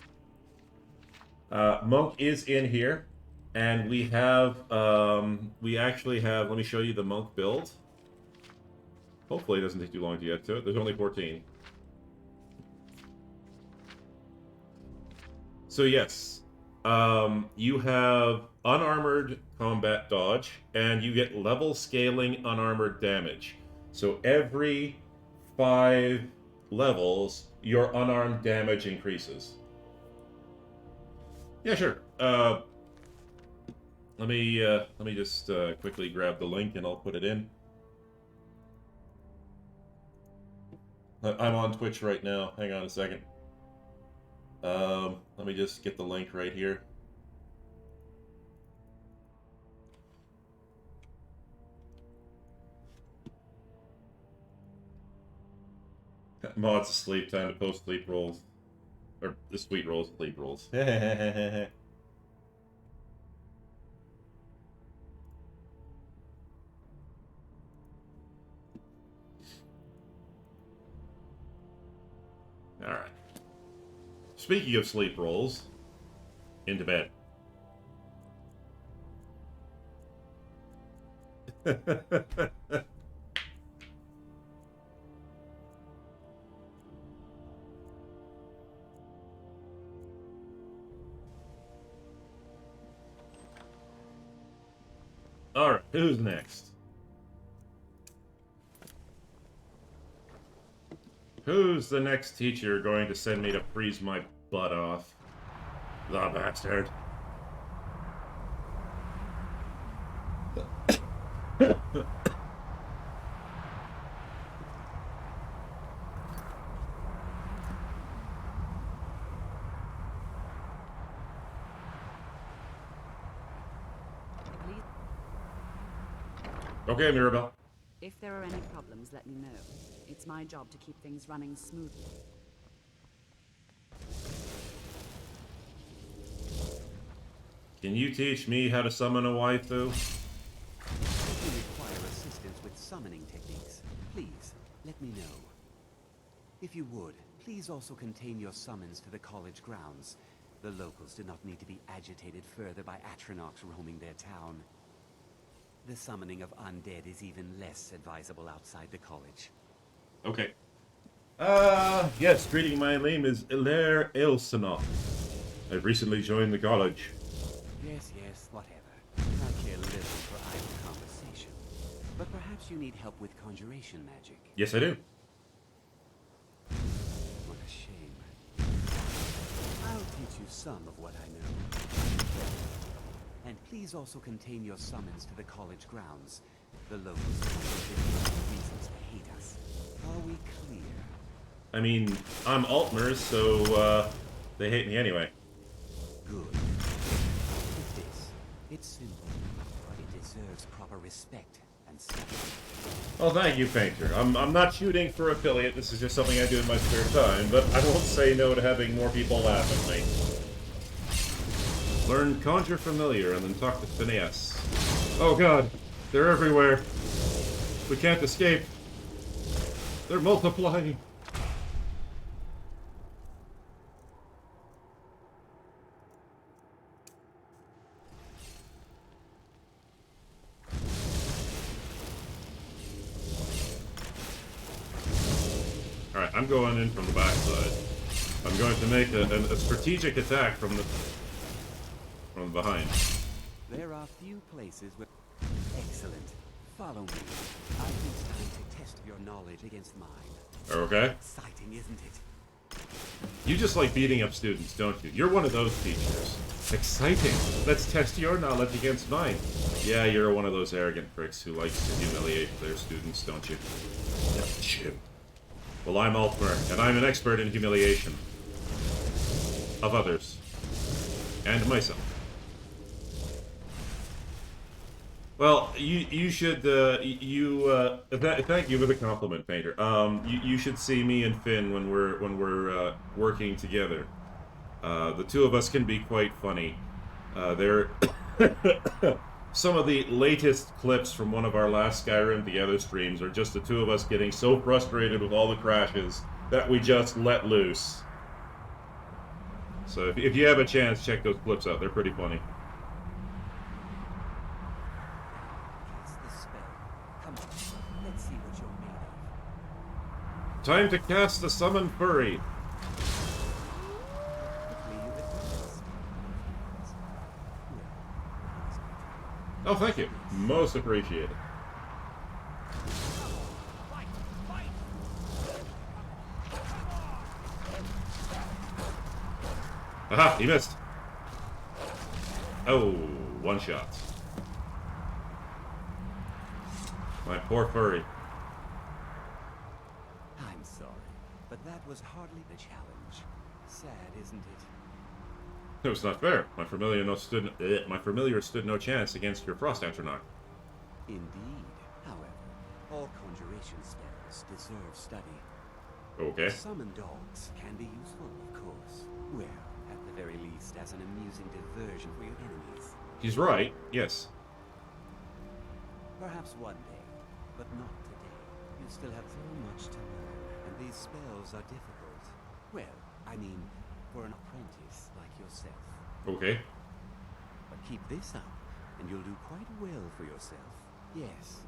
Monk is in here, and we actually have. Let me show you the Monk build. Hopefully, it doesn't take too long to get to it. There's only 14. So yes, you have unarmored combat dodge, and you get level scaling unarmored damage. So every 5 levels, your unarmed damage increases. Yeah, sure. Let me just quickly grab the link and I'll put it in. I'm on Twitch right now. Hang on a second. Let me just get the link right here. Mod's asleep. Time to post sleep rolls. Or the sweet rolls, sleep rolls. Alright. Speaking of sleep rolls, into bed. Alright, who's next? Who's the next teacher going to send me to freeze my butt off? The bastard. Okay, Mirabelle. If there are any problems, let me know. It's my job to keep things running smoothly. Can you teach me how to summon a waifu? If you require assistance with summoning techniques, please let me know. If you would, please also contain your summons to the college grounds. The locals do not need to be agitated further by Atronachs roaming their town. The summoning of undead is even less advisable outside the college. Okay. Yes, greeting, my name is Elarie Aelsonoth. I've recently joined the college. Yes, whatever. I care little for idle conversation. But perhaps you need help with conjuration magic. Yes, I do. What a shame. I'll teach you some of what I know. And please also contain your summons to the college grounds. The locals have reasons to hate us. Are we clear? I mean, I'm Altmer, so, they hate me anyway. Good. With this, it's simple, but it deserves proper respect and study. Well, thank you, Painter. I'm not shooting for affiliate, this is just something I do in my spare time, but I won't say no to having more people laugh at me. Learn Conjure Familiar and then talk to Phineas. Oh god, they're everywhere. We can't escape. They're multiplying. Alright, I'm going in from the backside. I'm going to make a strategic attack from behind. There are few places where... Excellent. Follow me. I think it's time to test your knowledge against mine. Okay. Exciting, isn't it? You just like beating up students, don't you? You're one of those teachers. Exciting. Let's test your knowledge against mine. Yeah, you're one of those arrogant pricks who likes to humiliate their students, don't you? Don't you? Well, I'm Altmer, and I'm an expert in humiliation. Of others. And myself. Well, you should, thank you for the compliment, Painter. You should see me and Finn when we're working together. The two of us can be quite funny. They're some of the latest clips from one of our last Skyrim Together streams are just the two of us getting so frustrated with all the crashes that we just let loose. So if you have a chance, check those clips out. They're pretty funny. Let's see what you're made of. Time to cast the Summon Furry. Oh, thank you. Most appreciated. Aha, he missed. Oh, one shot. My poor furry. I'm sorry, but that was hardly the challenge. Sad, isn't it? It was not fair. My familiar stood no chance against your frost atronach. Indeed. However, all conjuration spells deserve study. Okay. Summon dogs can be useful, of course. Well, at the very least, as an amusing diversion for your enemies. He's right, yes. Perhaps one day, but not today. You still have so much to learn, and these spells are difficult. Well, I mean, for an apprentice like yourself. Okay. But keep this up, and you'll do quite well for yourself. Yes.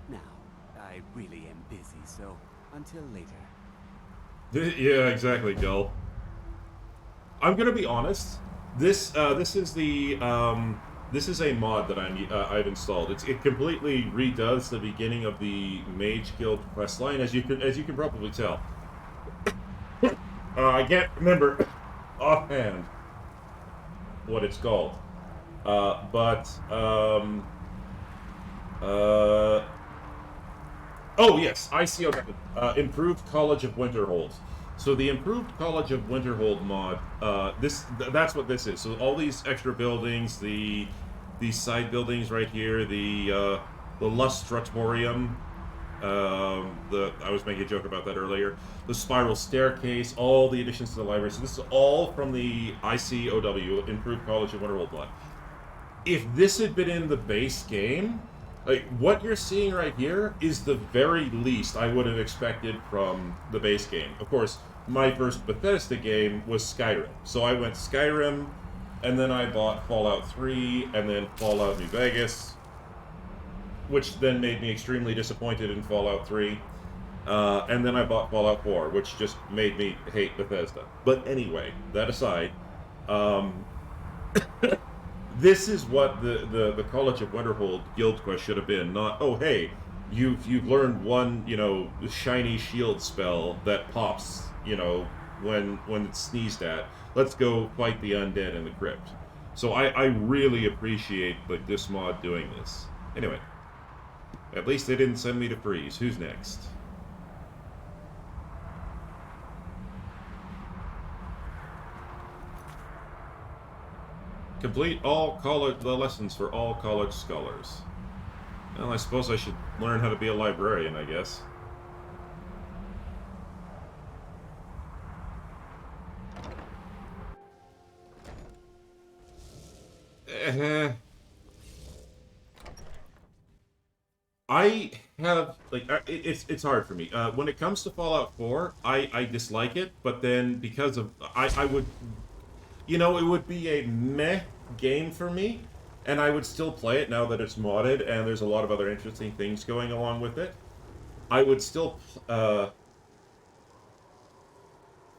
Now, I really am busy, so until later. Yeah, exactly, Gull. I'm gonna be honest. This is a mod that I've installed. It completely redoes the beginning of the Mage Guild questline, as you can probably tell. I can't remember offhand what it's called, oh yes, ICO, Improved College of Winterhold. So the Improved College of Winterhold mod, that's what this is. So all these extra buildings, these side buildings right here, the Lustratorium, I was making a joke about that earlier. The spiral staircase, all the additions to the library. So this is all from the ICOW, Improved College of Winterhold mod. If this had been in the base game, like what you're seeing right here is the very least I would have expected from the base game. Of course, my first Bethesda game was Skyrim. So I went Skyrim, and then I bought Fallout 3, and then Fallout New Vegas, which then made me extremely disappointed in Fallout 3. And then I bought Fallout 4, which just made me hate Bethesda. But anyway, that aside, um, this is what the College of Winterhold Guild quest should have been. Not, oh hey, you've learned one, shiny shield spell that pops, when it's sneezed at. Let's go fight the undead in the crypt. So I really appreciate like this mod doing this. Anyway, at least they didn't send me to freeze. Who's next? Complete the lessons for all college scholars. Well, I suppose I should learn how to be a librarian, I guess. I have it's hard for me. When it comes to Fallout 4, I dislike it, but then because of I would it would be a meh game for me, and I would still play it now that it's modded and there's a lot of other interesting things going along with it. I would still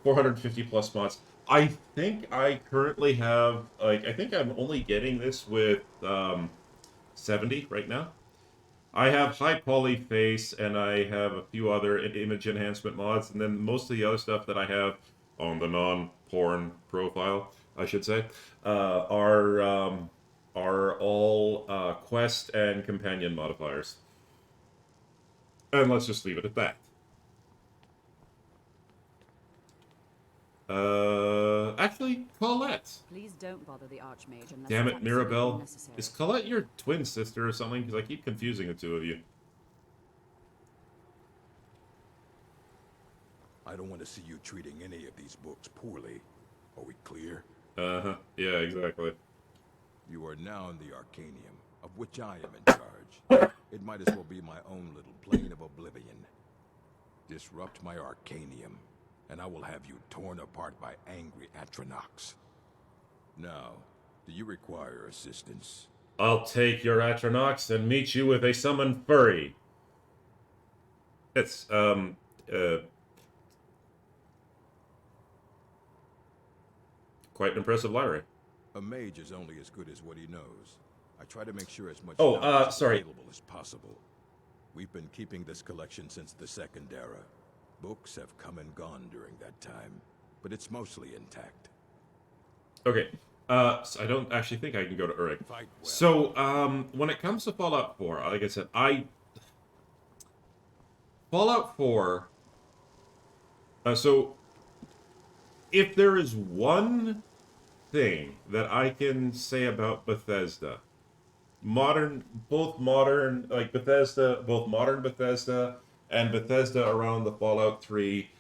450 plus mods. I think I currently have I think I'm only getting this with 70 right now. I have high poly face, and I have a few other image enhancement mods, and then most of the other stuff that I have on the non-porn profile, I should say, are all quest and companion modifiers. And let's just leave it at that. Actually, Colette. Please don't bother the Archmage unless Damn it's it, Mirabelle. necessary. Is Colette your twin sister or something? Because I keep confusing the two of you. I don't want to see you treating any of these books poorly. Are we clear? Uh-huh. Yeah, exactly. You are now in the Arcanium, of which I am in charge. It might as well be my own little plane of oblivion. Disrupt my Arcanium, and I will have you torn apart by angry Atronachs. Now, do you require assistance? I'll take your Atronachs and meet you with a summoned furry. It's, quite an impressive library. A mage is only as good as what he knows. I try to make sure as much sorry. available as possible. We've been keeping this collection since the Second Era. Books have come and gone during that time, but it's mostly intact. Okay. So I don't actually think I can go to Uruk. Well. So, when it comes to Fallout 4, like I said, Fallout 4... so, if there is one thing that I can say about Bethesda, both modern Bethesda and Bethesda around the Fallout 3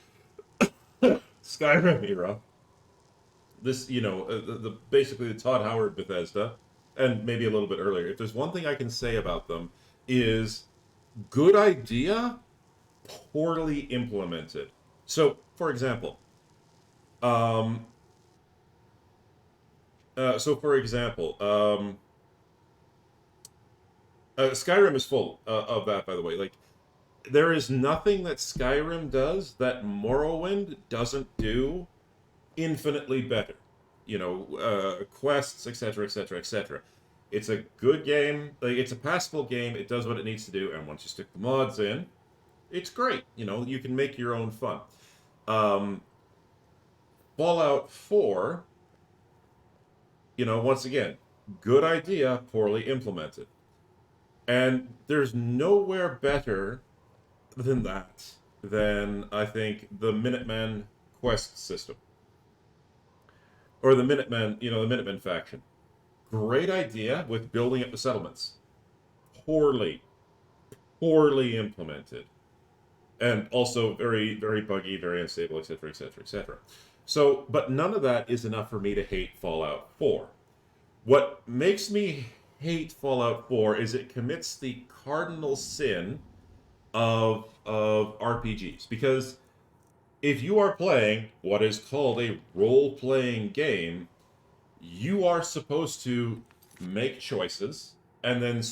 Skyrim era, this, basically the Todd Howard Bethesda, and maybe a little bit earlier, if there's one thing I can say about them, is good idea, poorly implemented. So, for example, Skyrim is full of that, by the way. Like, there is nothing that Skyrim does that Morrowind doesn't do infinitely better. Quests, etc., etc., etc. It's a good game. Like, it's a passable game. It does what it needs to do, and once you stick the mods in, it's great. You can make your own fun. Fallout 4, once again, good idea, poorly implemented. And there's nowhere better than that than, I think, the Minuteman quest system. Or the Minutemen, the Minutemen faction. Great idea with building up the settlements. Poorly implemented. And also very, very buggy, very unstable, etc., etc., etc. So, but none of that is enough for me to hate Fallout 4. What makes me hate Fallout 4 is it commits the cardinal sin of RPGs. Because if you are playing what is called a role-playing game, you are supposed to make choices and then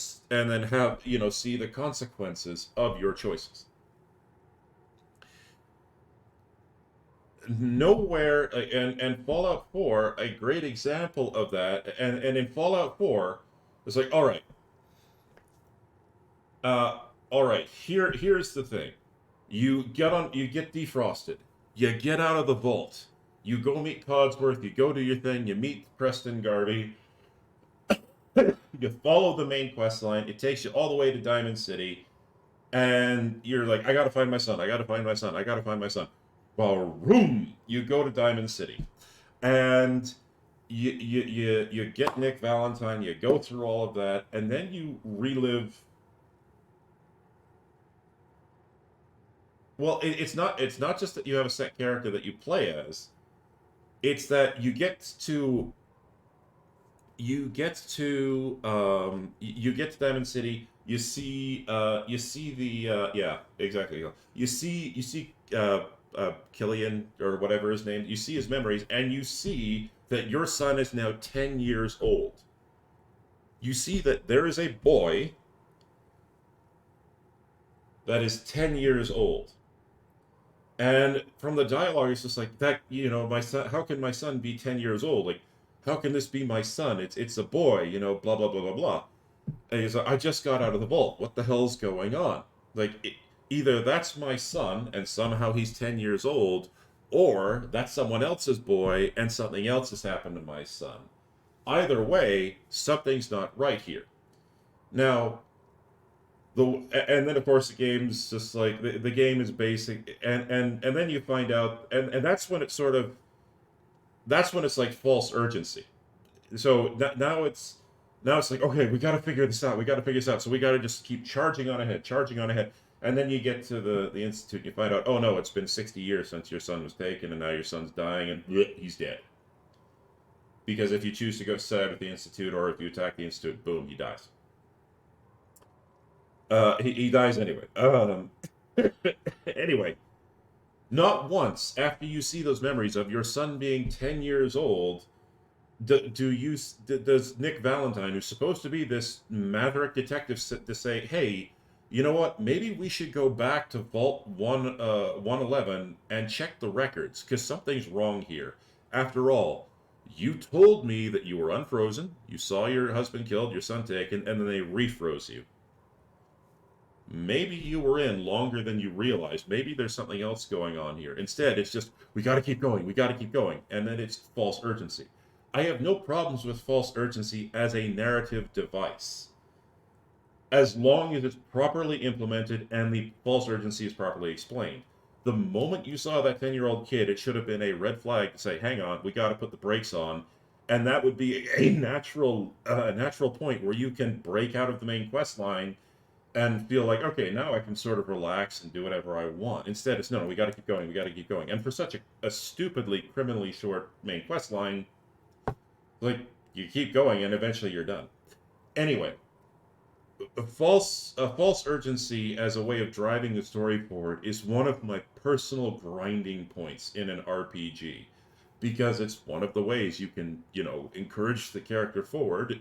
have, see the consequences of your choices. nowhere, and Fallout 4, a great example of that, and in Fallout 4, it's like, uh, all right, here's the thing. You get defrosted. You get out of the vault. You go meet Codsworth, you go do your thing, you meet Preston Garvey, you follow the main quest line, it takes you all the way to Diamond City, and you're like, I gotta find my son, I gotta find my son, I gotta find my son. Well, room, you go to Diamond City. And you get Nick Valentine, you go through all of that, and then you relive. Well, it's not just that you have a set character that you play as. It's that you get to Diamond City. You see the yeah, exactly. You see Killian or whatever his name. You see his memories, and you see that your son is now 10 years old. You see that there is a boy that is 10 years old. And from the dialogue, it's just like that. My son. How can my son be 10 years old? Like, how can this be my son? It's a boy. Blah blah blah blah blah. And he's like, I just got out of the vault. What the hell's going on? Like, either that's my son, and somehow he's 10 years old, or that's someone else's boy, and something else has happened to my son. Either way, something's not right here. Now, and then of course the game's just like the game is basic, and then you find out, and that's when it's like false urgency. So now it's like, okay, we got to figure this out, so we got to just keep charging on ahead, and then you get to the institute and you find out, oh no, it's been 60 years since your son was taken, and now your son's dying, and he's dead. Because if you choose to go side with the institute, or if you attack the institute, boom, he dies. He dies anyway. Anyway, not once after you see those memories of your son being 10 years old, does Nick Valentine, who's supposed to be this maverick detective, to say, hey, you know what, maybe we should go back to Vault 111 and check the records, because something's wrong here. After all, you told me that you were unfrozen, you saw your husband killed, your son taken, and then they refroze you. Maybe you were in longer than you realized. Maybe there's something else going on here. Instead, it's just, we got to keep going, and then it's false urgency. I have no problems with false urgency as a narrative device, as long as it's properly implemented and the false urgency is properly explained. The moment you saw that 10-year-old kid, it should have been a red flag to say, hang on, we got to put the brakes on, and that would be a natural point where you can break out of the main quest line and feel like, okay, now I can sort of relax and do whatever I want. Instead, it's, no, we got to keep going. And for such a stupidly, criminally short main quest line, like, you keep going and eventually you're done. Anyway, a false urgency as a way of driving the story forward is one of my personal grinding points in an RPG, because it's one of the ways you can, encourage the character forward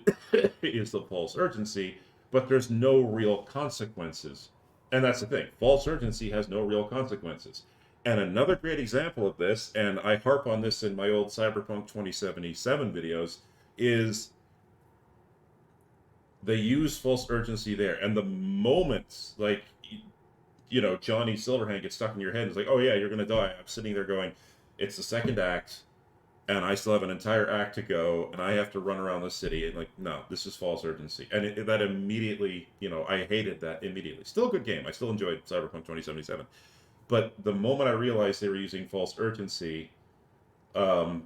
is the false urgency, but there's no real consequences. And that's the thing. False urgency has no real consequences. And another great example of this, and I harp on this in my old Cyberpunk 2077 videos, is they use false urgency there. And the moment, like, Johnny Silverhand gets stuck in your head and is like, oh yeah, you're going to die. I'm sitting there going, it's the second act, and I still have an entire act to go, and I have to run around the city, and like, no, this is false urgency. And that immediately, I hated that immediately. Still a good game. I still enjoyed Cyberpunk 2077. But the moment I realized they were using false urgency, that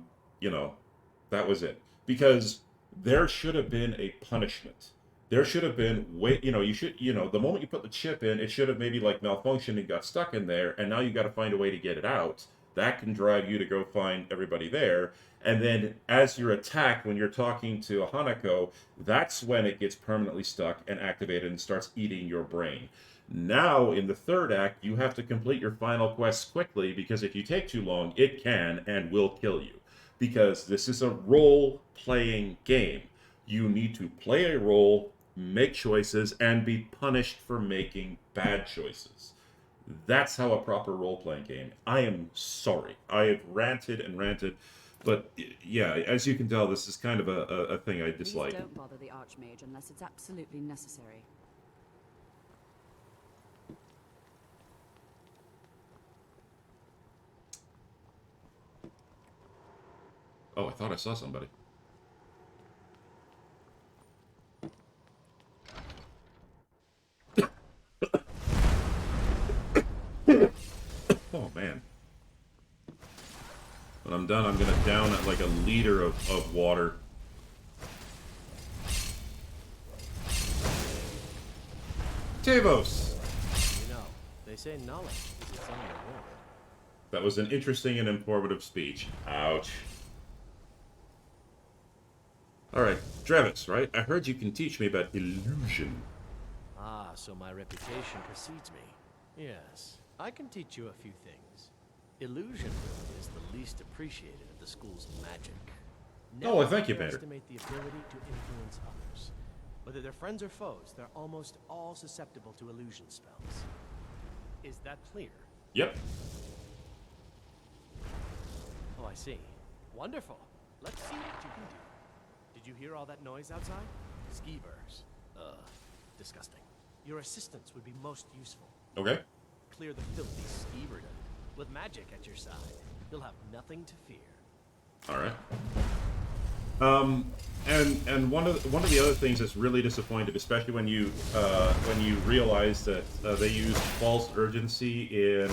was it. Because there should have been a punishment. There should have been, the moment you put the chip in, it should have maybe like malfunctioned and got stuck in there, and now you got to find a way to get it out. That can drive you to go find everybody there. And then as you're attacked, when you're talking to Hanako, that's when it gets permanently stuck and activated and starts eating your brain. Now, in the third act, you have to complete your final quests quickly, because if you take too long, it can and will kill you. Because this is a role-playing game. You need to play a role, make choices, and be punished for making bad choices. That's how a proper role-playing game. I am sorry. I have ranted and ranted, but yeah, as you can tell, this is kind of a thing I dislike. Please don't bother the Archmage unless it's absolutely necessary. Oh, I thought I saw somebody. Oh, man. When I'm done, I'm gonna down at like a liter of water. Tavos! You know, they say knowledge is its own reward. That was an interesting and informative speech. Ouch. Alright, Travis, right? I heard you can teach me about illusion. Ah, so my reputation precedes me. Yes, I can teach you a few things. Illusion really is the least appreciated of the schools of magic. Oh, I thank you, Peter. Underestimate the ability to influence others. Whether they're friends or foes, they're almost all susceptible to illusion spells. Is that clear? Yep. Oh, I see. Wonderful. Let's see what you can do. Did you hear all that noise outside? Skeevers. Disgusting. Your assistance would be most useful. Okay. Clear the filthy skeeverdom. With magic at your side, you'll have nothing to fear. All right. And one of the other things that's really disappointed, especially when you realize that they used false urgency in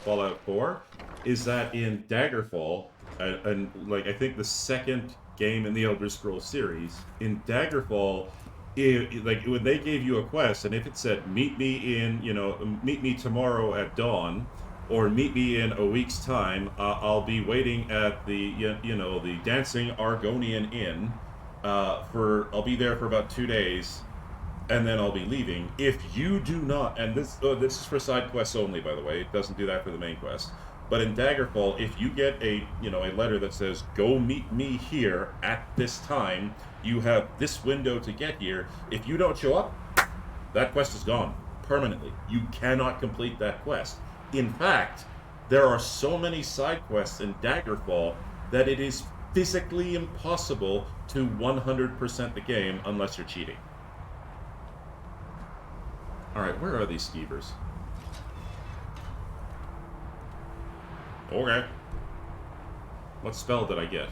Fallout 4, is that in Daggerfall, and like I think the second game in the Elder Scrolls series, in Daggerfall, like when they gave you a quest, and if it said meet me tomorrow at dawn, or meet me in a week's time, I'll be waiting at the the Dancing Argonian Inn. I'll be there for about 2 days, and then I'll be leaving. If you do not, and this is for side quests only, by the way, it doesn't do that for the main quest. But in Daggerfall, if you get a letter that says go meet me here at this time, you have this window to get here. If you don't show up, that quest is gone permanently. You cannot complete that quest. In fact, there are so many side quests in Daggerfall that it is physically impossible to 100% the game unless you're cheating. Alright, where are these skeevers? Okay. What spell did I get?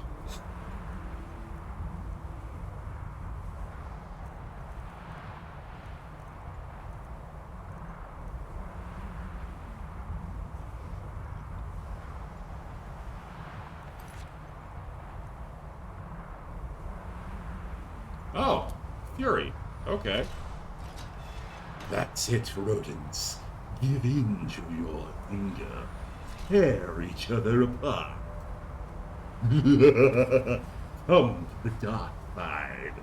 Oh, Fury. Okay. That's it, rodents. Give in to your hunger. Tear each other apart. Come to the dark side.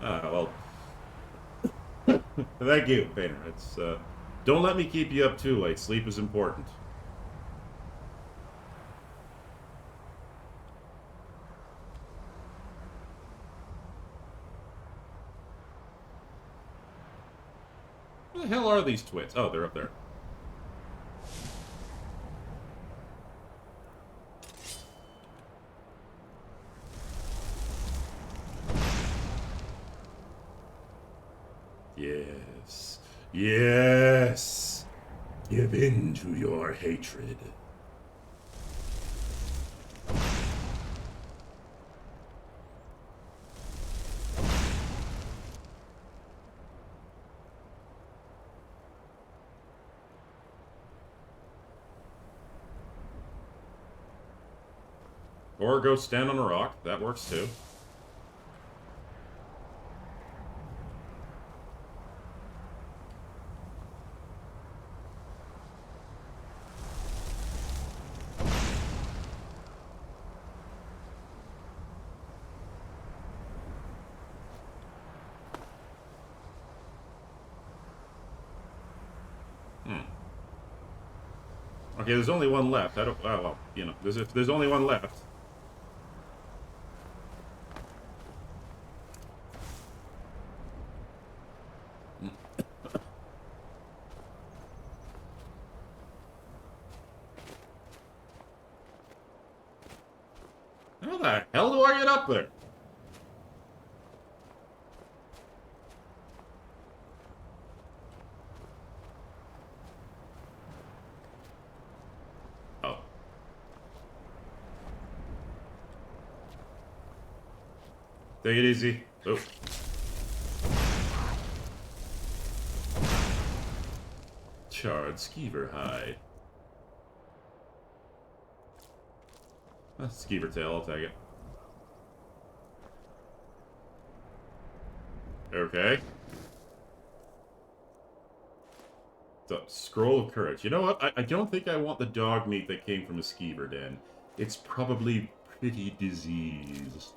Well. Thank you, Painter. It's, don't let me keep you up too late. Sleep is important. Where the hell are these twits? Oh, they're up there. Yes. Yes. Give in to your hatred. Or go stand on a rock. That works too. Okay, there's only one left. I don't. Oh, well, there's only one left. How the hell do I get up there? Oh. Take it easy. Oh. Charred skeever hide. Skeever tail, I'll take it. Okay. The scroll of courage. You know what? I don't think I want the dog meat that came from a skeever den. It's probably pretty diseased.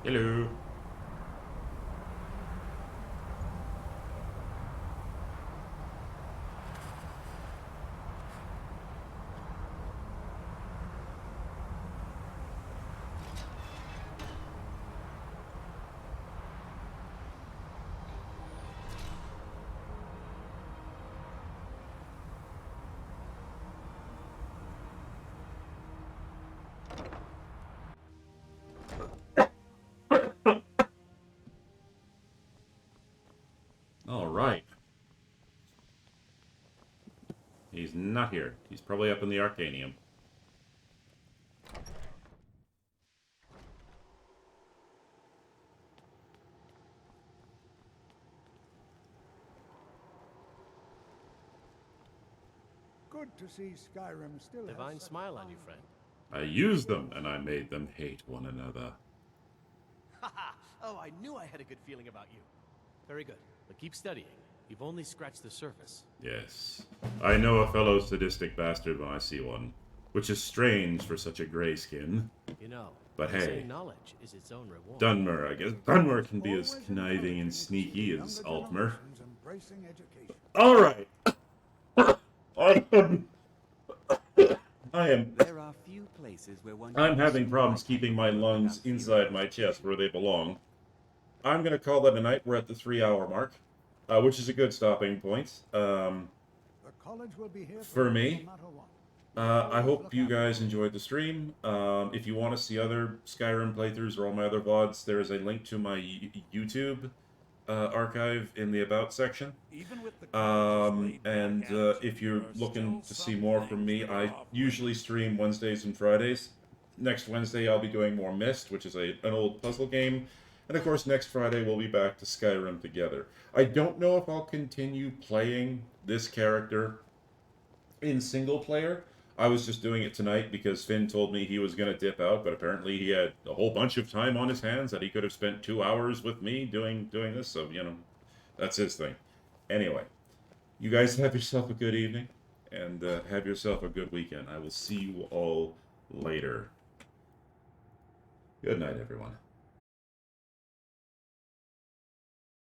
Hello. All right. He's not here. He's probably up in the Arcanium. Good to see Skyrim still Divine has such smile on you, friend. I used them, and I made them hate one another. Haha! Oh, I knew I had a good feeling about you. Very good. But keep studying. You've only scratched the surface. Yes. I know a fellow sadistic bastard when I see one, which is strange for such a gray skin. You know, but they say hey, knowledge is its own reward. Dunmer, I guess. Dunmer can be as conniving and sneaky as Altmer. Alright. I am. There are few places where one I'm having problems keeping my lungs inside my chest where they belong. I'm going to call that a night. We're at the 3-hour mark, which is a good stopping point. The college will be here For me. no matter what. I hope you guys enjoyed the stream. If you want to see other Skyrim playthroughs or all my other VODs, there is a link to my YouTube archive in the About section. And if you're looking to see more from me, I usually stream Wednesdays and Fridays. Next Wednesday, I'll be doing more Myst, which is an old puzzle game. And of course, next Friday, we'll be back to Skyrim together. I don't know if I'll continue playing this character in single player. I was just doing it tonight because Finn told me he was going to dip out, but apparently he had a whole bunch of time on his hands that he could have spent 2 hours with me doing this, so, you know, that's his thing. Anyway, you guys have yourself a good evening, and have yourself a good weekend. I will see you all later. Good night, everyone.